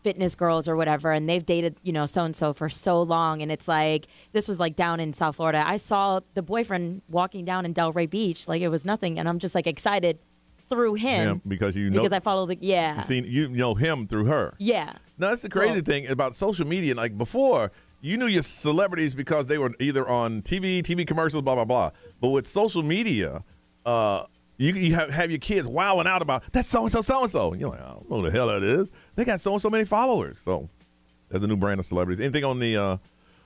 fitness girls or whatever, and they've dated, so-and-so for so long, and it's like, this was like down in South Florida. I saw the boyfriend walking down in Delray Beach like it was nothing, and I'm just like excited through him. Because I follow you know him through her. Yeah. No, that's the crazy thing about social media. Like before, you knew your celebrities because they were either on TV commercials, blah, blah, blah. But with social media, you have your kids wilding out about, that's so-and-so, so-and-so. You're like, I don't know who the hell that is. They got so many followers. So there's a new brand of celebrities. Anything on the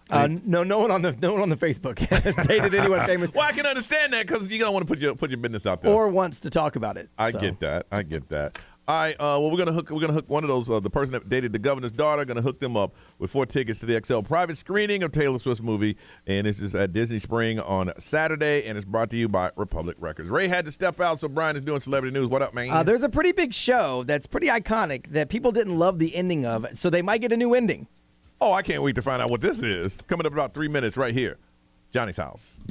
no one on the Facebook has dated anyone famous. Well, I can understand that because you don't want to put your business out there or wants to talk about it. I get that. All right. Well, we're gonna hook one of those. The person that dated the governor's daughter, gonna hook them up with 4 tickets to the XL private screening of Taylor Swift's movie, and this is at Disney Spring on Saturday, and it's brought to you by Republic Records. Ray had to step out, so Brian is doing celebrity news. What up, man? There's a pretty big show that's pretty iconic that people didn't love the ending of, so they might get a new ending. Oh, I can't wait to find out what this is. Coming up in about 3 minutes, right here, Johnny's house.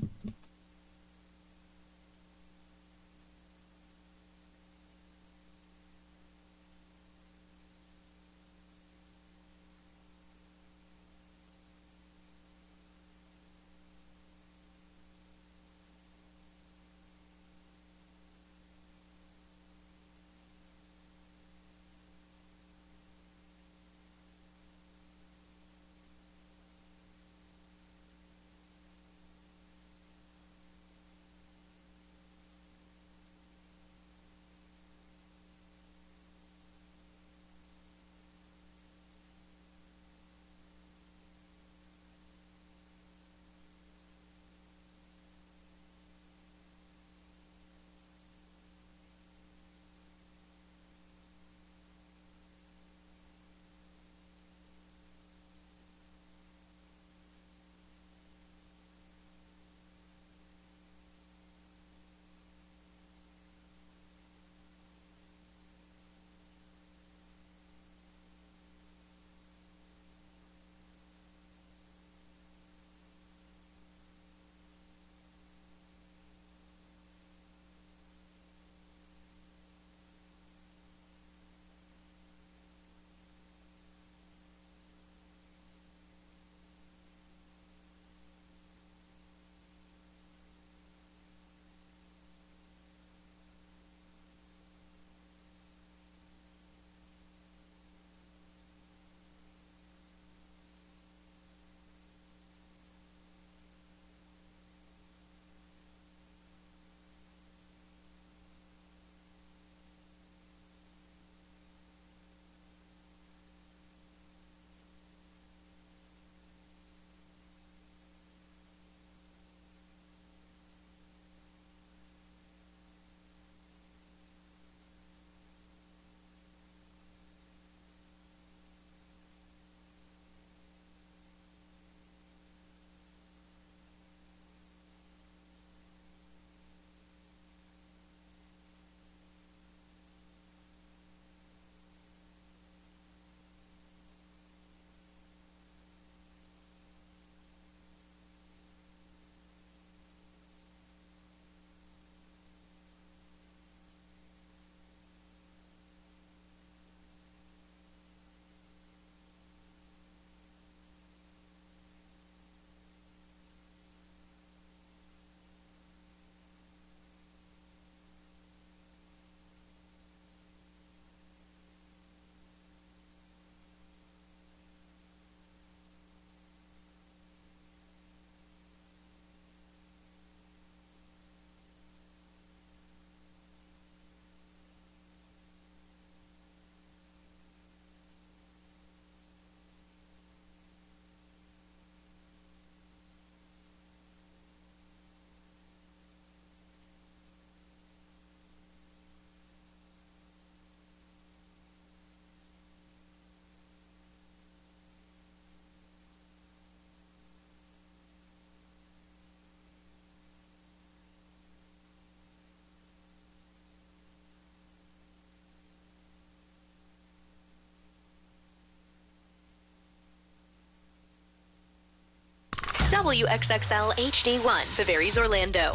WXXL HD1, Tavares, Orlando.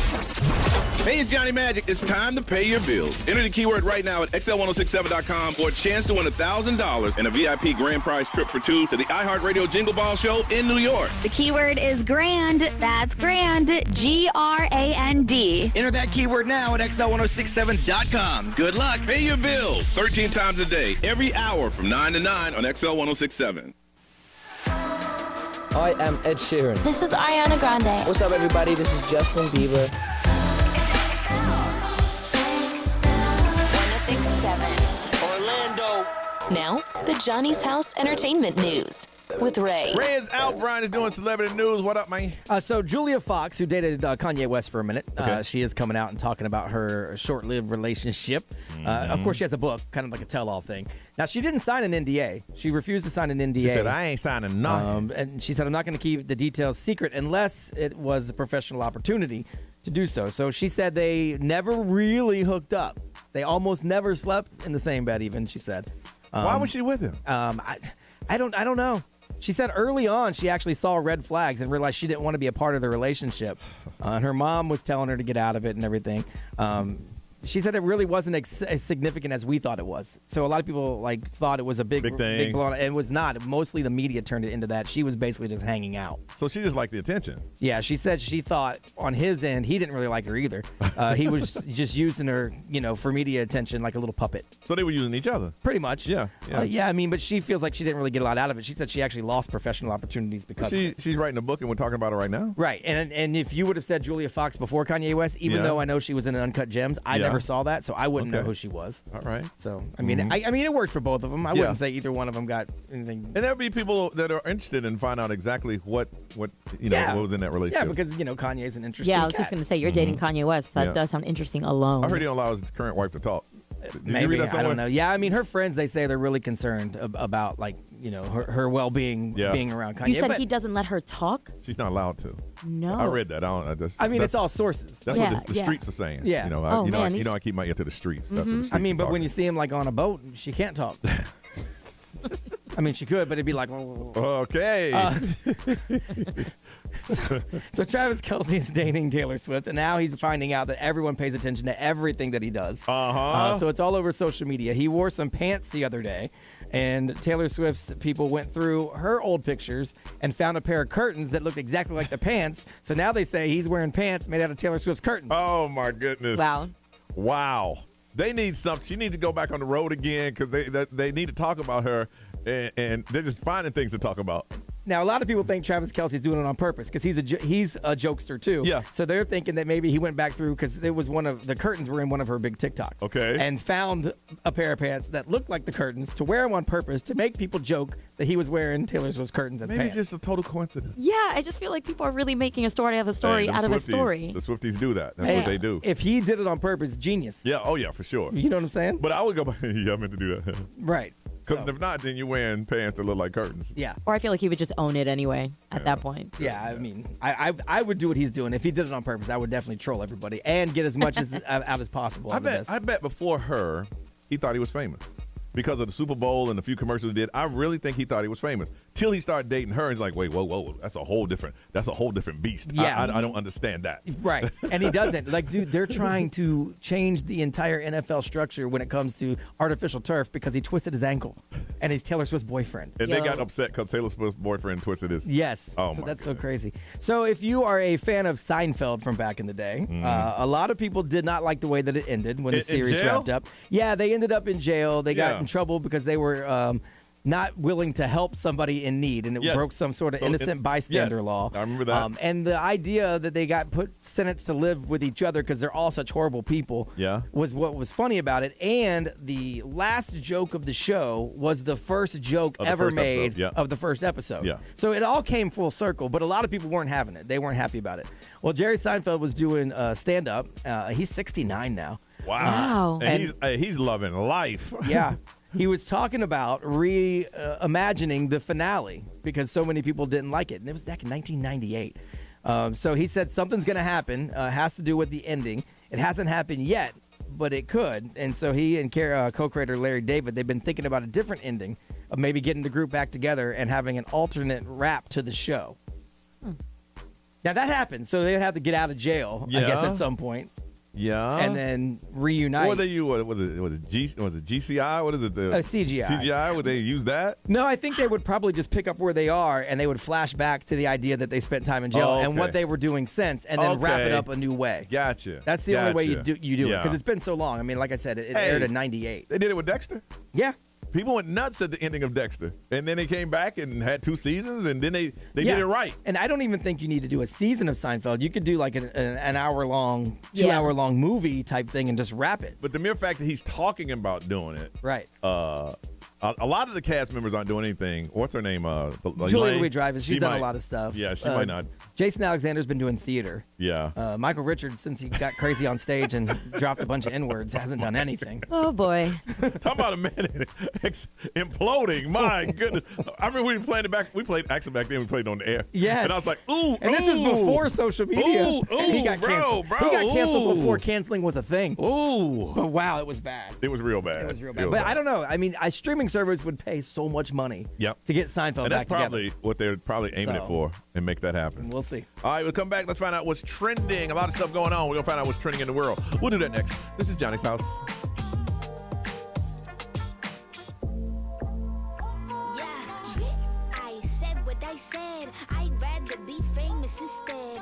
Hey, it's Johnny Magic. It's time to pay your bills. Enter the keyword right now at XL1067.com for a chance to win $1,000 and a VIP grand prize trip for two to the iHeartRadio Jingle Ball Show in New York. The keyword is grand. That's grand. G-R-A-N-D. Enter that keyword now at XL1067.com. Good luck. Pay your bills 13 times a day, every hour from 9 to 9 on XL1067. I am Ed Sheeran. This is Ariana Grande. What's up, everybody? This is Justin Bieber. 1067 Orlando. Now, the Johnny's House Entertainment News with Ray. Ray is out. Brian is doing celebrity news. What up, man? So Julia Fox, who dated Kanye West for a minute, she is coming out and talking about her short-lived relationship. Of course, she has a book, kind of like a tell-all thing. Now, she didn't sign an NDA. She refused to sign an NDA. She said, I ain't signing nothing. And she said, I'm not going to keep the details secret unless it was a professional opportunity to do so. So she said they never really hooked up. They almost never slept in the same bed even, she said. Why was she with him? I don't know. She said early on she actually saw red flags and realized she didn't want to be a part of the relationship. And her mom was telling her to get out of it and everything. She said it really wasn't as significant as we thought it was. So a lot of people thought it was a big thing. Big blow, and it was not. Mostly the media turned it into that. She was basically just hanging out. So she just liked the attention. Yeah, she said she thought on his end he didn't really like her either. He was just using her, for media attention like a little puppet. So they were using each other. Pretty much. Yeah. I mean, but she feels like she didn't really get a lot out of it. She said she actually lost professional opportunities because of it. She's writing a book and we're talking about it right now. Right, and if you would have said Julia Fox before Kanye West, even though I know she was in Uncut Gems, I never saw that, so I wouldn't know who she was. All right. So I mean, I mean, it worked for both of them. I wouldn't say either one of them got anything. And there'll be people that are interested in find out exactly what what was in that relationship. Yeah, because Kanye's an interesting. Yeah, I was just gonna say you're dating Kanye West. That does sound interesting alone. I heard he don't allow his current wife to talk. Did Maybe, you read that I somewhere? don't know. Yeah, I mean, her friends, they say they're really concerned about her well-being being around Kanye. You said he doesn't let her talk? She's not allowed to. No. I read that. I mean, it's all sources. That's what the streets are saying. Yeah. I keep my ear to the streets. That's what the streets I mean, are but when talking. you see him on a boat, she can't talk. I mean, she could, but it'd be like, okay. So Travis Kelce's dating Taylor Swift, and now he's finding out that everyone pays attention to everything that he does. So it's all over social media. He wore some pants the other day, and Taylor Swift's people went through her old pictures and found a pair of curtains that looked exactly like the pants. So now they say he's wearing pants made out of Taylor Swift's curtains. Oh, my goodness. Wow. They need something. She needs to go back on the road again because they need to talk about her, and they're just finding things to talk about. Now, a lot of people think Travis Kelce's doing it on purpose because he's a jokester too. Yeah. So they're thinking that maybe he went back through because it was the curtains were in one of her big TikToks. Okay. And found a pair of pants that looked like the curtains to wear them on purpose to make people joke that he was wearing Taylor Swift's curtains as Maybe pants. it's just a total coincidence. Yeah, I just feel like people are really making a story out of a story out of a story. The Swifties do that. That's what they do. If he did it on purpose, genius. Yeah. Oh, yeah, for sure. You know what I'm saying? But I would go back. Yeah, I meant to do that. Right. Because if not, then you're wearing pants that look like curtains. Yeah. Or I feel like he would just own it anyway at that point. Yeah, I mean, I would do what he's doing. If he did it on purpose, I would definitely troll everybody and get as much out as possible. I bet before her, he thought he was famous. Because of the Super Bowl and the few commercials he did, I really think he thought he was famous. Till he started dating her, and he's like, wait, whoa, that's a whole different beast. Yeah. I don't understand that. Right. And he doesn't. Like, dude, they're trying to change the entire NFL structure when it comes to artificial turf because he twisted his ankle and he's Taylor Swift's boyfriend. And they got upset because Taylor Swift's boyfriend twisted his. Yes. Oh, so my that's goodness. so crazy. So if you are a fan of Seinfeld from back in the day, a lot of people did not like the way that it ended when the series jail? wrapped up. Yeah, they ended up in jail. They got in trouble because they were not willing to help somebody in need, and it broke some sort of innocent bystander law. I remember that. And the idea that they got sentenced to live with each other because they're all such horrible people was what was funny about it. And the last joke of the show was the first joke ever made of the first episode. Yeah. So it all came full circle, but a lot of people weren't having it. They weren't happy about it. Well, Jerry Seinfeld was doing stand-up. He's 69 now. Wow. And he's loving life. Yeah. He was talking about reimagining the finale because so many people didn't like it. And it was back in 1998. So he said something's going to happen. Has to do with the ending. It hasn't happened yet, but it could. And so he and co-creator Larry David, they've been thinking about a different ending of maybe getting the group back together and having an alternate wrap to the show. Now that happened, so they would have to get out of jail, I guess, Yeah. at some point. Yeah. And then reunite. What they use? What was it? Was it GCI? What is it? CGI. CGI? Would they use that? No, I think they would probably just pick up where they are, and they would flash back to the idea that they spent time in jail and what they were doing since, and then wrap it up a new way. Gotcha. That's the only way you do it, Yeah. because it's been so long. I mean, like I said, it aired in '98. They did it with Dexter. Yeah. People went nuts at the ending of Dexter, and then they came back and had 2 seasons, and then they did it right. And I don't even think you need to do a season of Seinfeld. You could do like an hour-long, 2-hour-long movie type thing and just wrap it. But the mere fact that he's talking about doing it, right? A lot of the cast members aren't doing anything. What's her name? Julia Louis-Dreyfus. She's done a lot of stuff. Yeah, she might not. Jason Alexander's been doing theater. Yeah. Michael Richards, since he got crazy on stage and dropped a bunch of N-words, hasn't done anything. Oh, boy. Talk about a man imploding. My goodness. I remember we played actually back then we played on the air. Yes. And I was like, ooh, and this is before social media. Ooh, and he got bro, canceled. bro, he got canceled ooh. before canceling was a thing. Ooh. But wow, it was bad. It was real bad. It was real bad. But I don't know. I mean, a streaming service would pay so much money to get Seinfeld and that's back probably together. what they're probably aiming it for and make that happen. We'll see. All right, we'll come back. Let's find out what's trending. A lot of stuff going on. We're going to find out what's trending in the world. We'll do that next. This is Johnny's House. I said what I said. I'd rather be famous instead.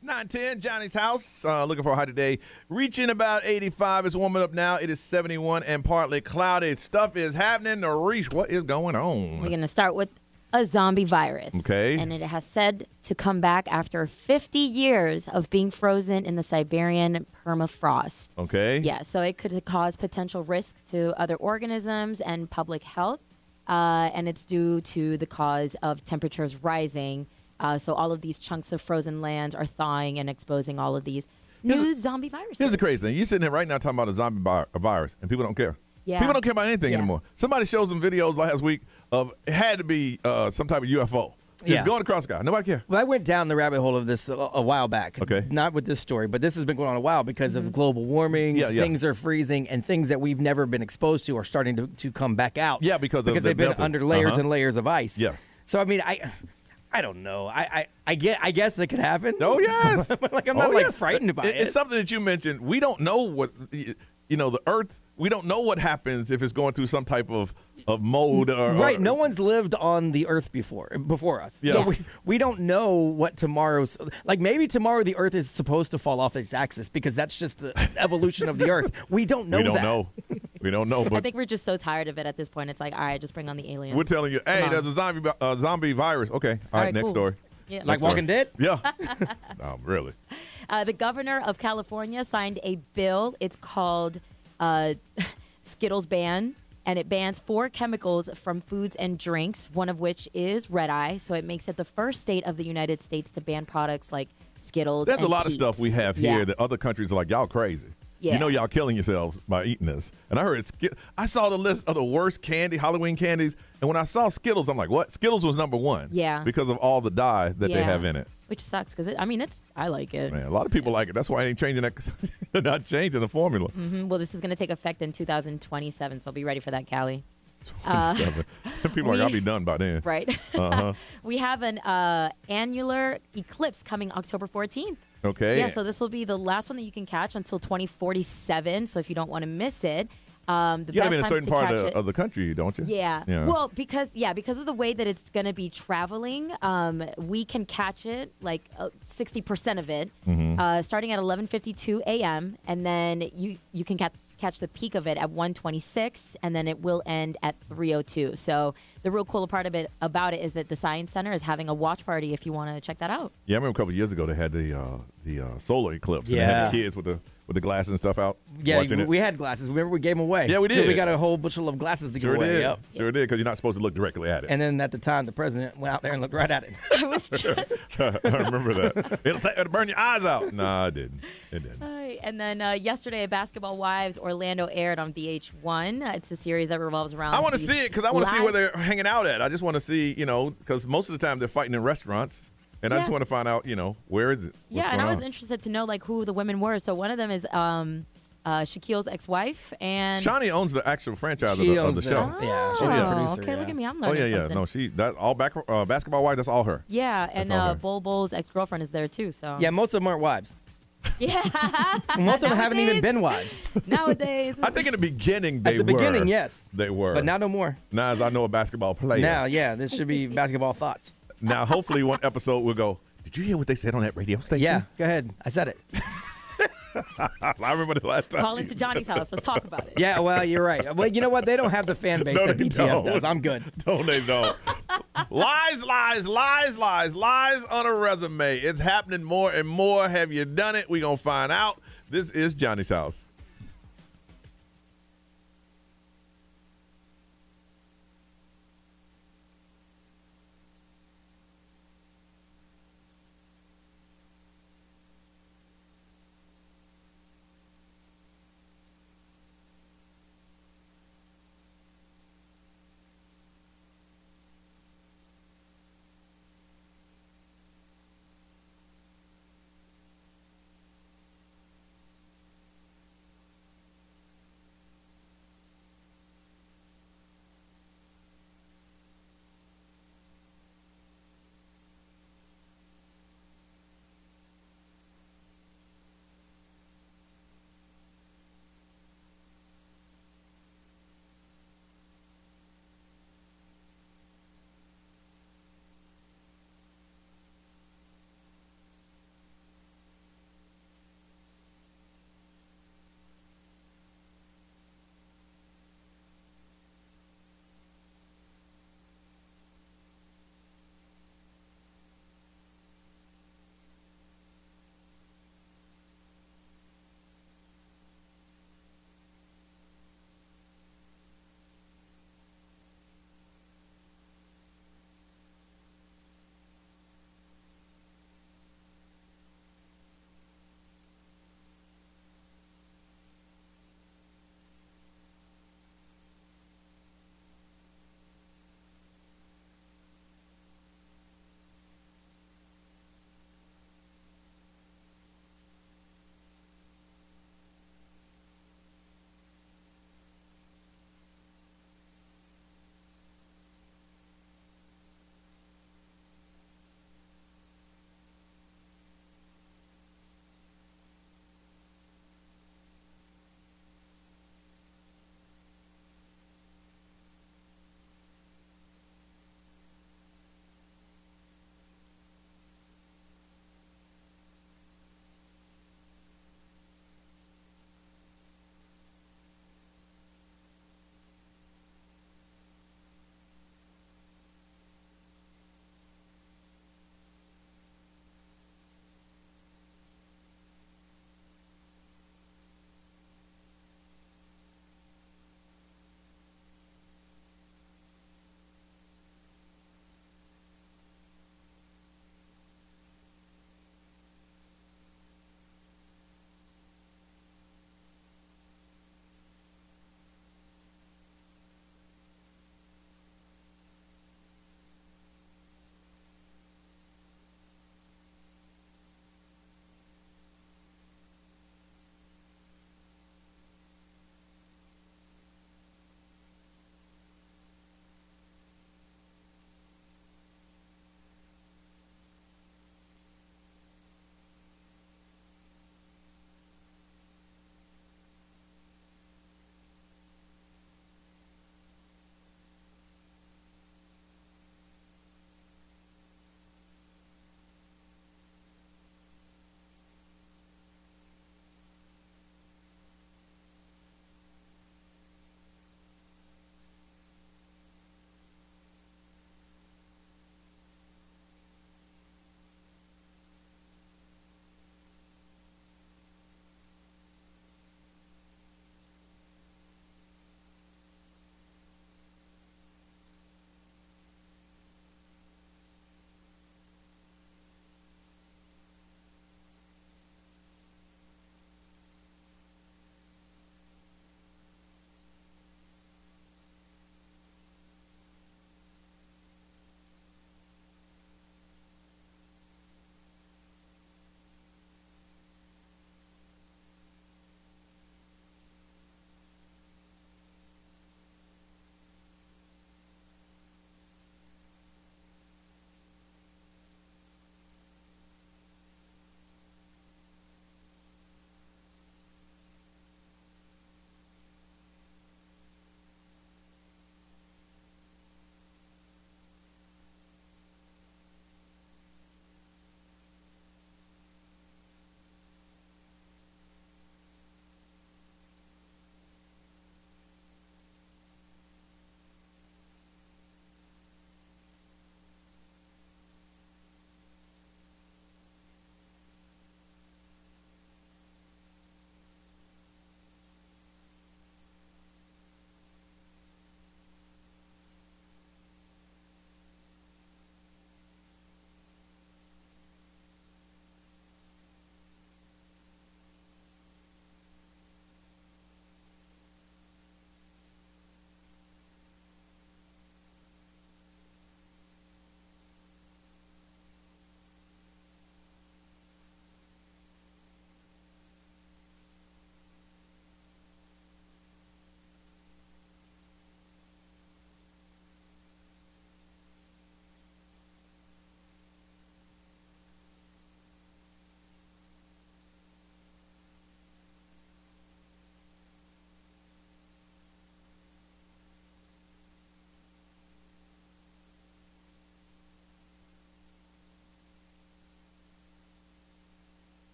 Nine ten, Johnny's House. Looking for a high today. Reaching about 85. It's warming up now. It is 71 and partly cloudy. Stuff is happening. Reese, what is going on? We're going to start with a zombie virus. Okay. And it has said to come back after 50 years of being frozen in the Siberian permafrost. Okay. Yeah, so it could cause potential risk to other organisms and public health. And it's due to the cause of temperatures rising. So all of these chunks of frozen land are thawing and exposing all of these new zombie viruses. Here's the crazy thing. You're sitting here right now talking about a zombie virus, and people don't care. Yeah. People don't care about anything anymore. Somebody showed some videos last week of it had to be some type of UFO. Just going across the sky. Nobody cares. Well, I went down the rabbit hole of this a while back. Okay. Not with this story, but this has been going on a while because of global warming. Things are freezing, and things that we've never been exposed to are starting to come back out. Yeah, because they've been melting. under layers and layers of ice. Yeah. So I mean, I don't know. I guess that could happen. Oh yes. Like I'm not frightened by it. It's something that you mentioned. We don't know what the Earth. We don't know what happens if it's going through some type of mold. Right. No one's lived on the Earth before us. Yes. So we don't know what tomorrow's like. Maybe tomorrow the Earth is supposed to fall off its axis because that's just the evolution of the Earth. We don't know. We don't that. know. We don't know. But I think we're just so tired of it at this point. It's like, all right, just bring on the aliens. we're telling you, hey, there's a zombie virus. Okay. All right. Next cool. story. Yeah. Like Walking Dead? Yeah. No, really. The governor of California signed a bill. It's called Skittles ban, and it bans 4 chemicals from foods and drinks, one of which is red eye. So it makes it the first state of the United States to ban products like Skittles. There's and a lot of Peeps. stuff we have here that other countries are like, y'all crazy. Yeah. You know y'all killing yourselves by eating this. And I heard I saw the list of the worst Halloween candies, and when I saw Skittles, I'm like, what? Skittles was number 1. Yeah. Because of all the dye that they have in it. Which sucks because I like it. Man, a lot of people like it. That's why I ain't changing that. They're not changing the formula. Well, this is going to take effect in 2027, so be ready for that, Callie. 27. People are like, I'll be done by then. Right. Uh-huh. We have an annular eclipse coming October 14th. Okay. Yeah, so this will be the last one that you can catch until 2047. So if you don't want to miss it, the You gotta best be in a times certain to part catch it. of the country, don't you? Yeah. Well, because of the way that it's going to be traveling, we can catch it like 60% of it, starting at 11:52 a.m. and then you can catch the peak of it at 1:26, and then it will end at 3:02. So the real cool part about it is that the Science Center is having a watch party if you want to check that out. Yeah, I remember a couple of years ago they had the solar eclipse. And they had the kids with the glasses and stuff out. Yeah, watching it. we had glasses. Remember we gave them away. Yeah, we did. We got a whole bunch of glasses to give away. Did. Yep. Sure did, because you're not supposed to look directly at it. And then at the time, the president went out there and looked right at it. I was just. I remember that. It'll burn your eyes out. No, it didn't. It didn't. And then yesterday, Basketball Wives Orlando aired on VH1. It's a series that revolves around. I want to see it because I want to see where they're hanging out at. I just want to see, because most of the time they're fighting in restaurants. And I just want to find out, where is it? Yeah, and I was interested to know who the women were. So one of them is Shaquille's ex-wife, and Shawnee owns the actual franchise of the show. Yeah, she's a producer. Okay, look at me, I'm Oh learning yeah. something. No, that all Basketball Wife. That's all her. Yeah, and all her. Bol Bol's ex-girlfriend is there too. So Yeah, most of them aren't wives. yeah, Most of them haven't even been wives. nowadays. I think in the beginning they were. At the beginning, yes. They were. But now no more. Now as I know a basketball player. Now, yeah, this should be basketball thoughts. Now hopefully one episode we'll go, did you hear what they said on that radio station? Yeah, go ahead. I said it. I remember the last time. Call into Johnny's house. Let's talk about it. Yeah, well, you're right. Well, you know what? They don't have the fan base No, that they BTS don't. does. I'm good. No, they don't. Lies on a resume. It's happening more and more. Have you done it? We're going to find out. This is Johnny's house.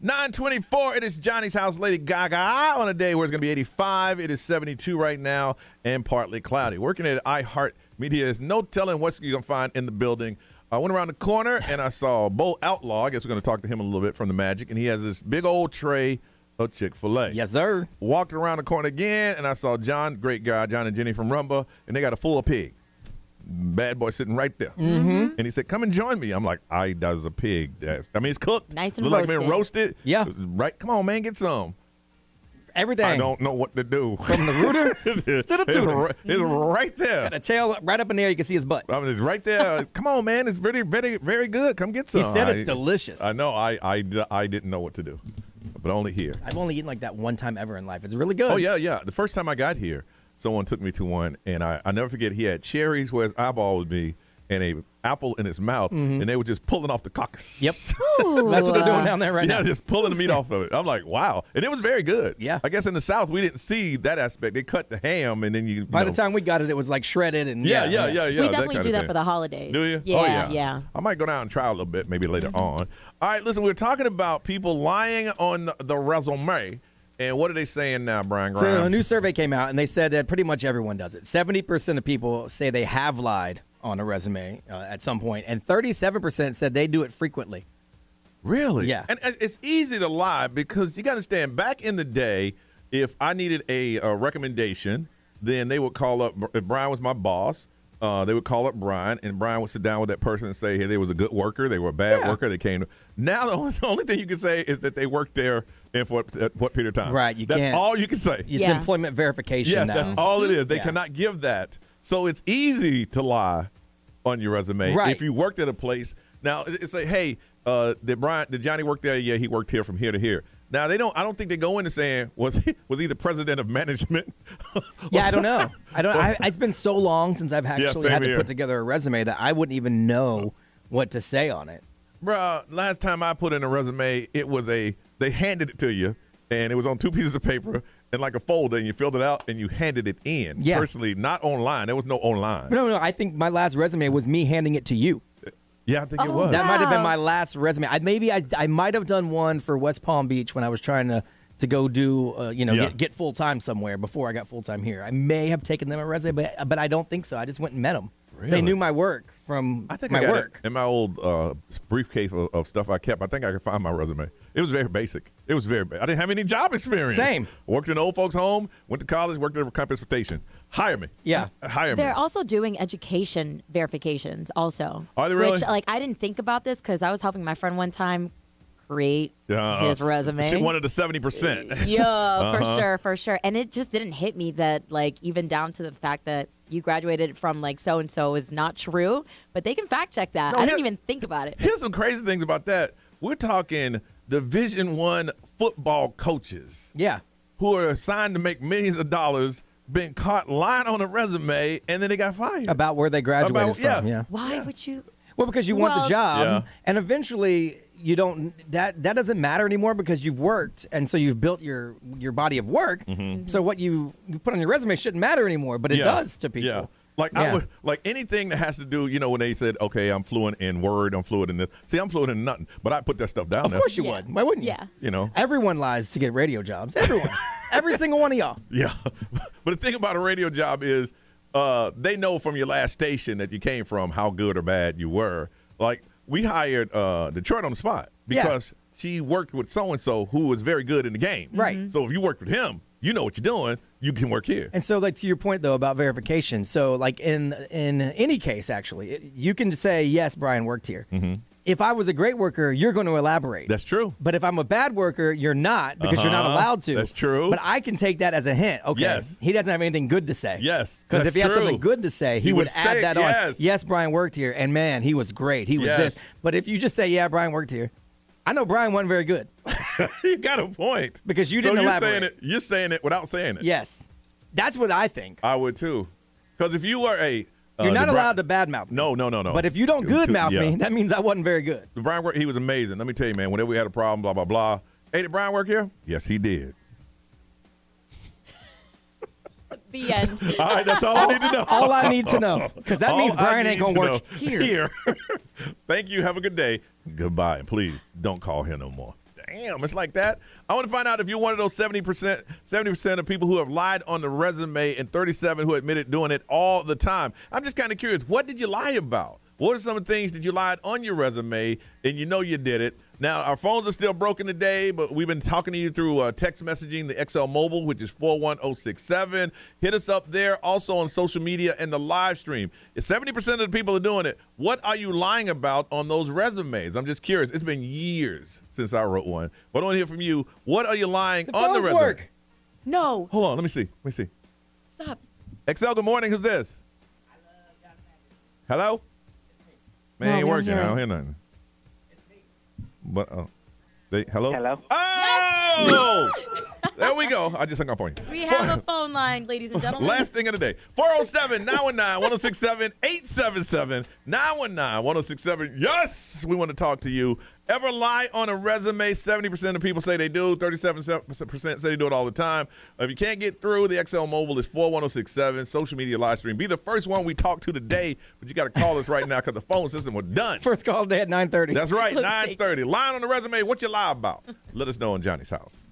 9:24. It is Johnny's house. Lady Gaga on a day where it's going to be 85. It is 72 right now and partly cloudy. Working at iHeart Media, there's no telling what you're going to find in the building. I went around the corner and I saw Bo Outlaw. I guess we're going to talk to him a little bit from the Magic. And he has this big old tray of Chick-fil-A. Yes, sir. Walked around the corner again and I saw John, great guy, John and Jenny from Rumba, and they got a full pig. Bad boy sitting right there. Mm-hmm. And he said, come and join me. I'm like, that was a pig. It's cooked. Nice and Look like been roasted. Yeah. Right. Come on, man, get some. Everything. I don't know what to do. From the rooter to the tutor. It's right there. Got a tail right up in there. You can see his butt. I mean, it's right there. Come on, man. It's very, very, very good. Come get some. He said it's delicious. I know. I didn't know what to do, but only here. I've only eaten like that one time ever in life. It's really good. Oh, yeah. The first time I got here, someone took me to one, and I never forget, he had cherries where his eyeball would be and a apple in his mouth, and they were just pulling off the carcass. Yep. That's what they're doing down there right now. Yeah, just pulling the meat off of it. I'm like, wow. And it was very good. Yeah. I guess in the South, we didn't see that aspect. They cut the ham, and then By the time we got it, it was like shredded. And Yeah. We definitely do that for the holidays. Do you? Yeah, Oh, yeah. I might go down and try a little bit maybe later on. All right, listen, we're talking about people lying on the resume. And what are they saying now, Brian Grimes? So a new survey came out, and they said that pretty much everyone does it. 70% of people say they have lied on a resume at some point, and 37% said they do it frequently. Really? Yeah. And it's easy to lie because you got to understand, back in the day, if I needed a recommendation, then they would call up, if Brian was my boss, they would call up Brian, and Brian would sit down with that person and say, hey, they was a good worker, they were a bad worker, they came. Now the only thing you can say is that they worked there and for what period of time. Right. That's all you can say. It's employment verification now. That's all it is. They cannot give that. So it's easy to lie on your resume if you worked at a place. Now, it's like, hey, did Johnny work there? Yeah, he worked here from here to here. Now, I don't think they go into saying, was he the president of management? Yeah, I don't know. It's been so long since I've actually had to put together a resume that I wouldn't even know what to say on it. Bro, last time I put in a resume, it was they handed it to you, and it was on 2 pieces of paper and like a folder, and you filled it out and you handed it in. Yeah. Personally, not online. There was no online. No. I think my last resume was me handing it to you. Yeah, I think it was. That might have been my last resume. I might have done one for West Palm Beach when I was trying to go do get full time somewhere before I got full time here. I may have taken them a resume, but I don't think so. I just went and met them. Really? They knew my work from I think my I got work. it in my old briefcase of stuff I kept. I think I could find my resume. It was very basic. It was very basic. I didn't have any job experience. Same. Worked in an old folks' home, went to college, worked at transportation. Hire me. Yeah. Hire me. They're also doing education verifications also. Are they really? Which, I didn't think about this because I was helping my friend one time create his resume. She wanted the 70%. Yeah, for sure. And it just didn't hit me that, even down to the fact that you graduated from, so-and-so is not true. But they can fact check that. No, I didn't even think about it. Here's some crazy things about that. We're talking Division I football coaches. Yeah. Who are assigned to make millions of dollars, been caught lying on a resume, and then they got fired. About where they graduated from. Yeah. Why would you? Well, because you want the job, and eventually you don't. That doesn't matter anymore because you've worked, and so you've built your body of work. Mm-hmm. So what you put on your resume shouldn't matter anymore, but it does to people. Yeah. I would, anything that has to do, when they said, okay, I'm fluent in Word, I'm fluent in this. See, I'm fluent in nothing, but I put that stuff down there. Of course you would. Why wouldn't you? Yeah. Everyone lies to get radio jobs. Everyone. Every single one of y'all. Yeah. But the thing about a radio job is they know from your last station that you came from how good or bad you were. Like, we hired Detroit on the spot because she worked with so-and-so who was very good in the game. Right. Mm-hmm. So if you worked with him, you know what you're doing. You can work here. And so, to your point, though, about verification. So, in any case, actually, you can say, yes, Brian worked here. Mm-hmm. If I was a great worker, you're going to elaborate. That's true. But if I'm a bad worker, you're not because you're not allowed to. That's true. But I can take that as a hint. Okay. Yes. He doesn't have anything good to say. Yes. Because if he had true. something good to say, he would add that on. Yes. Yes, Brian worked here. And man, he was great. He was this. But if you just say, yeah, Brian worked here, I know Brian wasn't very good. You got a point. Because you didn't elaborate. You're saying it without saying it. Yes. That's what I think. I would too. Because if you were you're not allowed to badmouth me. No. But if you don't good mouth me, that means I wasn't very good. Brian work, he was amazing. Let me tell you, man, whenever we had a problem, blah, blah, blah. Hey, did Brian work here? Yes, he did. The end. All right, that's all I need to know. All I need to know. Because that means Brian ain't going to work here. Thank you. Have a good day. Goodbye. And please don't call him no more. Damn, it's like that. I want to find out if you're one of those 70% of people who have lied on the resume and 37 who admitted doing it all the time. I'm just kind of curious. What did you lie about? What are some of the things that you lied on your resume and you know you did it? Now, our phones are still broken today, but we've been talking to you through text messaging, the XL Mobile, which is 41067. Hit us up there, also on social media and the live stream. If 70% of the people are doing it, what are you lying about on those resumes? I'm just curious. It's been years since I wrote one. But I want to hear from you. What are you lying on the resume? Work. No. Hold on. Let me see. Stop. XL, good morning. Who's this? Hello? Man, No, ain't we don't working. hear I don't it. hear nothing. But hello? Hello? Oh! There we go. I just hung up on you. We have a phone line, ladies and gentlemen. Last thing of the day. 407-919-1067, 877-919-1067. Yes, we want to talk to you. Ever lie on a resume? 70% of people say they do. 37% say they do it all the time. If you can't get through, the XL Mobile is 41067. Social media live stream. Be the first one we talk to today, but you got to call us right now because the phone system was done. First call today at 9:30. That's right, 9:30. Lying on the resume, what you lie about? Let us know in Johnny's house.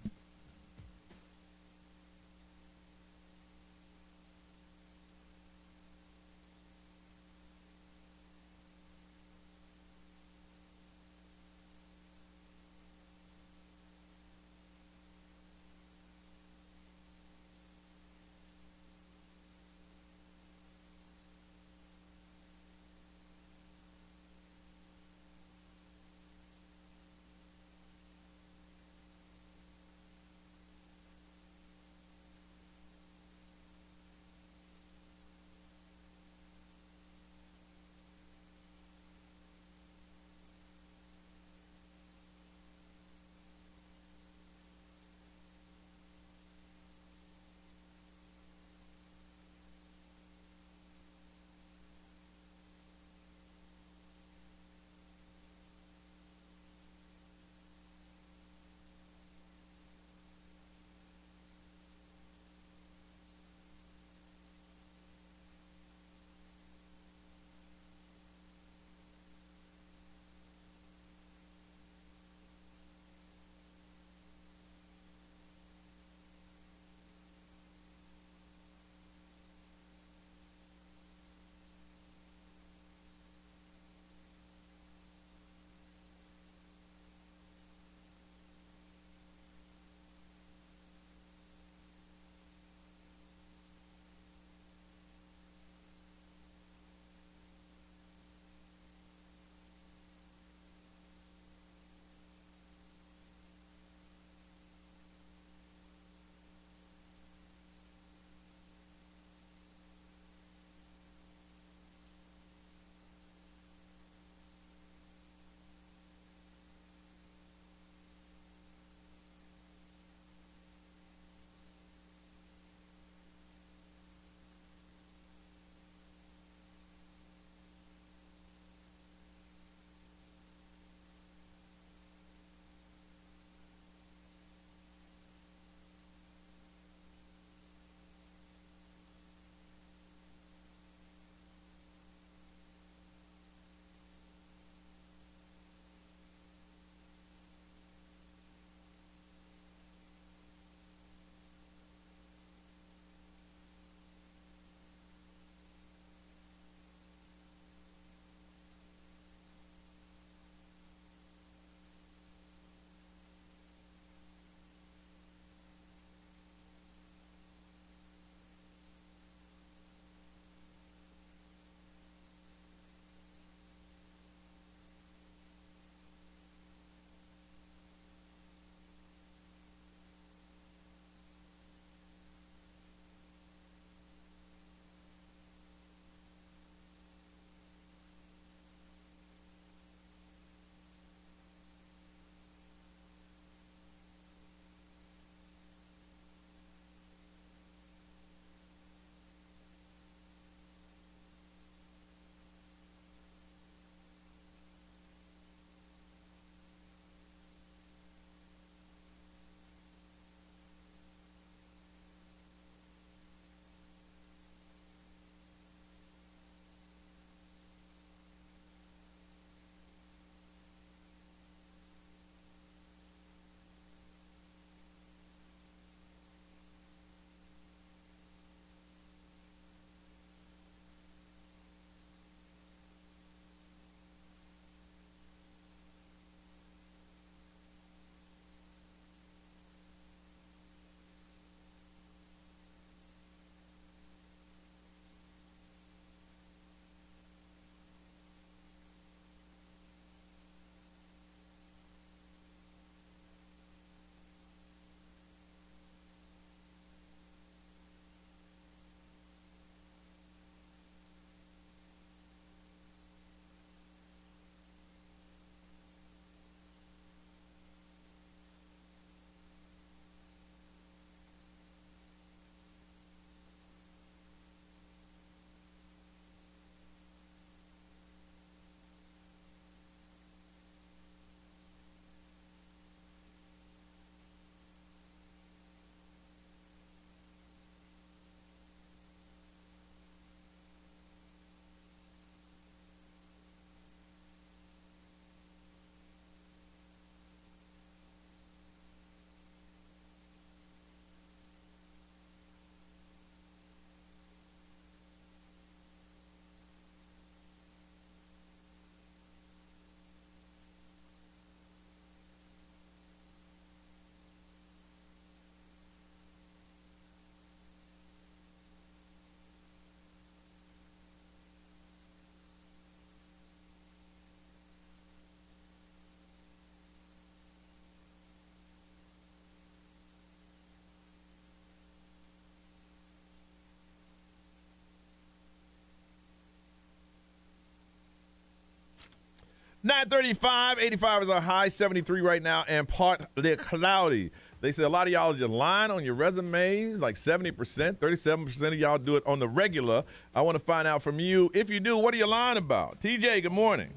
9:35, 85 is our high, 73 right now, and partly cloudy. They say a lot of y'all are just lying on your resumes, like 70%, 37% of y'all do it on the regular. I want to find out from you. If you do, what are you lying about? TJ, good morning.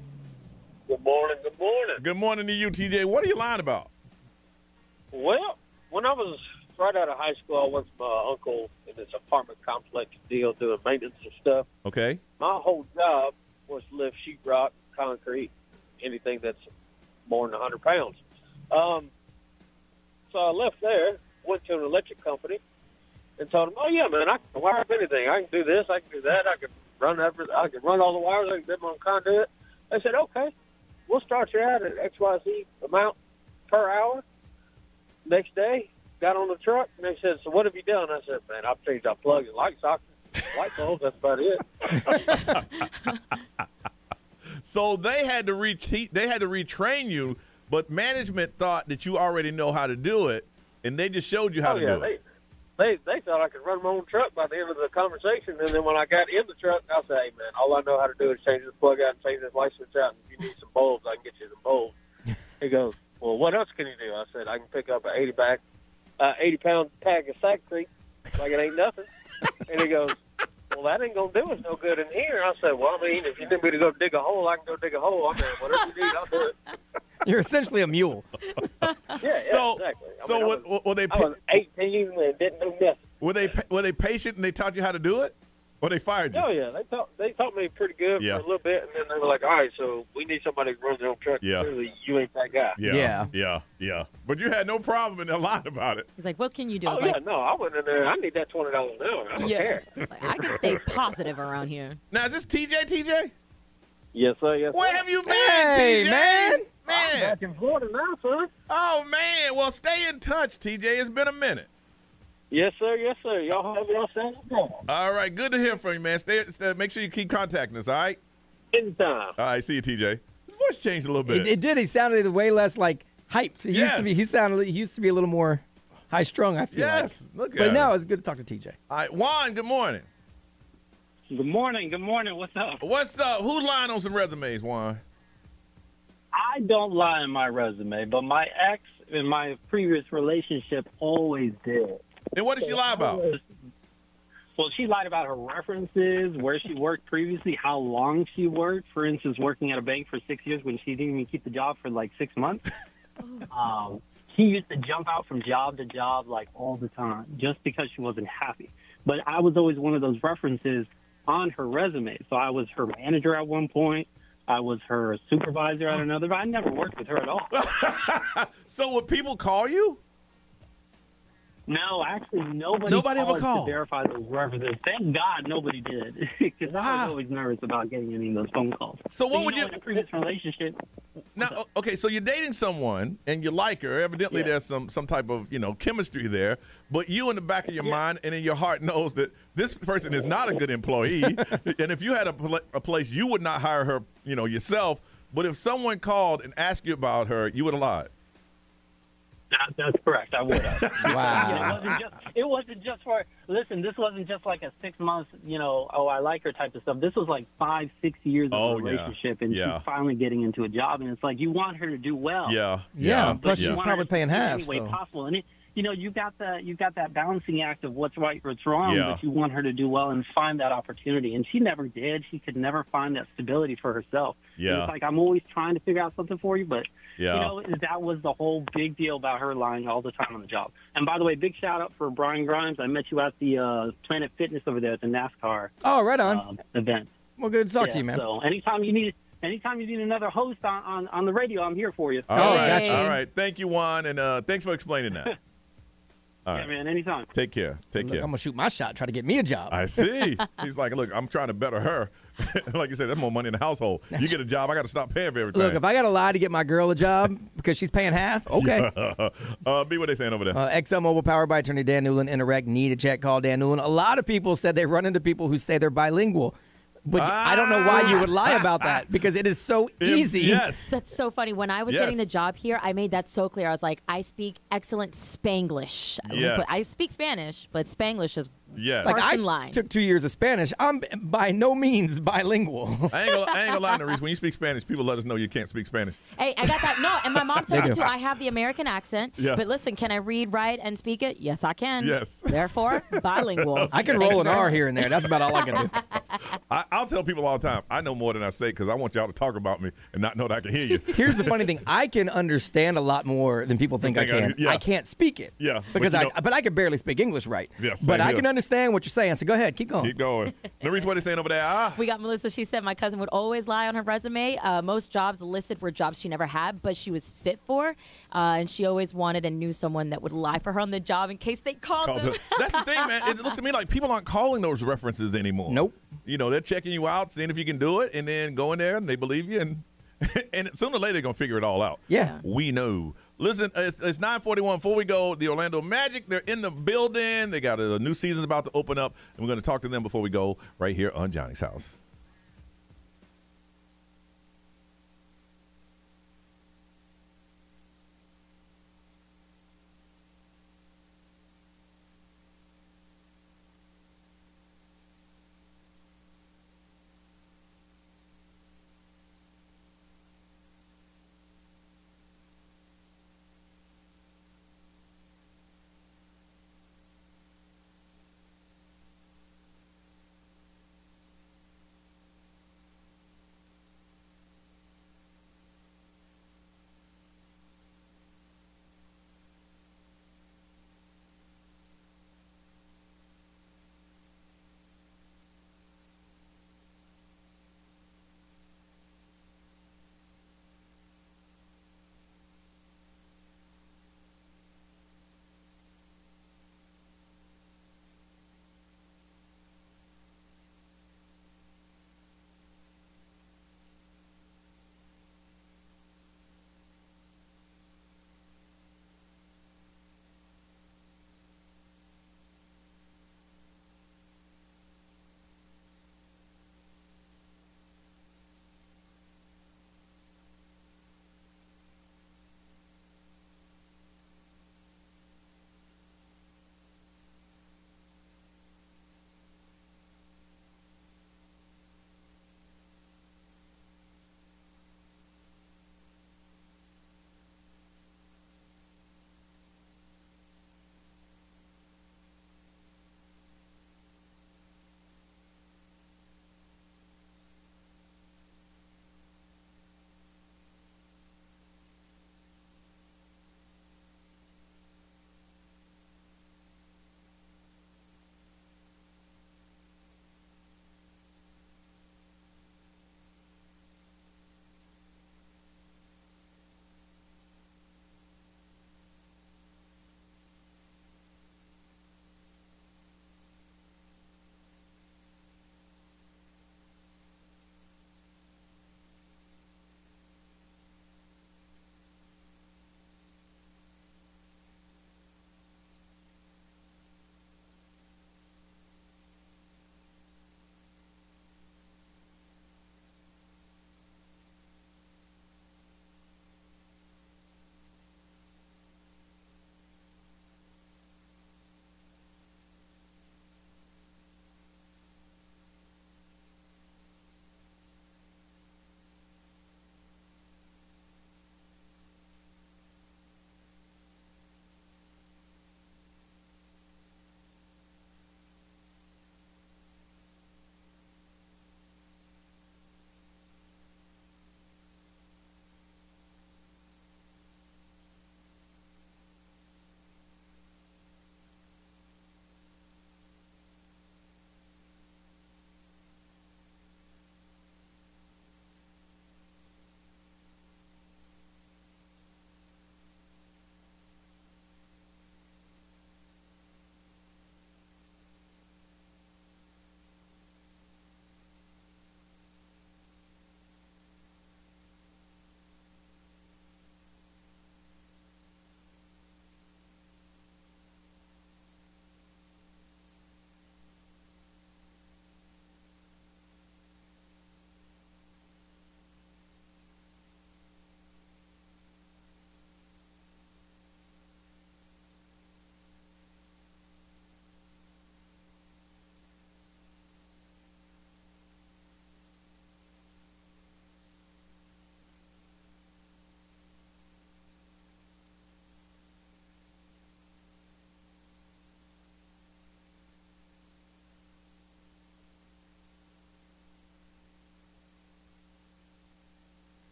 Good morning, good morning. Good morning to you, TJ. What are you lying about? Well, when I was right out of high school, I worked for my uncle in this apartment complex deal doing maintenance and stuff. Okay. My whole job was to lift sheetrock, concrete, anything that's more than 100 pounds. So I left there, went to an electric company, and told them, "Oh yeah, man, I can wire up anything. I can do this, I can do that. I can run all the wires. I can dip on conduit." They said, "Okay, we'll start you out at XYZ amount per hour." Next day, got on the truck, and they said, "So what have you done?" I said, "Man, I've changed out plugs and light sockets, light bulbs. That's about it." So they had to retrain you, but management thought that you already know how to do it, and they just showed you how to do it. They thought I could run my own truck by the end of the conversation, and then when I got in the truck, I said, "Hey, man, all I know how to do is change this plug out and change this light switch out, and if you need some bulbs, I can get you some bulbs." He goes, "Well, what else can you do?" I said, "I can pick up an 80-pound pack of Sackcrete like it ain't nothing." And he goes, "Well, that ain't going to do us no good in here." I said, "Well, I mean, if you need me to go dig a hole, I can go dig a hole. I mean, whatever you need, I'll do it." You're essentially a mule. Yeah, exactly. I was 18 and didn't know nothing. Were they patient and they taught you how to do it, or they fired you? Oh yeah, they taught me pretty good for a little bit, and then they were like, "All right, so we need somebody to run their own truck. Yeah. Clearly, you ain't that guy." Yeah. But you had no problem in there lying about it. He's like, "What can you do?" I Oh was yeah, like, no, I went in there. I need that $20 an hour. I don't care. It's like, I can stay positive around here. Now is this TJ? Yes, sir. Yes. Where sir. have you been, Hey, TJ? man. I'm back in Florida now, son. Oh man, well stay in touch, TJ. It's been a minute. Yes, sir. Yes, sir. Y'all have yourself a good one. All right, good to hear from you, man. Stay, make sure you keep contacting us, all right? Anytime. All right, see you, TJ. His voice changed a little bit. It did. He sounded way less like hyped. He used to be a little more high strung. I feel like. Look at But him. now it's good to talk to TJ. All right, Juan, good morning. Good morning. Good morning. What's up? What's up? Who's lying on some resumes, Juan? I don't lie in my resume, but my ex in my previous relationship always did. And what did she lie about? Well, she lied about her references, where she worked previously, how long she worked. For instance, working at a bank for 6 years when she didn't even keep the job for like 6 months. She used to jump out from job to job like all the time just because she wasn't happy. But I was always one of those references on her resume. So I was her manager at one point. I was her supervisor at another, but I never worked with her at all. So would people call you? No, actually, nobody ever called to verify those references. Thank God nobody did, because I was always nervous about getting any of those phone calls. So what would you? In a previous relationship. Now, okay, so you're dating someone and you like her. Evidently, there's some type of chemistry there. But you, in the back of your mind and in your heart, knows that this person is not a good employee. And if you had a place, you would not hire her, yourself. But if someone called and asked you about her, you would have lied. That's correct. I would have. Wow. It wasn't just for. Listen, this wasn't just like a 6 months. I like her type of stuff. This was like 5-6 years of a relationship, and she's finally getting into a job, and it's like you want her to do well. Yeah. Plus, she's probably paying half. Any way possible, and you got that balancing act of what's right, what's wrong, but you want her to do well and find that opportunity, and she never did. She could never find that stability for herself. Yeah. And it's like I'm always trying to figure out something for you, but. That was the whole big deal about her lying all the time on the job. And by the way, big shout out for Brian Grimes. I met you at the Planet Fitness over there at the NASCAR. Oh, right on. Event. Well, good to talk to you, man. So anytime you need another host on the radio, I'm here for you. All right. All right. Thank you, Juan, and thanks for explaining that. All right. Man, anytime. Take care. Take care. I'm going to shoot my shot, try to get me a job. I see. He's like, look, I'm trying to better her. Like you said, there's more money in the household. You get a job, I got to stop paying for everything. Look, if I got to lie to get my girl a job because she's paying half, okay. B, what they saying over there? XL Mobile, powered by attorney Dan Newland. Interact, need a check, call Dan Newland. A lot of people said they run into people who say they're bilingual. But I don't know why you would lie about that because it is so easy. Yes. That's so funny. When I was Yes. getting the job here, I made that so clear. I was like, I speak excellent Spanglish. Yes. I speak Spanish, but Spanglish is Yes. Like first I in line. took 2 years of Spanish. I'm by no means bilingual. I ain't gonna lie, Nerese. When you speak Spanish, people let us know you can't speak Spanish. Hey, I got that. No, and my mom said They that do. too. I have the American accent. Yeah. But listen, can I read, write, and speak it? Yes, I can. Yes. Therefore, bilingual. I can roll an R here and there. That's about all I can do. I'll tell people all the time, I know more than I say because I want y'all to talk about me and not know that I can hear you. Here's the funny thing: I can understand a lot more than people think I can. Yeah. I can't speak it. Yeah, because but you but I can barely speak English right. Yes, but same I here. can understand what you're saying. So go ahead, keep going. Keep going. Nerese, what are they saying over there? We got Melissa. She said my cousin would always lie on her resume. Most jobs listed were jobs she never had, but she was fit for. And she always wanted and knew someone that would lie for her on the job in case they called them. That's the thing, man. It looks to me like people aren't calling those references anymore. Nope. You know, they're checking you out, seeing if you can do it, and then going there and they believe you, and and sooner or later they're gonna figure it all out. Yeah. We know. Listen, it's 9:41. Before we go, the Orlando Magic, they're in the building. They got a new season's about to open up, and we're going to talk to them before we go right here on Johnny's House.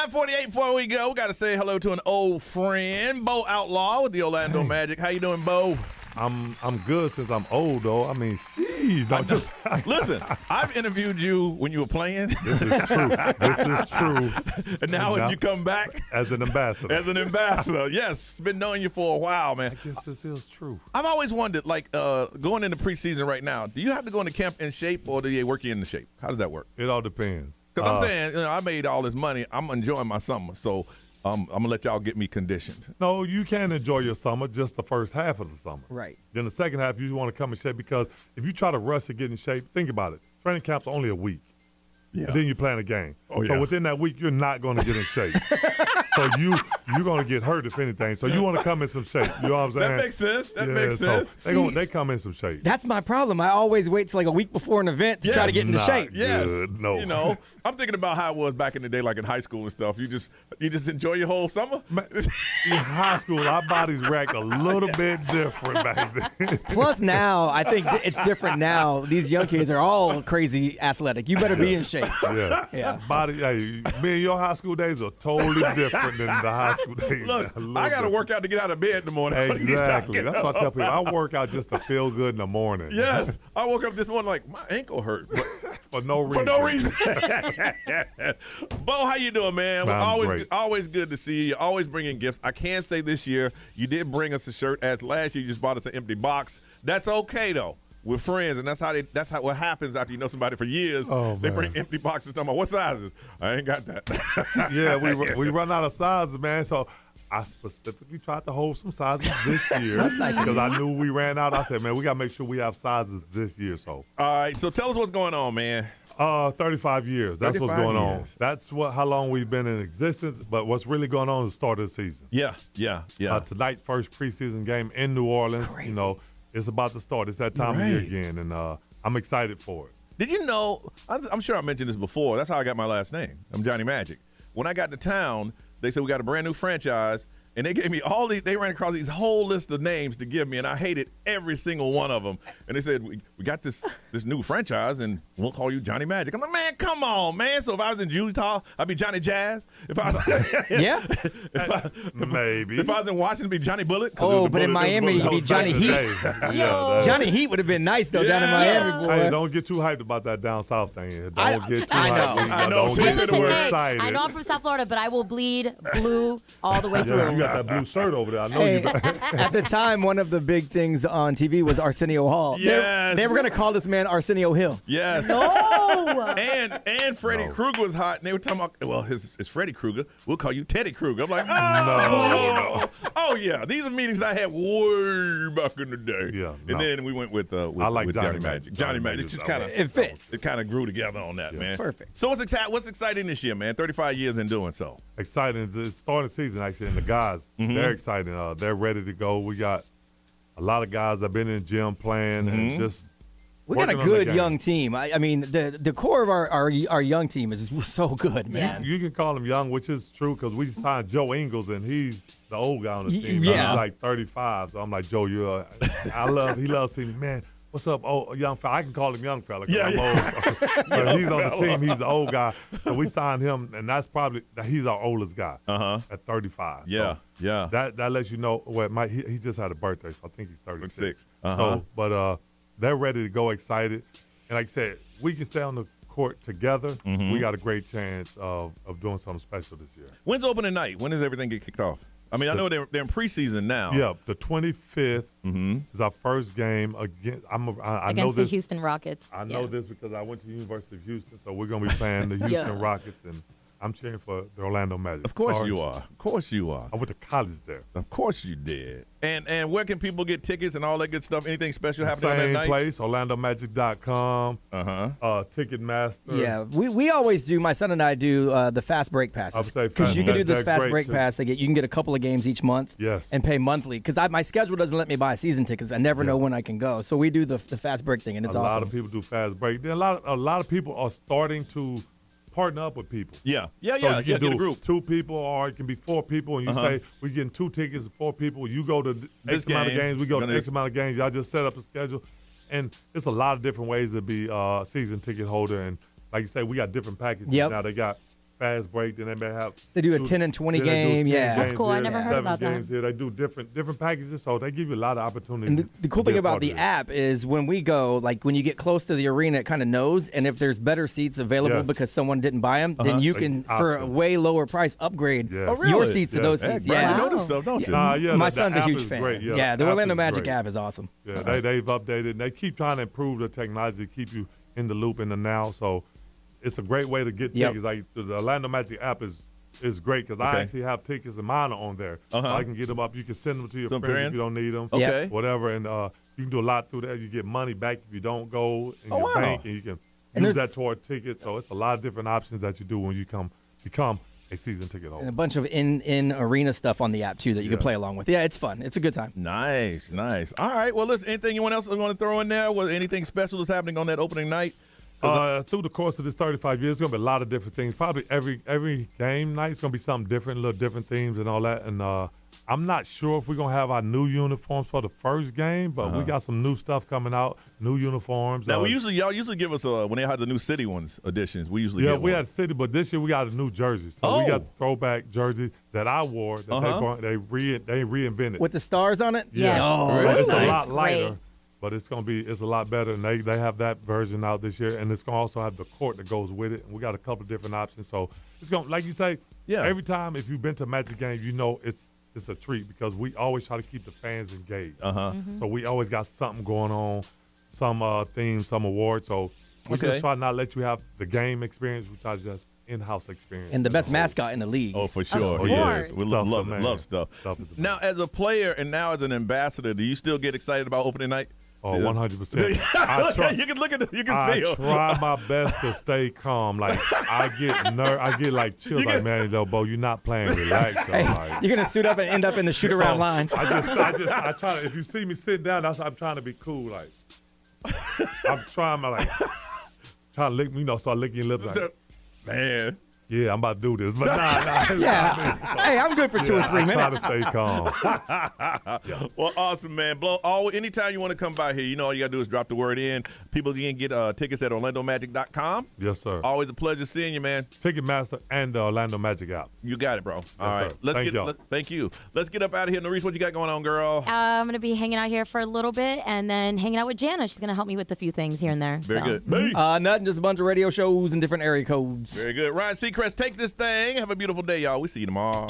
9:48 before we go. We got to say hello to an old friend, Bo Outlaw with the Orlando Magic. How you doing, Bo? I'm good since I'm old, though. I mean, sheesh. Listen, I've interviewed you when you were playing. This is true. This is true. And now as you come back. As an ambassador. As an ambassador, yes. Been knowing you for a while, man. I guess this is true. I've always wondered, like, going into preseason right now, do you have to go into camp in shape or do they work you into shape? How does that work? It all depends. Because I'm saying, I made all this money. I'm enjoying my summer. So I'm going to let y'all get me conditioned. No, you can enjoy your summer, just the first half of the summer. Right. Then the second half, you want to come in shape because if you try to rush to get in shape, think about it. Training camp's only a week. Yeah. And then you're playing a game. Oh, so yeah. within that week, you're not going to get in shape. So you're going to get hurt, if anything. So you want to come in some shape. You know what I'm saying? That makes sense. That makes sense. They come in some shape. That's my problem. I always wait till like a week before an event to try to get into shape. Yes. Good. No. You know, I'm thinking about how it was back in the day, like in high school and stuff. You just enjoy your whole summer? In high school, our bodies react a little bit different back then. Plus now, I think it's different now. These young kids are all crazy athletic. You better be in shape. Yeah. Body, me and your high school days are totally different than the high school days. Look, I got to work out to get out of bed in the morning. Exactly. That's what I tell people. I work out just to feel good in the morning. Yes. I woke up this morning like, my ankle hurt. For no reason. For no reason. Bo, how you doing, man? Great. Always good to see you. Always bringing gifts. I can say this year you did bring us a shirt. As last year you just bought us an empty box. That's okay though. We're friends, and that's how what happens after you know somebody for years. They bring empty boxes. Talking about what sizes? I ain't got that. Yeah, we run out of sizes, man. So I specifically tried to hold some sizes this year. That's nice because I knew we ran out. I said, man, we got to make sure we have sizes this year. So all right. So tell us what's going on, man. 35 years. That's 35 what's going on. years. That's how long we've been in existence. But what's really going on is the start of the season. Yeah. Tonight, first preseason game in New Orleans. Crazy. You know, it's about to start. It's that time of year again, and I'm excited for it. Did you know? I'm sure I mentioned this before. That's how I got my last name. I'm Johnny Magic. When I got to town, they said we got a brand new franchise. And they gave me all these, they ran across these whole list of names to give me, and I hated every single one of them. And they said, we got this new franchise, and we'll call you Johnny Magic. I'm like, man, come on, man. So if I was in Utah, I'd be Johnny Jazz. If I maybe. If I was in Washington, it'd be Johnny Bullet. Oh, but in Miami, you'd be Johnny Heat. Johnny Heat would have been nice, though, down in Miami, boy. Hey, don't get too hyped about that down south thing. Don't get too hyped. I know. Don't Hey, get listen, too hey, excited. I know I'm from South Florida, but I will bleed blue all the way through. You got that blue shirt over there. I know you. At the time, one of the big things on TV was Arsenio Hall. Yes. They were going to call this man Arsenio Hill. Yes. No. And Freddy Krueger was hot, and they were talking about, well, it's Freddy Krueger. We'll call you Teddy Krueger. I'm like, No. Oh yeah, these are meetings I had way back in the day. Yeah. And then we went with I like with Johnny Magic. Magic. Johnny Magic. It's just kind of It fits. It kind of grew together on that, man. Perfect. So what's exciting this year, man? 35 years in doing so. Exciting. The start of the season, actually, and the guys, they're excited. They're ready to go. We got a lot of guys that have been in the gym playing and just We got a working on the good game. young team. I mean, the core of our young team is so good, man. You can call him young, which is true because we signed Joe Ingles, and he's the old guy on the team. Yeah. He's like 35, so I'm like, Joe, he loves seeing me. Man, what's up, young fella? I can call him young fella because I'm old. But he's on the team. He's the old guy. And we signed him, and he's our oldest guy at 35. Yeah, so That lets you know. Well, he just had a birthday, so I think he's 36. So, but they're ready to go, excited. And like I said, we can stay on the court together. We got a great chance of doing something special this year. When's opening night? When does everything get kicked off? I mean, I know they're in preseason now. Yeah, the 25th is our first game against. I know Against this. the Houston Rockets. I know this because I went to the University of Houston, so we're going to be playing the Houston Rockets, and I'm cheering for the Orlando Magic. Of course you are. Of course you are. I went to college there. Of course you did. And where can people get tickets and all that good stuff? Anything special happening on that Same night? place, OrlandoMagic.com, Ticketmaster. Yeah, we always do. My son and I do the fast break passes because you can do this fast break pass. You can get a couple of games each month. Yes. And pay monthly because my schedule doesn't let me buy season tickets. I never know when I can go. So we do the fast break thing, and it's a awesome. lot of people do fast break. Then a lot of people are starting to partner up with people. Yeah. So you can get a do group. 2 people, or it can be 4 people, and you say, we're getting 2 tickets for 4 people. You go to X amount of games, we go to X amount of games. Y'all just set up a schedule. And it's a lot of different ways to be a season ticket holder. And like you say, we got different packages now. They got fast break. Then they may have They do a 10 and 20 then they do game. 10 Yeah, That's games cool. I here, never heard 7 about that. games here. They do different packages, so they give you a lot of opportunities. And the cool to be thing a about part of the this. app is when we go, like when you get close to the arena, it kind of knows. And if there's better seats available Yes. because someone didn't buy them, then you Like can, for a option. way lower price, upgrade Yes. Oh, your really? seats to Yes. those Hey, seats. Brian, Yeah. you know this stuff, don't you? Yeah, My the son's a app huge is fan. great. Yeah, the app Orlando is Magic great. app is awesome. Yeah, they've updated. And they keep trying to improve the technology to keep you in the loop in the now. So it's a great way to get Yep. tickets. Like the Orlando Magic app is great because I actually have tickets and mine are on there. So I can get them up. You can send them to your Some friends if friends? you don't need them. Okay. Whatever. And you can do a lot through that. You get money back if you don't go in your wow. bank, and you can And use there's- that toward tickets. So it's a lot of different options that you do when you become a season ticket holder. And a bunch of in arena stuff on the app too that you can play along with. Yeah, it's fun. It's a good time. Nice. All right. Well, listen, anything you else want to throw in there? Was anything special that's happening on that opening night? Through the course of this 35 years, it's going to be a lot of different things. Probably every game night is going to be something different, little different themes and all that. And I'm not sure if we're going to have our new uniforms for the first game, but we got some new stuff coming out, new uniforms. Now, y'all usually give us, when they have the new City Ones editions, we usually get we one. had City, but this year we got a new jersey. So we got the throwback jersey that I wore that they reinvented. With the stars on it? Yeah. Oh, It's that's a nice. lot lighter. But it's a lot better, and they have that version out this year, and it's gonna also have the court that goes with it. And we got a couple of different options, so it's gonna, like you say, every time if you've been to a Magic game, you know it's a treat because we always try to keep the fans engaged. So we always got something going on, some themes, some awards. So we just try not to let you have the game experience. We try to just in-house experience. And the best mascot in the league. Oh, for sure. He is. We love stuff. Now, as a player and now as an ambassador, do you still get excited about opening night? Oh, 100%. You can look at it. You can I see him. try my best to stay calm. Like I get like chills. Like, man, Bo, you're not playing. Relax. So, like, You're gonna suit up and end up in the shoot around line. I try to. If you see me sit down, I'm trying to be cool. Like I'm trying to trying to lick, start licking your lips. Like, man. Yeah, I'm about to do this, but nah. Yeah. Hey, I'm good for 2 or 3 I try to minutes. stay calm. Well, awesome, man. Anytime you want to come by here, all you got to do is drop the word in. People can get tickets at OrlandoMagic.com. Yes, sir. Always a pleasure seeing you, man. Ticketmaster and the Orlando Magic app. You got it, bro. All right. Sir. Thank you. Let's get up out of here. Norris, what you got going on, girl? I'm going to be hanging out here for a little bit and then hanging out with Jana. She's going to help me with a few things here and there. Very good. Nothing, just a bunch of radio shows and different area codes. Very good. Ryan Seacrest, take this thing. Have a beautiful day, y'all. We see you tomorrow.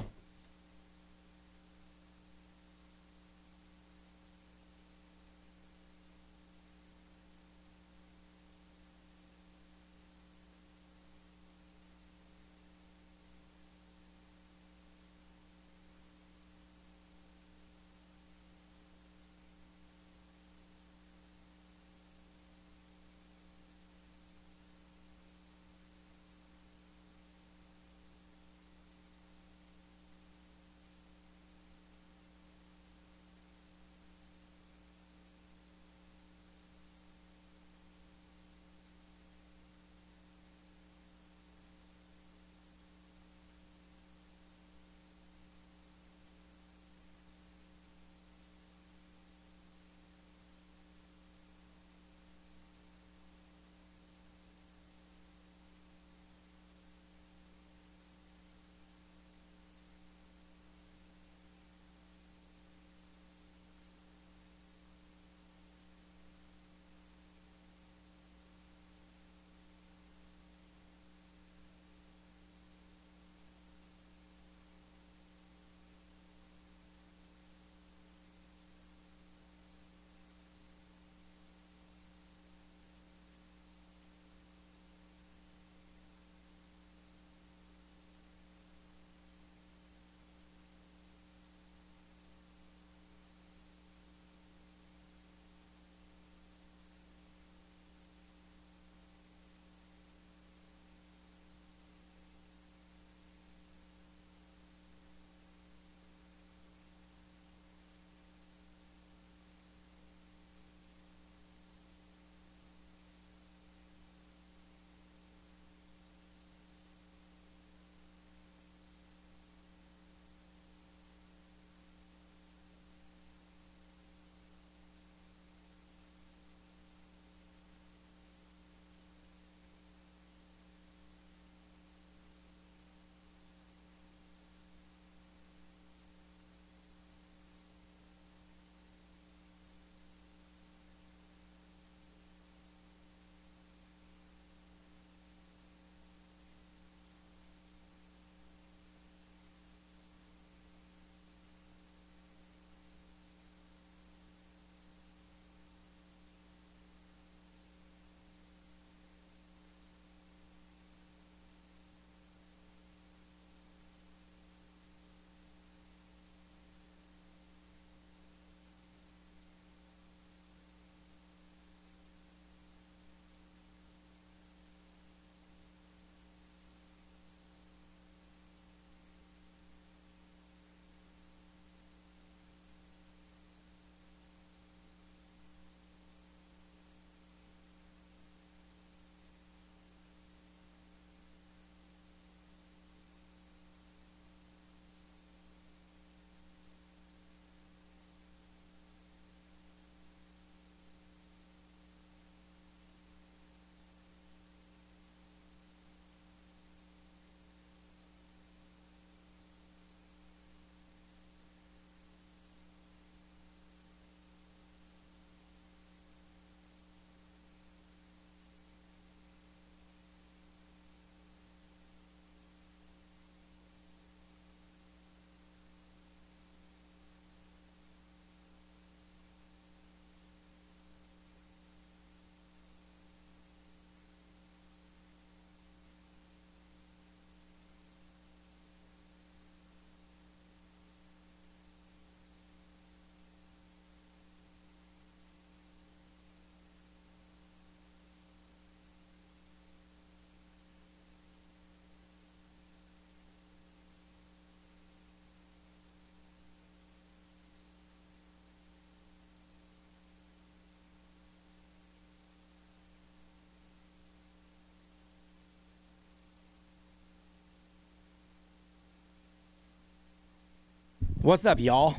What's up, y'all?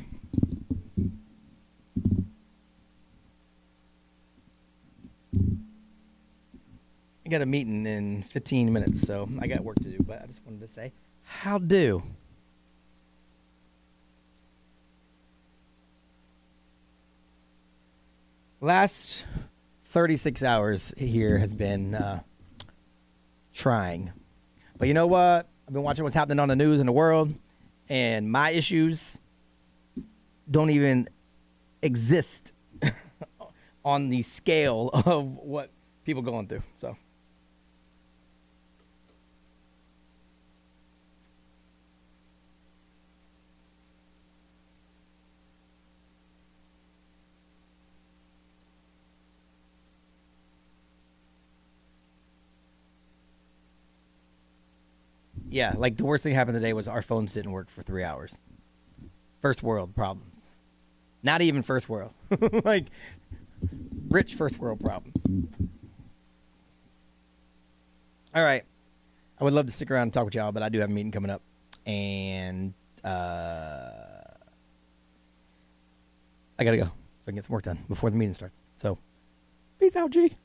I got a meeting in 15 minutes, so I got work to do, but I just wanted to say, how do? Last 36 hours here has been trying. But you know what? I've been watching what's happening on the news in the world, and my issues don't even exist on the scale of what people going through. So yeah, like the worst thing happened today was our phones didn't work for 3 hours. First world problems. Not even first world. Like rich first world problems. All right. I would love to stick around and talk with y'all, but I do have a meeting coming up. And I got to go so I can get some work done before the meeting starts. So peace out, G.